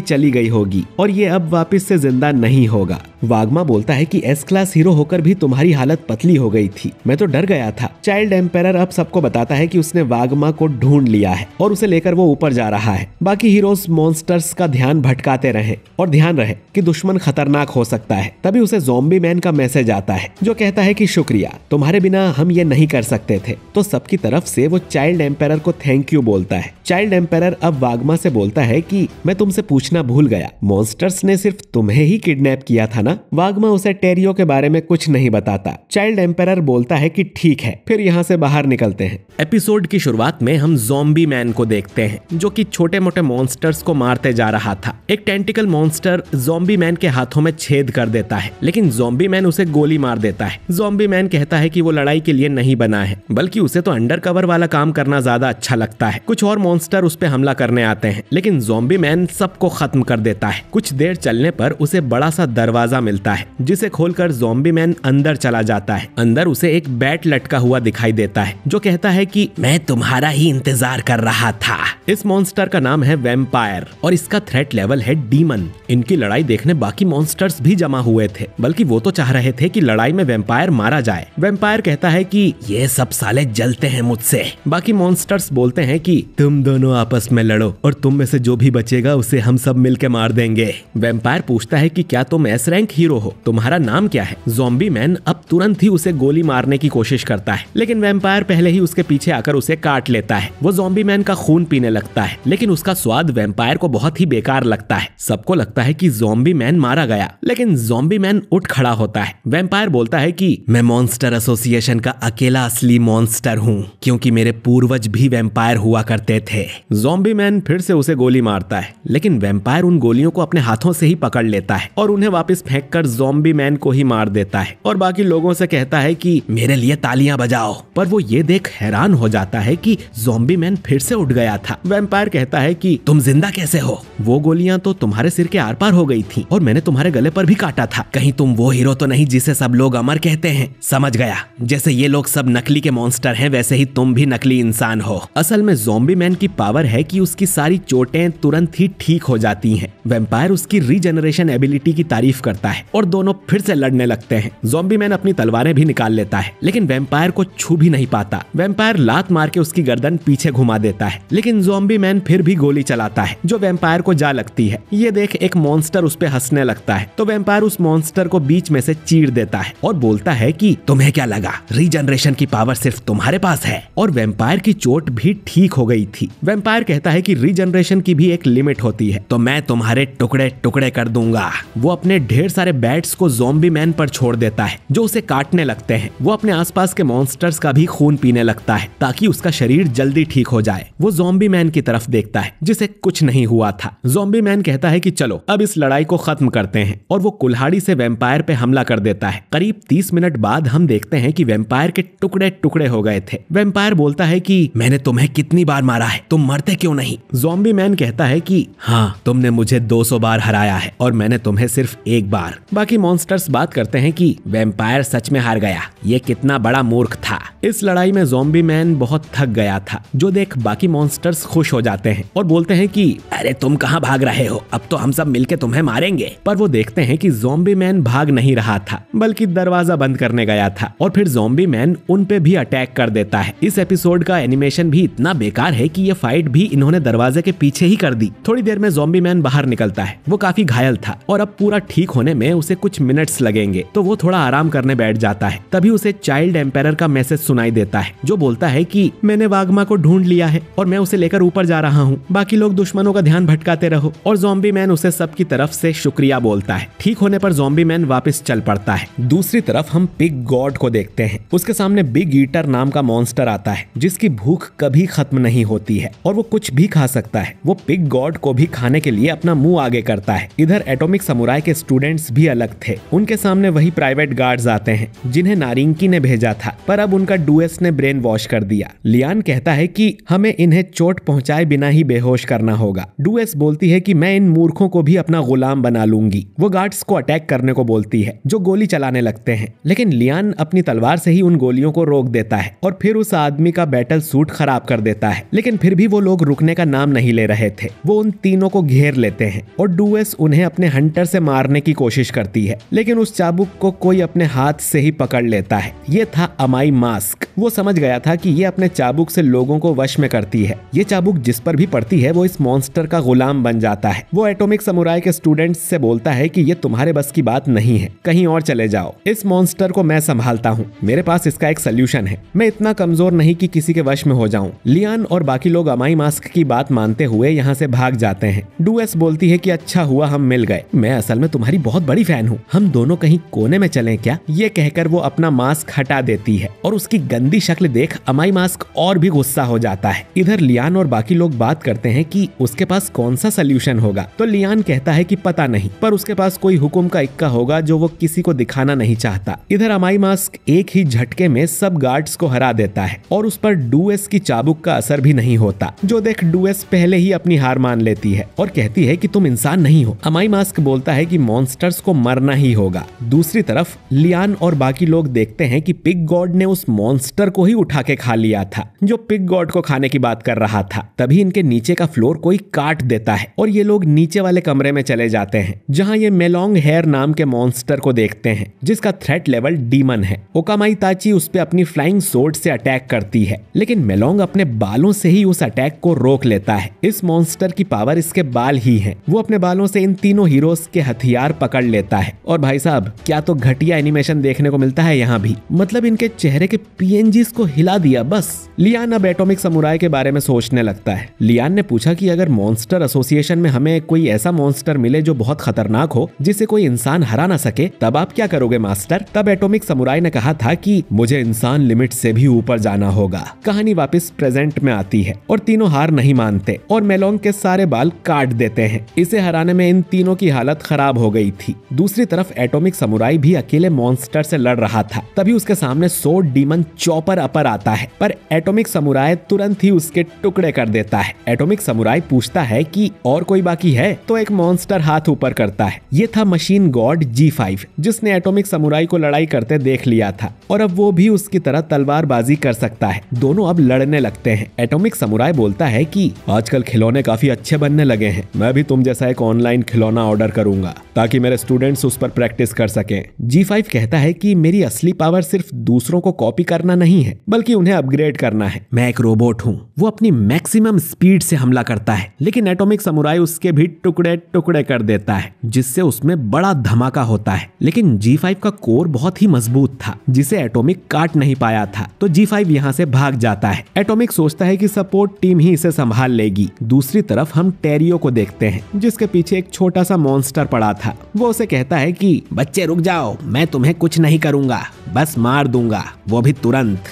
चली गई होगी और ये अब वापस से जिंदा नहीं होगा। वागमा बोलता है कि एस क्लास हीरो होकर भी तुम्हारी हालत पतली हो गई थी, मैं तो डर गया था। चाइल्ड एम्पायर अब सबको बताता है कि उसने वागमा को ढूंढ लिया है और उसे लेकर वो ऊपर जा रहा है। बाकी हीरोज मॉन्स्टर्स का ध्यान भटकाते रहे और ध्यान रहे कि दुश्मन खतरनाक हो सकता है। तभी उसे ज़ॉम्बी मैन का मैसेज आता है जो कहता है कि शुक्रिया, तुम्हारे बिना हम ये नहीं कर सकते थे। तो सबकी तरफ से वो चाइल्ड एम्पायर को थैंक यू बोलता है। चाइल्ड एम्पायर अब वागमा से बोलता है कि मैं तुमसे पूछना भूल गया, मॉन्स्टर्स ने सिर्फ तुम्हें ही किडनैप किया था ना। वागमा उसे टेरियो के बारे में कुछ नहीं बताता। चाइल्ड एम्पायर बोलता है कि ठीक है, फिर यहाँ से बाहर निकलते हैं। एपिसोड की शुरुआत में हम ज़ॉम्बी मैन को देखते हैं जो कि छोटे मोटे मॉन्स्टर्स को मारते जा रहा था। एक टेंटिकल मॉन्स्टर ज़ॉम्बी मैन के हाथों में छेद कर देता है, लेकिन ज़ॉम्बी मैन उसे गोली मार देता है। ज़ॉम्बी मैन कहता है कि वो लड़ाई के लिए नहीं बना है, बल्कि उसे तो अंडरकवर वाला काम करना ज्यादा अच्छा लगता है। कुछ और मॉन्स्टर उस पे हमला करने आते हैं, लेकिन ज़ॉम्बी मैन सबको खत्म कर देता है। कुछ देर चलने पर उसे बड़ा सा दरवाजा मिलता है, जिसे खोलकर ज़ॉम्बी मैन अंदर चला जाता है। अंदर उसे एक बैट लटका हुआ दिखाई देता है जो कहता है कि मैं तुम्हारा ही इंतजार कर रहा था। इस मॉन्स्टर का नाम है वैम्पायर और इसका थ्रेट लेवल है डीमन। इनकी लड़ाई देखने बाकी मॉन्स्टर्स भी जमा हुए थे, बल्कि वो तो चाह रहे थे कि लड़ाई में वैम्पायर मारा जाए। वैम्पायर कहता है कि ये सब साले जलते हैं मुझसे। बाकी मॉन्स्टर्स बोलते हैं कि तुम दोनों आपस में लड़ो और तुम में से जो भी बचेगा उसे हम सब मिलकर मार देंगे। वैम्पायर पूछता है कि क्या तुम एस रैंक हीरो हो, तुम्हारा नाम क्या है। ज़ॉम्बी मैन अब तुरंत ही उसे गोली मारने की कोशिश करता है, लेकिन वैम्पायर पहले ही उसके पीछे आकर उसे काट लेता है। वो ज़ॉम्बी मैन का खून पीने लगता है, लेकिन उसका स्वाद वैम्पायर को बहुत ही बेकार लगता है। सबको लगता है कि ज़ॉम्बी मैन मारा गया, लेकिन ज़ॉम्बी मैन उठ खड़ा होता है। वैम्पायर बोलता है कि मैं मॉन्स्टर एसोसिएशन का अकेला असली मॉन्स्टर हूँ, क्योंकि मेरे पूर्वज भी वैम्पायर हुआ करते थे। ज़ॉम्बी मैन फिर से उसे गोली मारता है, लेकिन वैम्पायर उन गोलियों को अपने हाथों से ही पकड़ लेता है और उन्हें वापस फेंककर ज़ॉम्बी मैन को ही मार देता है और बाकी लोगों से कहता है कि मेरे लिए तालियां बजाओ। पर वो ये देख हैरान हो जाता है कि ज़ॉम्बी मैन फिर से उठ गया था। वैम्पायर कहता है कि तुम जिंदा कैसे हो, वो गोलियां तो तुम्हारे सिर के आर पार हो गई थी और मैंने तुम्हारे गले पर भी काटा था। कहीं तुम वो हीरो तो नहीं जिसे सब लोग अमर कहते हैं। समझ गया, जैसे ये लोग सब नकली के मॉन्स्टर हैं, वैसे ही तुम भी नकली इंसान हो। असल में ज़ॉम्बी मैन की पावर है कि उसकी सारी चोटें तुरंत ही ठीक हो जाती हैं। वैम्पायर उसकी रीजनरेशन एबिलिटी की तारीफ करता करता है और दोनों फिर से लड़ने लगते हैं। ज़ॉम्बी मैन अपनी तलवारें भी निकाल लेता है लेकिन वैम्पायर को छू भी नहीं पाता। वैम्पायर लात मार के उसकी गर्दन पीछे घुमा देता है लेकिन ज़ॉम्बी मैन फिर भी गोली चलाता है जो वैम्पायर को जा लगती है। ये देख एक मॉन्स्टर उस पे हंसने लगता है तो वैम्पायर उस मॉन्स्टर को बीच में से चीर देता है और बोलता है कि तुम्हें क्या लगा रीजनरेशन की पावर सिर्फ तुम्हारे पास है। और वैम्पायर की चोट भी ठीक हो गई थी। वैम्पायर कहता है कि रीजनरेशन की भी एक लिमिट होती है तो मैं तुम्हारे टुकड़े टुकड़े कर दूंगा। वो अपने ढेर सारे बैट्स को ज़ॉम्बी मैन पर छोड़ देता है जो उसे काटने लगते हैं। वो अपने आसपास के मॉन्स्टर्स का भी खून पीने लगता है ताकि उसका शरीर जल्दी ठीक हो जाए। वो ज़ॉम्बी मैन की तरफ देखता है जिसे कुछ नहीं हुआ था। ज़ॉम्बी मैन कहता है कि चलो अब इस लड़ाई को खत्म करते हैं और वो कुल्हाड़ी से वैम्पायर पे हमला कर देता है। करीब 30 मिनट बाद हम देखते हैं कि वैम्पायर के टुकड़े टुकड़े हो गए थे। वैम्पायर बोलता है कि मैंने तुम्हें कितनी बार मारा है, तुम मरते क्यों नहीं? ज़ॉम्बी मैन कहता है कि हाँ, तुमने मुझे 200 बार हराया है और मैंने तुम्हें सिर्फ एक बार। बाकी मॉन्स्टर्स बात करते हैं कि वैम्पायर सच में हार गया, ये कितना बड़ा मूर्ख था। इस लड़ाई में ज़ॉम्बी मैन बहुत थक गया था जो देख बाकी मॉन्स्टर्स खुश हो जाते हैं और बोलते हैं कि अरे तुम कहाँ भाग रहे हो, अब तो हम सब मिलके तुम्हें मारेंगे। पर वो देखते हैं कि ज़ॉम्बी मैन भाग नहीं रहा था बल्कि दरवाजा बंद करने गया था और फिर ज़ॉम्बी मैन उन पे भी अटैक कर देता है। इस एपिसोड का एनिमेशन भी इतना बेकार है कि ये फाइट भी इन्होंने दरवाजे के पीछे ही कर दी। थोड़ी देर में ज़ॉम्बी मैन बाहर निकलता है। वो काफी घायल था और अब पूरा ठीक होने में उसे कुछ मिनट्स लगेंगे तो वो थोड़ा आराम करने बैठ जाता है। तभी उसे चाइल्ड एम्पायर का मैसेज सुनाई देता है जो बोलता है कि मैंने वागमा को ढूंढ लिया है और मैं उसे लेकर ऊपर जा रहा हूँ, बाकी लोग दुश्मनों का ध्यान भटकाते रहो। और ज़ॉम्बी मैन उसे सबकी तरफ से शुक्रिया बोलता है। ठीक होने पर ज़ॉम्बी मैन वापस चल पड़ता है। दूसरी तरफ हम पिग गॉड को देखते हैं। उसके सामने बिग ईटर नाम का मॉन्स्टर आता है जिसकी भूख कभी खत्म नहीं होती है और वो कुछ भी खा सकता है। वो पिग गॉड को भी खाने के लिए अपना मुंह आगे करता है। इधर एटॉमिक समुराई के स्टूडेंट्स भी अलग थे। उनके सामने वही प्राइवेट गार्ड्स आते हैं जिन्हें नारिंकी ने भेजा था पर अब उनका डुएस ने ब्रेन वॉश कर दिया। लियान कहता है कि हमें इन्हें चोट पहुंचाए बिना ही बेहोश करना होगा। डुएस बोलती है कि मैं इन मूर्खों को भी अपना गुलाम बना लूंगी। वो गार्ड्स को अटैक करने को बोलती है जो गोली चलाने लगते हैं लेकिन लियान अपनी तलवार से ही उन गोलियों को रोक देता है और फिर उस आदमी का बैटल सूट खराब कर देता है। लेकिन फिर भी वो लोग रुकने का नाम नहीं ले रहे थे। वो उन तीनों को घेर लेते हैं और डुएस उन्हें अपने हंटर से मारने की कोशिश करती है लेकिन उस चाबुक को कोई अपने हाथ से ही पकड़ लेता है। ये था अमाई मास्क। वो समझ गया था कि ये अपने चाबुक से लोगों को वश में करती है। ये चाबुक जिस पर भी पड़ती है वो इस मॉन्स्टर का गुलाम बन जाता है। वो एटॉमिक समुराई के स्टूडेंट्स से बोलता है कि ये तुम्हारे बस की बात नहीं है, कहीं और चले जाओ। इस मॉन्स्टर को मैं संभालता हूँ, मेरे पास इसका एक सोल्यूशन है। मैं इतना कमजोर नहीं कि किसी के वश में हो जाऊं। लियान और बाकी लोग अमाई मास्क की बात मानते हुए यहाँ से भाग जाते हैं। डुएस बोलती है कि अच्छा हुआ हम मिल गए, मैं असल में तुम्हारी बहुत बड़ी फैन हूँ, हम दोनों कहीं कोने में चलें क्या? ये कहकर वो अपना मास्क हटा देती है और उसकी गंदी शक्ल देख अमाई मास्क और भी गुस्सा हो जाता है। इधर लियान और बाकी लोग बात करते हैं कि उसके पास कौन सा सोल्यूशन होगा तो लियान कहता है कि पता नहीं पर उसके पास कोई हुक्म का इक्का होगा जो वो किसी को दिखाना नहीं चाहता। इधर अमाई मास्क एक ही झटके में सब गार्ड्स को हरा देता है और उस पर डुएस की चाबुक का असर भी नहीं होता जो देख डुएस पहले ही अपनी हार मान लेती है और कहती है कि तुम इंसान नहीं हो। अमाई मास्क बोलता है कि मॉन्स्टर्स को मरना ही होगा। दूसरी तरफ लियान और बाकी लोग देखते हैं कि पिग गॉड ने उस मॉन्स्टर को ही उठा के खा लिया था जो पिग गॉड को खाने की बात कर रहा था। तभी इनके नीचे का फ्लोर कोई काट देता है और ये लोग नीचे वाले कमरे में चले जाते हैं जहां ये मेलोंग हेयर नाम के मॉन्स्टर को देखते हैं जिसका थ्रेट लेवल डीमन है। ओकामाई ताची उस पे अपनी फ्लाइंग सोर्ड से अटैक करती है लेकिन मेलोंग अपने बालों से ही उस अटैक को रोक लेता है। इस मॉन्स्टर की पावर इसके बाल ही है। वो अपने बालों से इन तीनों हीरोज के हथियार पकड़ लेता है और भाई साहब क्या तो घटिया एनिमेशन देखने को मिलता है यहाँ भी, मतलब इनके चेहरे के पीएनजीज को हिला दिया बस। लियान अब एटॉमिक समुराई के बारे में सोचने लगता है। लियान ने पूछा कि अगर मॉन्स्टर एसोसिएशन में हमें कोई ऐसा मॉन्स्टर मिले जो बहुत खतरनाक हो जिसे कोई इंसान हरा ना सके तब आप क्या करोगे मास्टर? तब एटॉमिक समुराई ने कहा था कि मुझे इंसान लिमिट से भी ऊपर जाना होगा। कहानी वापस प्रेजेंट में आती है और तीनों हार नहीं मानते और मेलोंग के सारे बाल काट देते हैं। इसे हराने में इन तीनों की हालत खराब हो गई थी। दूसरी तरफ एटॉमिक समुराई भी अकेले मॉन्स्टर से लड़ रहा था। तभी उसके सामने सोर्ड डीमन चॉपर अपर आता है पर एटॉमिक समुराई तुरंत ही उसके टुकड़े कर देता है। एटॉमिक समुराई पूछता है कि और कोई बाकी है तो एक मॉन्स्टर हाथ ऊपर करता है। ये था मशीन गॉड G5 जिसने एटॉमिक समुराई को लड़ाई करते देख लिया था और अब वो भी उसकी तरह तलवारबाजी कर सकता है। दोनों अब लड़ने लगते हैं। एटॉमिक समुराई बोलता है कि आजकल खिलौने काफी अच्छे बनने लगे हैं, मैं भी तुम जैसा एक ऑनलाइन खिलौना ऑर्डर करूंगा ताकि मेरे मेरे स्टूडेंट्स उस पर प्रैक्टिस कर सकें। G5 कहता है कि मेरी असली पावर सिर्फ दूसरों को कॉपी करना नहीं है, बल्कि उन्हें अपग्रेड करना है। मैं एक रोबोट हूँ। वो अपनी मैक्सिमम स्पीड से हमला करता है, लेकिन एटॉमिक समुराई उसके भी टुकड़े टुकड़े कर देता है, जिससे उसमें बड़ा धमाका होता है। लेकिन G5 का कोर बहुत ही मजबूत था, जिसे एटॉमिक काट नहीं पाया था, तो G5 यहाँ से भाग जाता है। एटॉमिक सोचता है कि सपोर्ट टीम ही इसे संभाल लेगी। दूसरी तरफ हम टेरियो को देखते हैं, जिसके पीछे एक छोटा सा मॉन्स्टर पड़ा था। वो उसे कहता है कि बच्चे रुक जाओ, मैं तुम्हें कुछ नहीं करूंगा, बस मार दूंगा, वो भी तुरंत।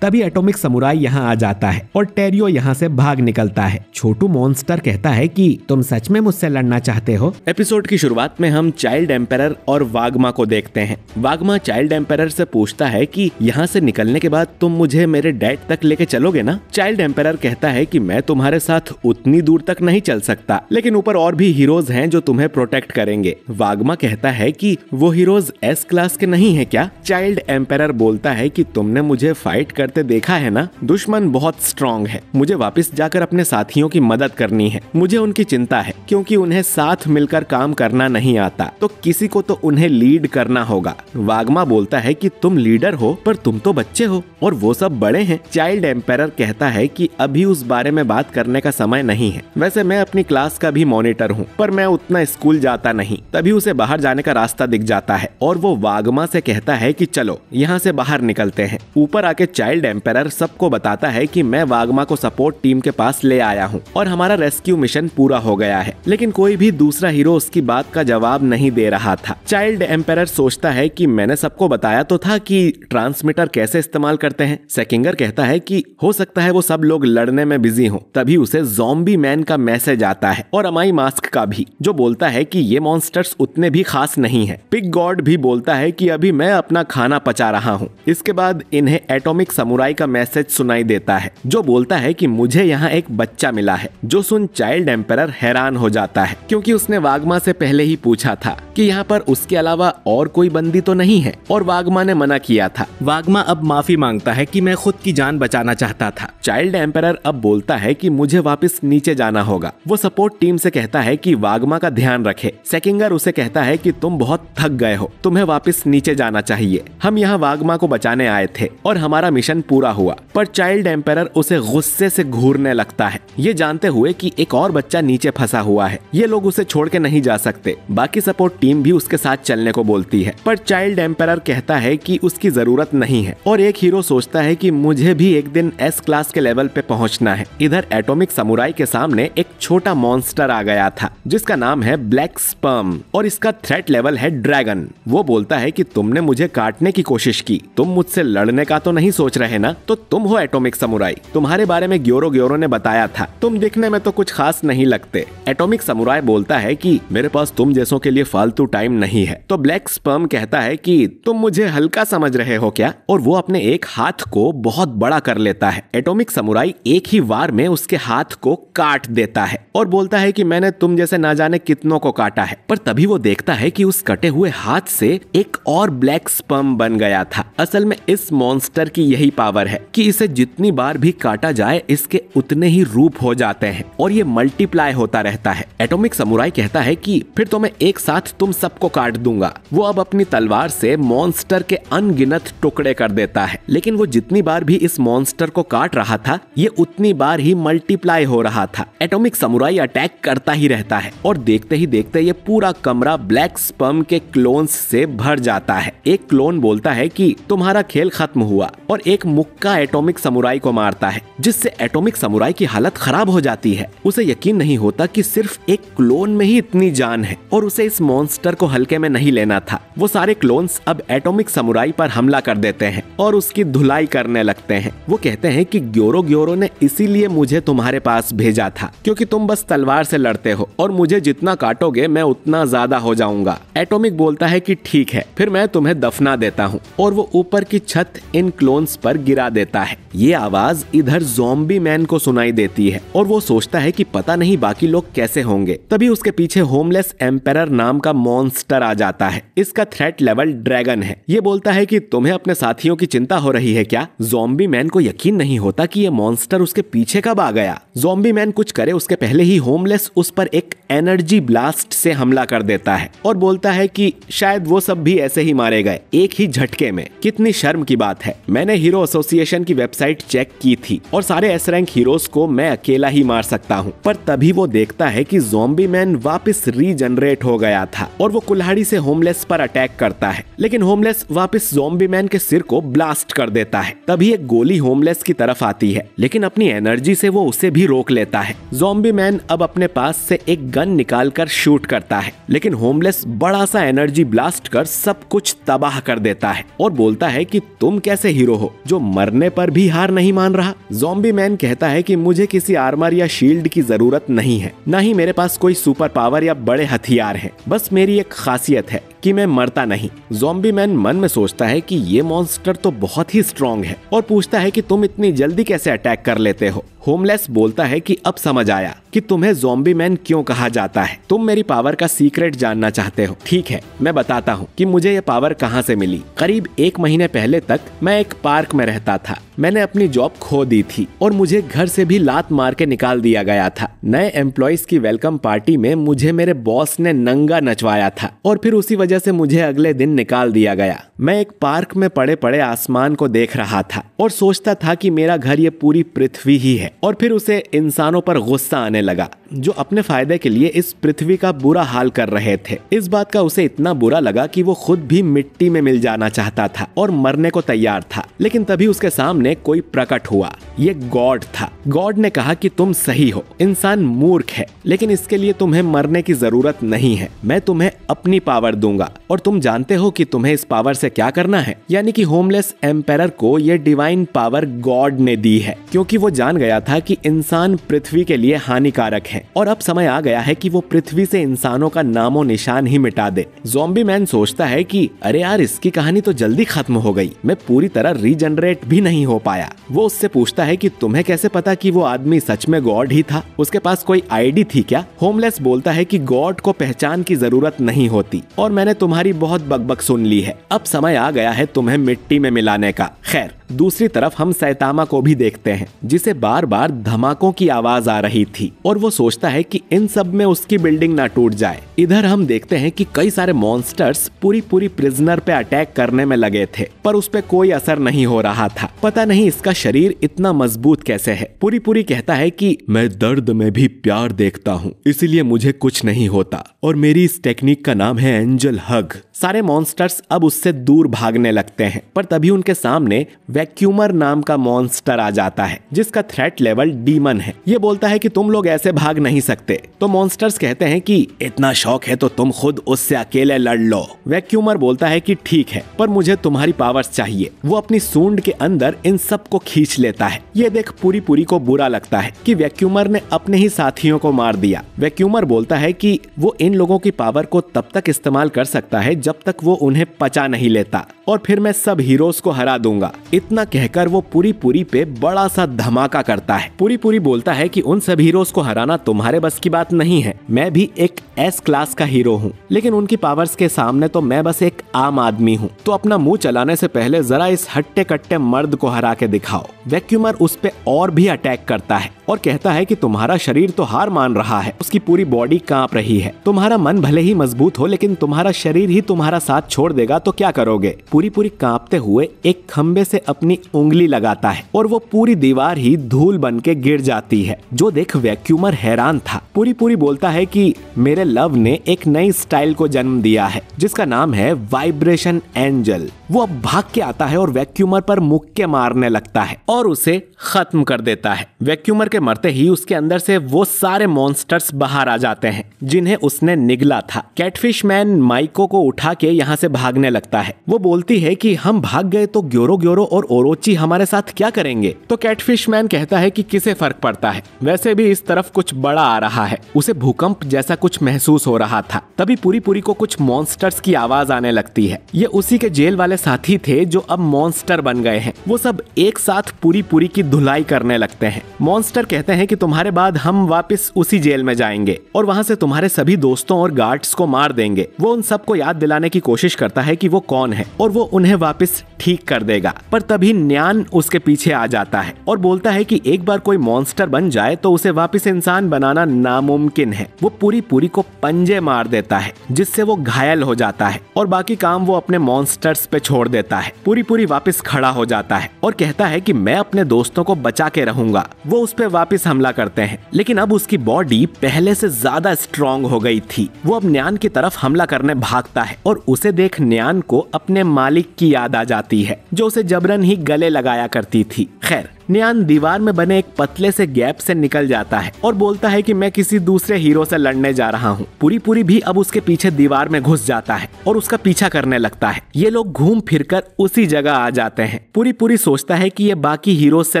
तभी एटॉमिक समुराई यहाँ आ जाता है और टेरियो यहाँ से भाग निकलता है। छोटू मॉन्स्टर कहता है कि तुम सच में मुझसे लड़ना चाहते हो। एपिसोड की शुरुआत में हम चाइल्ड एम्पेरर और वागमा को देखते हैं। वागमा चाइल्ड एम्पेरर से पूछता है कि यहाँ से निकलने के बाद तुम मुझे मेरे डैड तक लेके चलोगे ना। चाइल्ड एम्पेरर कहता है कि मैं तुम्हारे साथ उतनी दूर तक नहीं चल सकता, लेकिन ऊपर और भी हीरोज हैं जो तुम्हें प्रोटेक्ट करेंगे। वागमा कहता है कि वो हीरोज एस क्लास के नहीं है क्या। चाइल्ड एम्पेरर बोलता है कि तुमने मुझे फाइट करते देखा है ना, दुश्मन बहुत स्ट्रॉन्ग है, मुझे वापस जाकर अपने साथियों की मदद करनी है। मुझे उनकी चिंता है, क्योंकि उन्हें साथ मिलकर काम करना नहीं आता, तो किसी को तो उन्हें लीड करना होगा। वागमा बोलता है कि तुम लीडर हो, पर तुम तो बच्चे हो और वो सब बड़े हैं। चाइल्ड एम्पेरर कहता है कि अभी उस बारे में बात करने का समय नहीं है। वैसे मैं अपनी क्लास का भी मॉनिटर हूँ, पर मैं उतना स्कूल जाता नहीं। तभी उसे बाहर जाने का रास्ता दिख जाता है और वो वागमा से कहता है कि चलो यहाँ से बाहर निकलते हैं। ऊपर आके चाइल्ड एम्पेरर सबको बताता है कि मैं वागमा को सपोर्ट टीम के पास ले आया हूँ और हमारा रेस्क्यू मिशन पूरा हो गया है। लेकिन कोई भी दूसरा हीरो उसकी बात का जवाब नहीं दे रहा था। चाइल्ड एम्पेरर सोचता है कि मैंने सबको बताया तो था कि ट्रांसमीटर कैसे इस्तेमाल करते हैं। सेकिंगर कहता है कि हो सकता है वो सब लोग लड़ने में बिजी हों। तभी उसे ज़ॉम्बी मैन का मैसेज आता है और अमाई मास्क का भी, जो बोलता है कि ये मॉन्स्टर्स उतने भी खास नहीं है। पिग गॉड भी बोलता है कि अभी मैं अपना खाना पचा रहा हूँ। इसके बाद इन्हें एटॉमिक समुराई का मैसेज सुनाई देता है, जो बोलता है कि मुझे यहाँ एक बच्चा मिला है। जो सुन चाइल्ड एम्पेरर हैरान हो जाता है, क्योंकि उसने वागमा से पहले ही पूछा था कि यहाँ पर उसके अलावा और कोई बंदी तो नहीं है, और वागमा ने मना किया था। वागमा अब माफी मांगता है कि मैं खुद की जान बचाना चाहता था। चाइल्ड एम्पेरर अब बोलता है कि मुझे वापस नीचे जाना होगा। वो सपोर्ट टीम से कहता है कि वागमा का ध्यान रखे। सेकिंगर उसे कहता है कि तुम बहुत थक गए हो, तुम्हें वापस नीचे जाना चाहिए। हम यहाँ वागमा को बचाने आए थे और हमारा मिशन पूरा हुआ। पर चाइल्ड एम्पेरर उसे गुस्से से घूरने लगता है, ये जानते हुए कि एक और बच्चा नीचे फंसा हुआ है। ये लोग उसे छोड़ के नहीं जा सकते। बाकी सपोर्ट टीम भी उसके साथ चलने को बोलती है, पर चाइल्ड एम्पेरर कहता है कि उसकी जरूरत नहीं है। और एक हीरो सोचता है कि मुझे भी एक दिन एस क्लास के लेवल पे पहुंचना है। इधर एटॉमिक समुराई के सामने एक छोटा मॉन्स्टर आ गया था, जिसका नाम है ब्लैक स्पर्म, और इसका थ्रेट लेवल है ड्रैगन। वो बोलता है कि तुमने मुझे काटने की कोशिश की, तुम मुझसे लड़ने का तो नहीं सोच रहे ना, तो तुम हो एटॉमिक समुराई। तुम्हारे बारे में ग्योरो ने बताया था, तुम दिखने में तो कुछ खास नहीं लगते। एटॉमिक समुराई बोलता है कि मेरे पास तुम जैसों के लिए फालतू टाइम नहीं है। तो ब्लैक स्पर्म कहता है कि तुम मुझे हल्का समझ रहे हो क्या, और वो अपने एक हाथ को बहुत बड़ा कर लेता है। एटॉमिक समुराई एक ही वार में उसके हाथ को काट देता है और बोलता है कि मैंने तुम जैसे ना जाने कितनों को काटा है। पर तभी वो देखता है कि उस कटे हुए हाथ से एक और ब्लैक स्पर्म बन गया था। असल में इस मॉन्स्टर की यही पावर है कि इसे जितनी बार भी काटा जाए इसके उतने ही रूप हो जाते हैं और ये मल्टीप्लाई होता रहता है। एटॉमिक समुराई कहता है कि फिर तो मैं एक साथ तुम सबको काट दूंगा। वो अब अपनी तलवार से मॉन्स्टर के अनगिनत टुकड़े कर देता है, लेकिन वो जितनी बार भी इस मॉन्स्टर को काट रहा था ये उतनी बार ही मल्टीप्लाई हो रहा था। एटॉमिक समुराई अटैक करता ही रहता है और देखते ही देखते ये पूरा कमरा ब्लैक स्पर्म के क्लोन्स से भर जाता है। एक क्लोन बोलता है कि तुम्हारा खेल खत्म हुआ और एक मुक्का एटॉमिक समुराई को मारता है, जिससे एटॉमिक समुराई की हालत खराब हो जाती है। उसे यकीन नहीं होता कि सिर्फ एक क्लोन में ही इतनी जान है और उसे इस मॉन्स्टर को हल्के में नहीं लेना था। वो सारे क्लोन्स अब एटॉमिक समुराई पर हमला कर देते हैं और उसकी धुलाई करने लगते हैं। वो कहते हैं कि ग्योरो ने इसीलिए मुझे तुम्हारे पास भेजा था, क्योंकि तुम बस तलवार से लड़ते हो और मुझे जितना काटोगे मैं उतना ज्यादा हो जाऊंगा। एटॉमिक बोलता है कि ठीक है, फिर मैं तुम्हें दफना देता हूँ, और वो ऊपर की छत इन क्लोन्स पर पर गिरा देता है। ये आवाज इधर ज़ॉम्बी मैन को सुनाई देती है और वो सोचता है कि पता नहीं बाकी लोग कैसे होंगे। तभी उसके पीछे होमलेस एम्पेरर नाम का मॉन्स्टर आ जाता है। इसका थ्रेट लेवल ड्रैगन है। ये बोलता है कि तुम्हें अपने साथियों की चिंता हो रही है क्या? ज़ॉम्बी मैन को यकीन नहीं होता कि ये मॉन्स्टर उसके पीछे कब आ गया। ज़ॉम्बी मैन कुछ करे उसके पहले ही होमलेस उस पर एक एनर्जी ब्लास्ट से हमला कर देता है और बोलता है कि शायद वो सब भी ऐसे ही मारे गए एक ही झटके में। कितनी शर्म की बात है। मैंने हीरो एसोसिएशन की वेबसाइट चेक की थी और सारे एस रैंक हीरोज को मैं अकेला ही मार सकता हूँ। पर तभी वो देखता है कि ज़ॉम्बी मैन वापस रीजनरेट हो गया था और वो कुल्हाड़ी से होमलेस पर अटैक करता है, लेकिन होमलेस वापस ज़ॉम्बी मैन के सिर को ब्लास्ट कर देता है। तभी एक गोली होमलेस की तरफ आती है, लेकिन अपनी एनर्जी से वो उसे भी रोक लेता है। ज़ॉम्बी मैन अब अपने पास से एक गन निकालकर शूट करता है, लेकिन होमलेस बड़ा सा एनर्जी ब्लास्ट कर सब कुछ तबाह कर देता है और बोलता है कि तुम कैसे हीरो हो जो मरने पर भी हार नहीं मान रहा। ज़ॉम्बी मैन कहता है कि मुझे किसी आर्मर या शील्ड की जरूरत नहीं है, ना ही मेरे पास कोई सुपर पावर या बड़े हथियार हैं। बस मेरी एक खासियत है कि मैं मरता नहीं। ज़ॉम्बी मैन मन में सोचता है कि ये मॉन्स्टर तो बहुत ही स्ट्रॉन्ग है और पूछता है कि तुम इतनी जल्दी कैसे अटैक कर लेते हो। होमलेस बोलता है कि अब समझ आया कि तुम्हें ज़ॉम्बी मैन क्यों कहा जाता है। तुम मेरी पावर का सीक्रेट जानना चाहते हो। ठीक है, मैं बताता हूँ कि मुझे ये पावर कहाँ से मिली। करीब 1 महीने पहले तक मैं एक पार्क में रहता था। मैंने अपनी जॉब खो दी थी और मुझे घर से भी लात मार के निकाल दिया गया था। नए एम्प्लॉइज की वेलकम पार्टी में मुझे मेरे बॉस ने नंगा नचवाया था और फिर उसी वजह से मुझे अगले दिन निकाल दिया गया। मैं एक पार्क में पड़े पड़े आसमान को देख रहा था और सोचता था कि मेरा घर ये पूरी पृथ्वी ही है। और फिर उसे इंसानों पर गुस्सा आने लगा जो अपने फायदे के लिए इस पृथ्वी का बुरा हाल कर रहे थे। इस बात का उसे इतना बुरा लगा कि वो खुद भी मिट्टी में मिल जाना चाहता था और मरने को तैयार था। लेकिन तभी उसके सामने कोई प्रकट हुआ। ये गॉड था। गॉड ने कहा कि तुम सही हो, इंसान मूर्ख है, लेकिन इसके लिए तुम्हें मरने की जरूरत नहीं है। मैं तुम्हें अपनी पावर दूंगा और तुम जानते हो कि तुम्हें इस पावर से क्या करना है। यानी कि होमलेस एम्पेरर को ये डिवाइन पावर गॉड ने दी है, क्योंकि वो जान गया था कि इंसान पृथ्वी के लिए हानिकारक है और अब समय आ गया है कि वो पृथ्वी से इंसानों का नामो निशान ही मिटा दे। ज़ॉम्बी मैन सोचता है कि अरे यार, इसकी कहानी तो जल्दी खत्म हो गई, मैं पूरी तरह रीजनरेट भी नहीं हो पाया। वो उससे पूछता है कि तुम्हें कैसे पता कि वो आदमी सच में गॉड ही था? उसके पास कोई आईडी थी क्या? होमलेस बोलता है कि गॉड को पहचान की जरूरत नहीं होती और मैंने तुम्हारी बहुत बकबक सुन ली है। अब समय आ गया है तुम्हें मिट्टी में मिलाने का। खैर, दूसरी तरफ हम सैतामा को भी देखते हैं, जिसे बार बार धमाकों की आवाज आ रही थी और वो सोचता है कि इन सब में उसकी बिल्डिंग ना टूट जाए। इधर हम देखते हैं कि कई सारे मॉन्स्टर्स पूरी प्रिजनर पे अटैक करने में लगे थे, पर उस पे कोई असर नहीं हो रहा था। पता नहीं इसका शरीर इतना मजबूत कैसे है। पूरी कहता है कि मैं दर्द में भी प्यार देखता हूँ, इसीलिए मुझे कुछ नहीं होता और मेरी इस टेक्निक का नाम है एंजल हग। सारे मॉन्स्टर्स अब उससे दूर भागने लगते हैं, पर तभी उनके सामने वैक्यूमर नाम का मॉन्स्टर आ जाता है, जिसका थ्रेट लेवल डीमन है। ये बोलता है कि तुम लोग ऐसे भाग नहीं सकते। तो मॉन्स्टर्स कहते हैं कि इतना शौक है तो तुम खुद उससे अकेले लड़ लो। वैक्यूमर बोलता है कि ठीक है, पर मुझे तुम्हारी पावर्स चाहिए। वो अपनी सूंड के अंदर इन सब को खींच लेता है। ये देख पूरी को बुरा लगता है कि वैक्यूमर ने अपने ही साथियों को मार दिया। वैक्यूमर बोलता है कि वो इन लोगों की पावर को तब तक इस्तेमाल कर सकता है जब तक वो उन्हें पचा नहीं लेता, और फिर मैं सब हीरोज को हरा दूंगा। इतना कहकर वो पूरी पे बड़ा सा धमाका करता है। पूरी बोलता है कि उन सब हीरोज को हराना तुम्हारे बस की बात नहीं है। मैं भी एक एस क्लास का हीरो हूँ, लेकिन उनकी पावर्स के सामने तो मैं बस एक आम आदमी हूँ। तो अपना मुंह चलाने से पहले जरा इस हट्टे कट्टे मर्द को हरा के दिखाओ। वैक्यूमर उस पे और भी अटैक करता है और कहता है कि तुम्हारा शरीर तो हार मान रहा है, उसकी पूरी बॉडी कांप रही है। तुम्हारा मन भले ही मजबूत हो, लेकिन तुम्हारा शरीर ही तुम्हारा साथ छोड़ देगा तो क्या करोगे? पूरी कांपते हुए एक खंबे से अपनी उंगली लगाता है और वो पूरी दीवार ही धूल बन के गिर जाती है, जो देख वैक्यूमर हैरान था। पूरी बोलता है कि मेरे लव ने एक नई स्टाइल को जन्म दिया है, जिसका नाम है वाइब्रेशन एंजल। वो अब भाग के आता है और वैक्यूमर पर मुक्के मारने लगता है और उसे खत्म कर देता है। वैक्यूमर के मरते ही उसके अंदर से वो सारे मॉन्स्टर्स बाहर आ जाते हैं जिन्हें उसने निगला था। कैटफिश मैन माइको को उठा के यहाँ से भागने लगता है। वो बोलती है कि हम भाग गए तो ग्योरो और और ओरोची हमारे साथ क्या करेंगे? तो कैटफिश मैन कहता है कि किसे फर्क पड़ता है, वैसे भी इस तरफ कुछ बड़ा आ रहा है। उसे भूकंप जैसा कुछ महसूस हो रहा था। तभी पूरी पूरी को कुछ मॉन्स्टर्स की आवाज आने लगती है। ये उसी के जेल वाले साथी थे जो अब मॉन्स्टर बन गए हैं। वो सब एक साथ पूरी पूरी की धुलाई करने लगते हैं। मॉन्स्टर कहते हैं कि तुम्हारे बाद हम वापस उसी जेल में जाएंगे और वहां से तुम्हारे सभी दोस्तों और गार्ड्स को मार देंगे। वो उन सबको याद दिलाने की कोशिश करता है कि वो कौन है और वो उन्हें वापस ठीक कर देगा। पर तभी न्यान उसके पीछे आ जाता है और बोलता है कि एक बार कोई मॉन्स्टर बन जाए तो उसे वापस इंसान बनाना नामुमकिन है। वो पूरी पूरी को पंजे मार देता है जिससे वो घायल हो जाता है और बाकी काम वो अपने मॉन्स्टर्स पे छोड़ देता है। पूरी पूरी वापस खड़ा हो जाता है और कहता है कि मैं अपने दोस्तों को बचा के रहूंगा। वो उस पे वापस हमला करते हैं, लेकिन अब उसकी बॉडी पहले से ज्यादा स्ट्रॉन्ग हो गई थी। वो अब न्यान की तरफ हमला करने भागता है और उसे देख न्यान को अपने मालिक की याद आ जाती है जो उसे जबरन ही गले लगाया करती थी। खैर, न्यान दीवार में बने एक पतले से गैप से निकल जाता है और बोलता है कि मैं किसी दूसरे हीरो से लड़ने जा रहा हूँ। पूरी पूरी भी अब उसके पीछे दीवार में घुस जाता है और उसका पीछा करने लगता है। ये लोग घूम फिरकर उसी जगह आ जाते हैं। पूरी पूरी सोचता है कि ये बाकी हीरोज से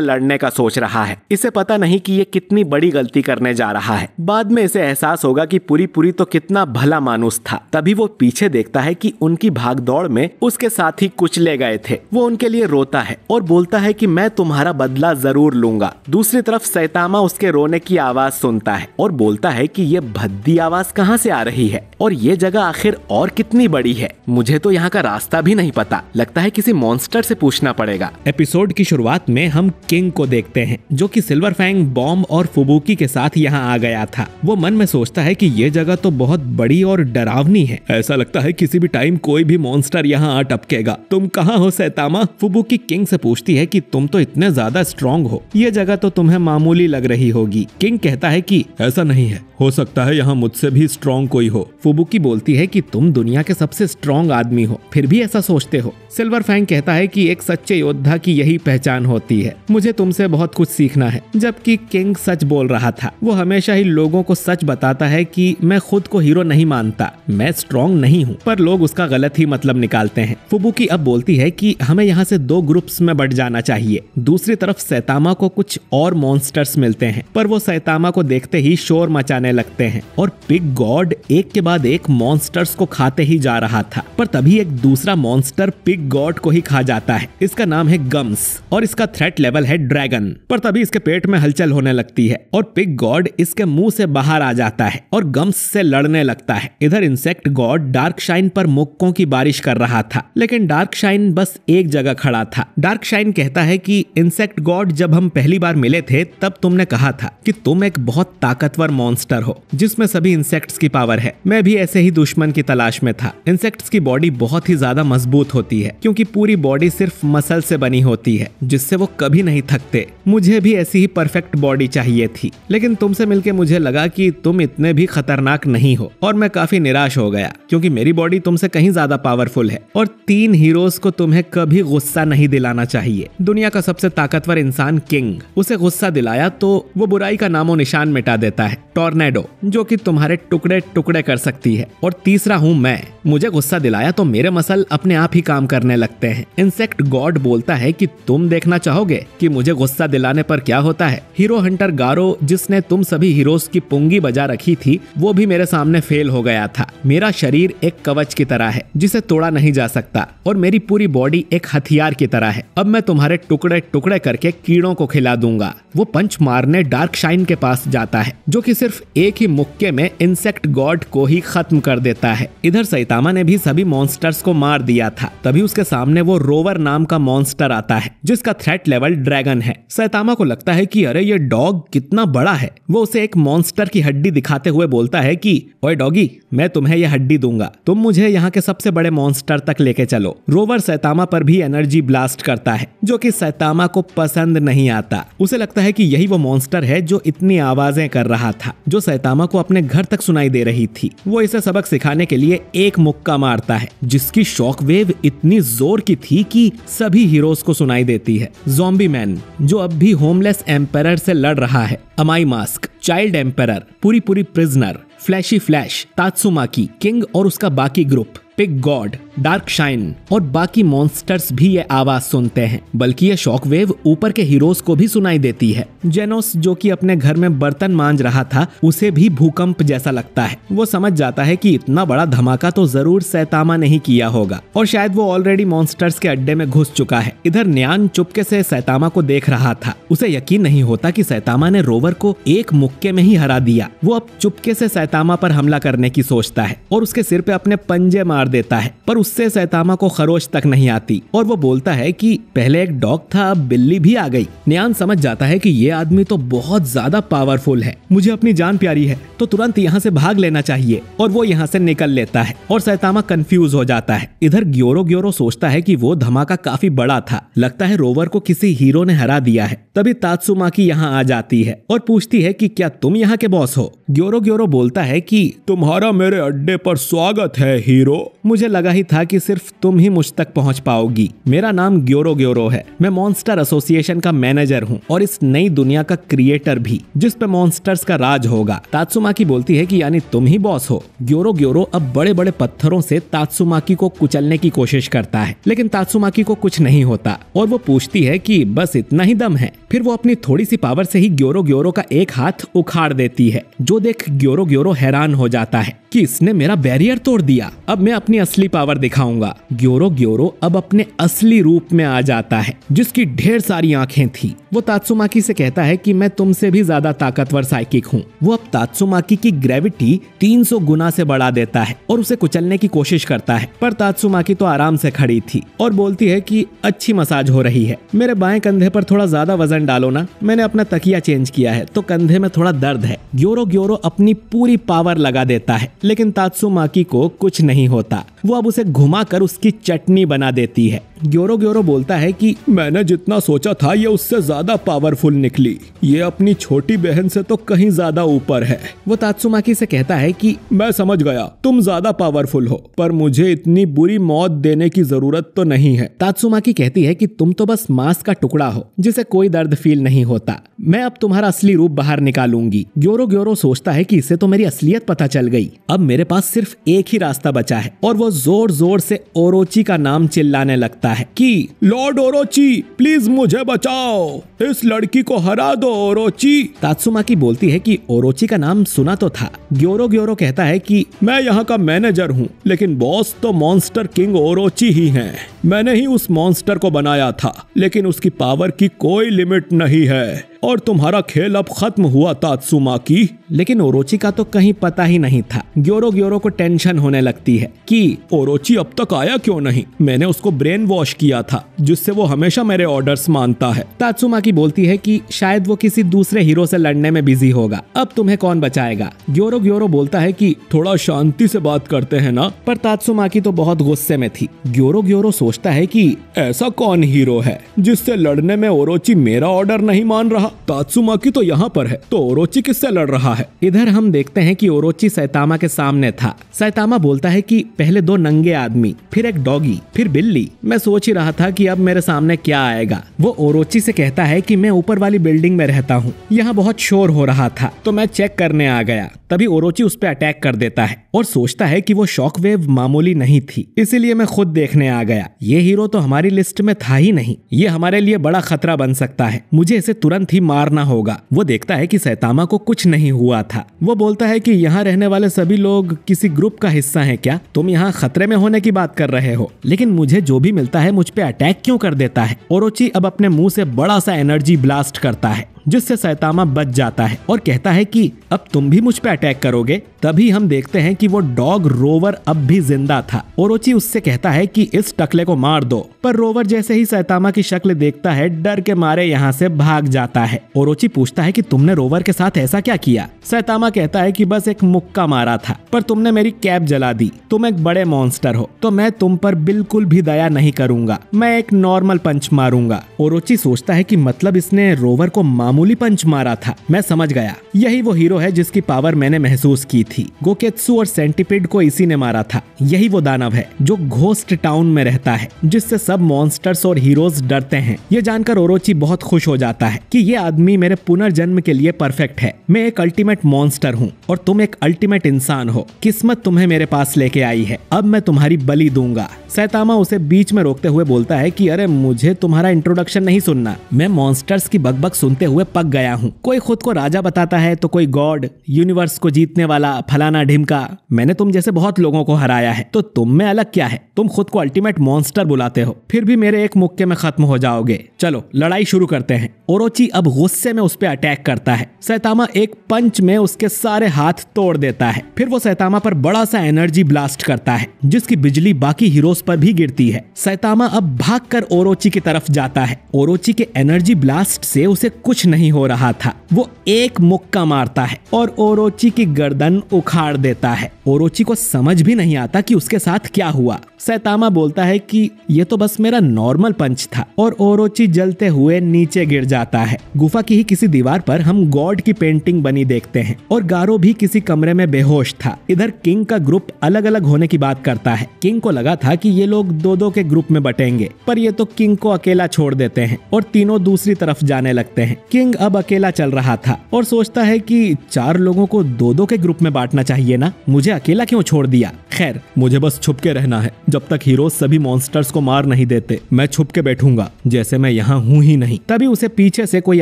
लड़ने का सोच रहा है। इसे पता नहीं कि ये कितनी बड़ी गलती करने जा रहा है। बाद में इसे एहसास होगा कि पूरी पूरी तो कितना भला मानुस था। तभी वो पीछे देखता है कि उनकी भागदौड़ में उसके साथी कुचले गए थे। वो उनके लिए रोता है और बोलता है कि मैं तुम्हारा बदला जरूर लूंगा। दूसरी तरफ सैतामा उसके रोने की आवाज सुनता है और बोलता है कि ये भद्दी आवाज कहाँ से आ रही है और ये जगह आखिर और कितनी बड़ी है। मुझे तो यहाँ का रास्ता भी नहीं पता। लगता है किसी मॉन्स्टर से पूछना पड़ेगा। एपिसोड की शुरुआत में हम किंग को देखते हैं जो कि सिल्वर फैंग, बॉम्ब और फुबुकी के साथ यहाँ आ गया था। वो मन में सोचता है कि ये जगह तो बहुत बड़ी और डरावनी है। ऐसा लगता है किसी भी टाइम कोई भी मॉन्स्टर यहाँ आ टपकेगा। तुम कहाँ हो सैतामा? फुबुकी किंग से पूछती है कि तुम तो इतने ज्यादा स्ट्रॉन्ग हो, ये जगह तो तुम्हें मामूली लग रही होगी। किंग कहता है कि ऐसा नहीं है, हो सकता है यहाँ मुझसे भी स्ट्रॉन्ग कोई हो। फुबुकी बोलती है कि तुम दुनिया के सबसे स्ट्रॉन्ग आदमी हो, फिर भी ऐसा सोचते हो। सिल्वर फैंग कहता है कि एक सच्चे योद्धा की यही पहचान होती है, मुझे तुमसे बहुत कुछ सीखना है। जबकि किंग सच बोल रहा था। वो हमेशा ही लोगों को सच बताता है कि मैं खुद को हीरो नहीं मानता, मैं स्ट्रॉन्ग नहीं हूँ, पर लोग उसका गलत ही मतलब निकालते हैं। फुबुकी अब बोलती है कि हमें यहाँ से 2 ग्रुप्स में बंट जाना चाहिए। दूसरी तरफ सैतामा को कुछ और मॉन्स्टर्स मिलते हैं, पर वो सैतामा को देखते ही शोर मचाने लगते हैं और पिग गॉड एक के बाद एक मॉन्स्टर्स को खाते ही जा रहा था। पर तभी एक दूसरा मॉन्स्टर पिग गॉड को ही खा जाता है। इसका नाम है गम्स और इसका थ्रेट लेवल है ड्रैगन। पर तभी इसके पेट में हलचल होने लगती है और पिग गॉड इसके मुंह से बाहर आ जाता है और गम्स से लड़ने लगता है। इधर इंसेक्ट गॉड डार्क शाइन पर मुक्कों की बारिश कर रहा था, लेकिन डार्क शाइन बस एक जगह खड़ा था। डार्क शाइन कहता है कि इंसेक्ट गॉड, जब हम पहली बार मिले थे तब तुमने कहा था कि तुम एक बहुत ताकतवर मॉन्स्टर हो जिसमें सभी इंसेक्ट्स की पावर है। मैं भी ऐसे ही दुश्मन की तलाश में था। इंसेक्ट्स की बॉडी बहुत ही ज्यादा मजबूत होती है क्योंकि पूरी बॉडी सिर्फ मसल से बनी होती है जिससे वो कभी नहीं थकते। मुझे भी ऐसी ही परफेक्ट बॉडी चाहिए थी, लेकिन तुमसे मिलके मुझे लगा कि तुम इतने भी खतरनाक नहीं हो और मैं काफी निराश हो गया क्योंकि मेरी बॉडी तुमसे कहीं ज्यादा पावरफुल है। और 3 हीरोज को तुम्हें कभी गुस्सा नहीं दिलाना चाहिए। दुनिया का सबसे ताकतवर इंसान किंग, उसे गुस्सा दिलाया तो वो बुराई का नामो निशान मिटा देता है। टॉर्नेडो, जो कि तुम्हारे टुकड़े टुकड़े कर सकती है। और तीसरा हूँ मैं, मुझे गुस्सा दिलाया तो मेरे मसल अपने आप ही काम करने लगते हैं। इंसेक्ट गॉड बोलता है कि तुम देखना चाहोगे कि मुझे गुस्सा दिलाने पर क्या होता है। हीरो हंटर गारो, जिसने तुम सभी हीरोज की पुंगी बजा रखी थी, वो भी मेरे सामने फेल हो गया था। मेरा शरीर एक कवच की तरह है जिसे तोड़ा नहीं जा सकता और मेरी पूरी बॉडी एक हथियार की तरह है। अब मैं तुम्हारे टुकड़े टुकड़े करके कीड़ों को खिला दूंगा। वो पंच मारने डार्क शाइन के पास जाता है जो कि सिर्फ एक ही मुक्के में इंसेक्ट गॉड को ही खत्म कर देता है। इधर सैतामा ने भी सभी मॉन्स्टर्स को मार दिया था। तभी उसके सामने वो रोवर नाम का मॉन्स्टर आता है जिसका थ्रेट लेवल ड्रैगन है। सैतामा को लगता है कि अरे ये डॉग कितना बड़ा है। वो उसे एक मॉन्स्टर की हड्डी दिखाते हुए बोलता है कि ओए डॉगी, मैं तुम्हें यह हड्डी दूंगा, तुम मुझे यहाँ के सबसे बड़े मॉन्स्टर तक लेके चलो। रोवर सैतामा पर भी एनर्जी ब्लास्ट करता है जो कि सैतामा को पसंद नहीं आता। उसे लगता है कि यही वो मॉन्स्टर है जो इतनी आवाजें कर रहा था, जो सैतामा को अपने घर तक सुनाई दे रही थी। वो इसे सबक सिखाने के लिए एक मुक्का मारता है जिसकी शॉक वेव इतनी जोर की थी कि सभी हीरोज को सुनाई देती है। ज़ॉम्बी मैन, जो अब भी होमलेस एम्पायर से लड़ रहा है। अमाई मास्क, चाइल्ड एम्पायर, पूरी पूरी प्रिजनर, फ्लैशी फ्लैश, तात्सुमाकी, किंग और उसका बाकी group, pig God, dark shine और बाकी मॉन्स्टर्स भी ये आवाज सुनते हैं, बल्कि ये शॉकवेव ऊपर के हीरोज को भी सुनाई देती है। जेनोस जो कि अपने घर में बर्तन मांज रहा था, उसे भी भूकंप जैसा लगता है। वो समझ जाता है कि इतना बड़ा धमाका तो जरूर सैतामा नहीं किया होगा और शायद वो ऑलरेडी मॉन्स्टर्स के अड्डे में घुस चुका है। इधर न्यान चुपके से सैतामा को देख रहा था। उसे यकीन नहीं होता कि सैतामा ने रोवर को एक मुक्के में ही हरा दिया। वो अब चुपके से सैतामा पर हमला करने की सोचता है और उसके सिर पे अपने पंजे मार देता है, पर उससे सैतामा को खरोच तक नहीं आती और वो बोलता है कि पहले एक डॉग था, अब बिल्ली भी आ गई। न्यान समझ जाता है कि ये आदमी तो बहुत ज्यादा पावरफुल है, मुझे अपनी जान प्यारी है तो तुरंत यहाँ से भाग लेना चाहिए, और वो यहाँ से निकल लेता है और सैतामा कंफ्यूज हो जाता है। इधर ग्योरो सोचता है कि वो धमाका काफी बड़ा था, लगता है रोवर को किसी हीरो ने हरा दिया है। तभी तात्सुमाकी यहाँ आ जाती है और पूछती है कि क्या तुम यहाँ के बॉस हो। ग्योरो बोलता है कि तुम्हारा मेरे अड्डे पर स्वागत है हीरो। मुझे लगा ही था कि सिर्फ तुम ही मुझ तक पहुंच पाओगी। मेरा नाम ग्योरो है, मैं मॉन्स्टर एसोसिएशन का मैनेजर हूँ और इस नई दुनिया का क्रिएटर भी, जिस पे मॉन्स्टर्स का राज होगा। तात्सुमाकी बोलती है कि यानी तुम ही बॉस हो। ग्योरो अब बड़े बड़े पत्थरों से तात्सुमाकी को कुचलने की कोशिश करता है, लेकिन तात्सुमाकी को कुछ नहीं होता और वो पूछती है कि बस इतना ही दम है। फिर वो अपनी थोड़ी सी पावर से ही ग्योरो का एक हाथ उखाड़ देती है, जो देख ग्योरो हैरान हो जाता है कि इसने मेरा बैरियर तोड़ दिया, अब मैं अपनी असली पावर दिखाऊंगा। ग्योरो अब अपने असली रूप में आ जाता है, जिसकी ढेर सारी आंखें थी। वो तात्सुमाकी से कहता है कि मैं तुमसे भी ज्यादा ताकतवर साइकिक हूँ। वो अब तात्सुमाकी की ग्रेविटी 300 गुना से बढ़ा देता है और उसे कुचलने की कोशिश करता है, पर तात्सुमाकी तो आराम से खड़ी थी और बोलती है कि अच्छी मसाज हो रही है, मेरे बाएं कंधे पर थोड़ा ज्यादा वजन डालो ना, मैंने अपना तकिया चेंज किया है तो कंधे में थोड़ा दर्द है। ग्योरो अपनी पूरी पावर लगा देता है, लेकिन तात्सुमाकी को कुछ नहीं होता। वो अब उसे घुमाकर उसकी चटनी बना देती है। ग्योरो बोलता है कि मैंने जितना सोचा था ये उससे ज्यादा पावरफुल निकली, ये अपनी छोटी बहन से तो कहीं ज्यादा ऊपर है। वो तात्सुमाकी से कहता है कि मैं समझ गया तुम ज्यादा पावरफुल हो, पर मुझे इतनी बुरी मौत देने की जरूरत तो नहीं है। तात्सुमाकी कहती है कि तुम तो बस मांस का टुकड़ा हो जिसे कोई दर्द फील नहीं होता, मैं अब तुम्हारा असली रूप बाहर निकालूंगी। ग्योरो सोचता है कि इससे तो मेरी असलियत पता चल गई, अब मेरे पास सिर्फ एक ही रास्ता बचा है, और वो जोर जोर से ओरोची का नाम चिल्लाने लगता है कि लॉर्ड ओरोची प्लीज मुझे बचाओ, इस लड़की को हरा दो ओरोची। तात्सुमाकी बोलती है कि ओरोची का नाम सुना तो था। ग्योरो कहता है कि मैं यहाँ का मैनेजर हूँ, लेकिन बॉस तो मॉन्स्टर किंग ओरोची ही है। मैंने ही उस मॉन्स्टर को बनाया था, लेकिन उसकी पावर की कोई लिमिट नहीं है और तुम्हारा खेल अब खत्म हुआ तात्सुमाकी। लेकिन ओरोची का तो कहीं पता ही नहीं था। ग्योरो को टेंशन होने लगती है कि ओरोची अब तक आया क्यों नहीं, मैंने उसको ब्रेन वॉश किया था, जिससे वो हमेशा मेरे ऑर्डर्स मानता है। तात्सुमाकी बोलती है कि शायद वो किसी दूसरे हीरो से लड़ने में बिजी होगा, अब तुम्हें कौन बचाएगा। ग्योरो बोलता है कि थोड़ा शांति से बात करते हैं ना, पर तात्सुमाकी तो बहुत गुस्से में थी। ग्योरो सोचता है कि ऐसा कौन हीरो है जिससे लड़ने में ओरोची मेरा ऑर्डर नहीं मान रहा। तात्सुमाकी तो यहाँ पर है, तो ओरोची किससे लड़ रहा है। इधर हम देखते हैं कि ओरोची सैतामा के सामने था। सैतामा बोलता है कि पहले 2 नंगे आदमी, फिर एक डॉगी, फिर बिल्ली, मैं सोच ही रहा था कि अब मेरे सामने क्या आएगा। वो ओरोची से कहता है कि मैं ऊपर वाली बिल्डिंग में रहता हूँ, यहाँ बहुत शोर हो रहा था तो मैं चेक करने आ गया। तभी ओरोची उस पर अटैक कर देता है और सोचता है कि वो शॉकवेव मामूली नहीं थी, इसीलिए मैं खुद देखने आ गया। ये हीरो तो हमारी लिस्ट में था ही नहीं, ये हमारे लिए बड़ा खतरा बन सकता है, मुझे इसे तुरंत ही मारना होगा। वो देखता है कि सैतामा को कुछ नहीं हुआ था। वो बोलता है कि यहाँ रहने वाले सभी लोग किसी ग्रुप का हिस्सा हैं क्या, तुम यहाँ खतरे में होने की बात कर रहे हो, लेकिन मुझे जो भी मिलता है मुझ पे अटैक क्यों कर देता है। ओरोची अब अपने मुंह से बड़ा सा एनर्जी ब्लास्ट करता है, जिससे सैतामा बच जाता है और कहता है कि अब तुम भी मुझ पे अटैक करोगे। तभी हम देखते हैं कि वो डॉग रोवर अब भी जिंदा था। ओरोची उससे कहता है कि इस टकले को मार दो, पर रोवर जैसे ही सैतामा की शक्ल देखता है डर के मारे यहाँ से भाग जाता है। ओरोची पूछता है कि तुमने रोवर के साथ ऐसा क्या किया। सैतामा कहता है कि बस एक मुक्का मारा था, पर तुमने मेरी कैप जला दी, तुम एक बड़े मॉन्स्टर हो तो मैं तुम पर बिल्कुल भी दया नहीं करूंगा, मैं एक नॉर्मल पंच मारूंगा। ओरोची सोचता है कि मतलब इसने रोवर को मामूली पंच मारा था, मैं समझ गया, यही वो हीरो है जिसकी पावर मैंने महसूस की थी। गोकेत्सु और सेंटिपिड को इसी ने मारा था। यही वो दानव है जो घोस्ट टाउन में रहता है, जिससे सब मॉन्स्टर्स और हीरोज डरते हैं। ये जानकर ओरोची बहुत खुश हो जाता है कि ये आदमी मेरे पुनर्जन्म के लिए परफेक्ट है। मैं एक अल्टीमेट मॉन्स्टर हूँ और तुम एक अल्टीमेट इंसान हो। किस्मत तुम्हें मेरे पास लेके आई है, अब मैं तुम्हारी बलि दूंगा। सैतामा उसे बीच में रोकते हुए बोलता है कि अरे मुझे तुम्हारा इंट्रोडक्शन नहीं सुनना, मैं मॉन्स्टर्स की बकबक सुनते हुए पक गया हूँ। कोई खुद को राजा बताता है तो कोई गॉड, यूनिवर्स को जीतने वाला, फलाना ढिमका। मैंने तुम जैसे बहुत लोगों को हराया है, तो तुम में अलग क्या है? तुम खुद को अल्टीमेट मॉन्स्टर बुलाते हो, फिर भी मेरे एक मुक्के में खत्म हो जाओगे। चलो लड़ाई शुरू करते हैं। ओरोची अब गुस्से में उस पर अटैक करता है। सैतामा एक पंच में उसके सारे हाथ तोड़ देता है। फिर वो सैतामा पर बड़ा सा एनर्जी ब्लास्ट करता है, जिसकी बिजली बाकी हीरोज पर भी गिरती है। सैतामा अब भागकर ओरोची की तरफ जाता है। ओरोची के एनर्जी ब्लास्ट से उसे कुछ नहीं हो रहा था। वो एक मुक्का मारता है और ओरोची की गर्दन उखाड़ देता है। ओरोची को समझ भी नहीं आता कि उसके साथ क्या हुआ। सैतामा बोलता है कि ये तो बस मेरा नॉर्मल पंच था, और ओरोची जलते हुए नीचे गिर जाता है। गुफा की ही किसी दीवार पर हम गॉड की पेंटिंग बनी देखते हैं, और गारो भी किसी कमरे में बेहोश था। इधर किंग का ग्रुप अलग अलग होने की बात करता है। किंग को लगा था कि ये लोग दो दो के ग्रुप में बटेंगे, पर ये तो किंग को अकेला छोड़ देते हैं और तीनों दूसरी तरफ जाने लगते हैं। किंग अब अकेला चल रहा था और सोचता है कि 4 लोगों को दो दो के ग्रुप में बांटना चाहिए ना, मुझे अकेला क्यों छोड़ दिया। खैर, मुझे बस छुप के रहना है। जब तक हीरोज सभी मॉन्स्टर्स को मार नहीं देते, मैं छुप के बैठूंगा जैसे मैं यहाँ हूँ ही नहीं। तभी उसे पीछे से कोई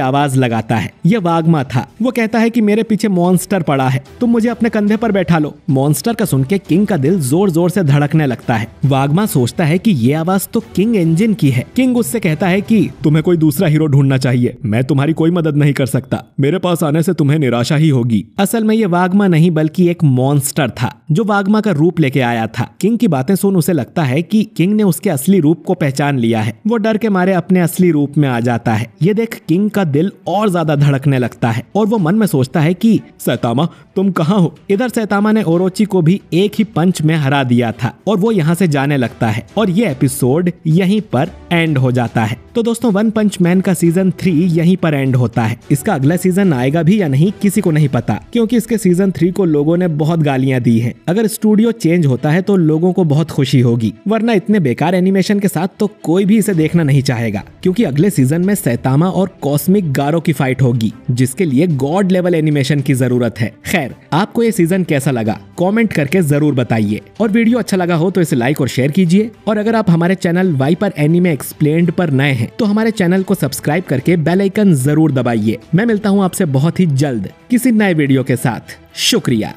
आवाज लगाता है। यह वागमा था। वो कहता है कि मेरे पीछे मॉन्स्टर पड़ा है, तुम मुझे अपने कंधे पर बैठा लो। मॉन्स्टर का सुन के किंग का दिल जोर जोर से धड़कने लगता है। वागमा सोचता है कि ये आवाज तो किंग इंजन की है। किंग उससे कहता है कि तुम्हें कोई दूसरा हीरो ढूंढना चाहिए, मैं तुम्हारी कोई मदद नहीं कर सकता। मेरे पास आने से तुम्हें निराशा ही होगी। असल में ये वागमा नहीं बल्कि एक मॉन्स्टर था जो वागमा का रूप लेके आया था। किंग की बातें सुन उसे लगता है कि किंग ने उसके असली रूप को पहचान लिया है। वो डर के मारे अपने असली रूप में आ जाता है। ये देख किंग का दिल और ज्यादा धड़कने लगता है और वो मन में सोचता है कि सैतामा तुम कहाँ हो? इधर सैतामा ने ओरोची को भी एक ही पंच में हरा दिया था और वो यहाँ से जाने लगता है और ये एपिसोड यहीं पर एंड हो जाता है। तो दोस्तों, वन पंच मैन का सीजन 3 यहीं पर एंड होता है। इसका अगला सीजन आएगा भी या नहीं किसी को नहीं पता, क्योंकि इसके सीजन 3 को लोगों ने बहुत गालियां दी हैं। अगर स्टूडियो चेंज होता है तो लोगों को बहुत खुशी होगी, वरना इतने बेकार एनिमेशन के साथ तो कोई भी इसे देखना नहीं चाहेगा। क्योंकि अगले सीजन में सैतामा और कॉस्मिक गारो की फाइट होगी, जिसके लिए गॉड लेवल एनिमेशन की जरूरत है। खैर, आपको ये सीजन कैसा लगा कमेंट करके जरूर बताइए, और वीडियो अच्छा लगा हो तो इसे लाइक और शेयर कीजिए। और अगर आप हमारे चैनल वाइपर एनीमे एक्सप्लेन्ड पर नए हैं तो हमारे चैनल को सब्सक्राइब करके बेल आइकन जरूर दबाइए। मैं मिलता हूँ आपसे बहुत ही जल्द किसी नए वीडियो के साथ। शुक्रिया।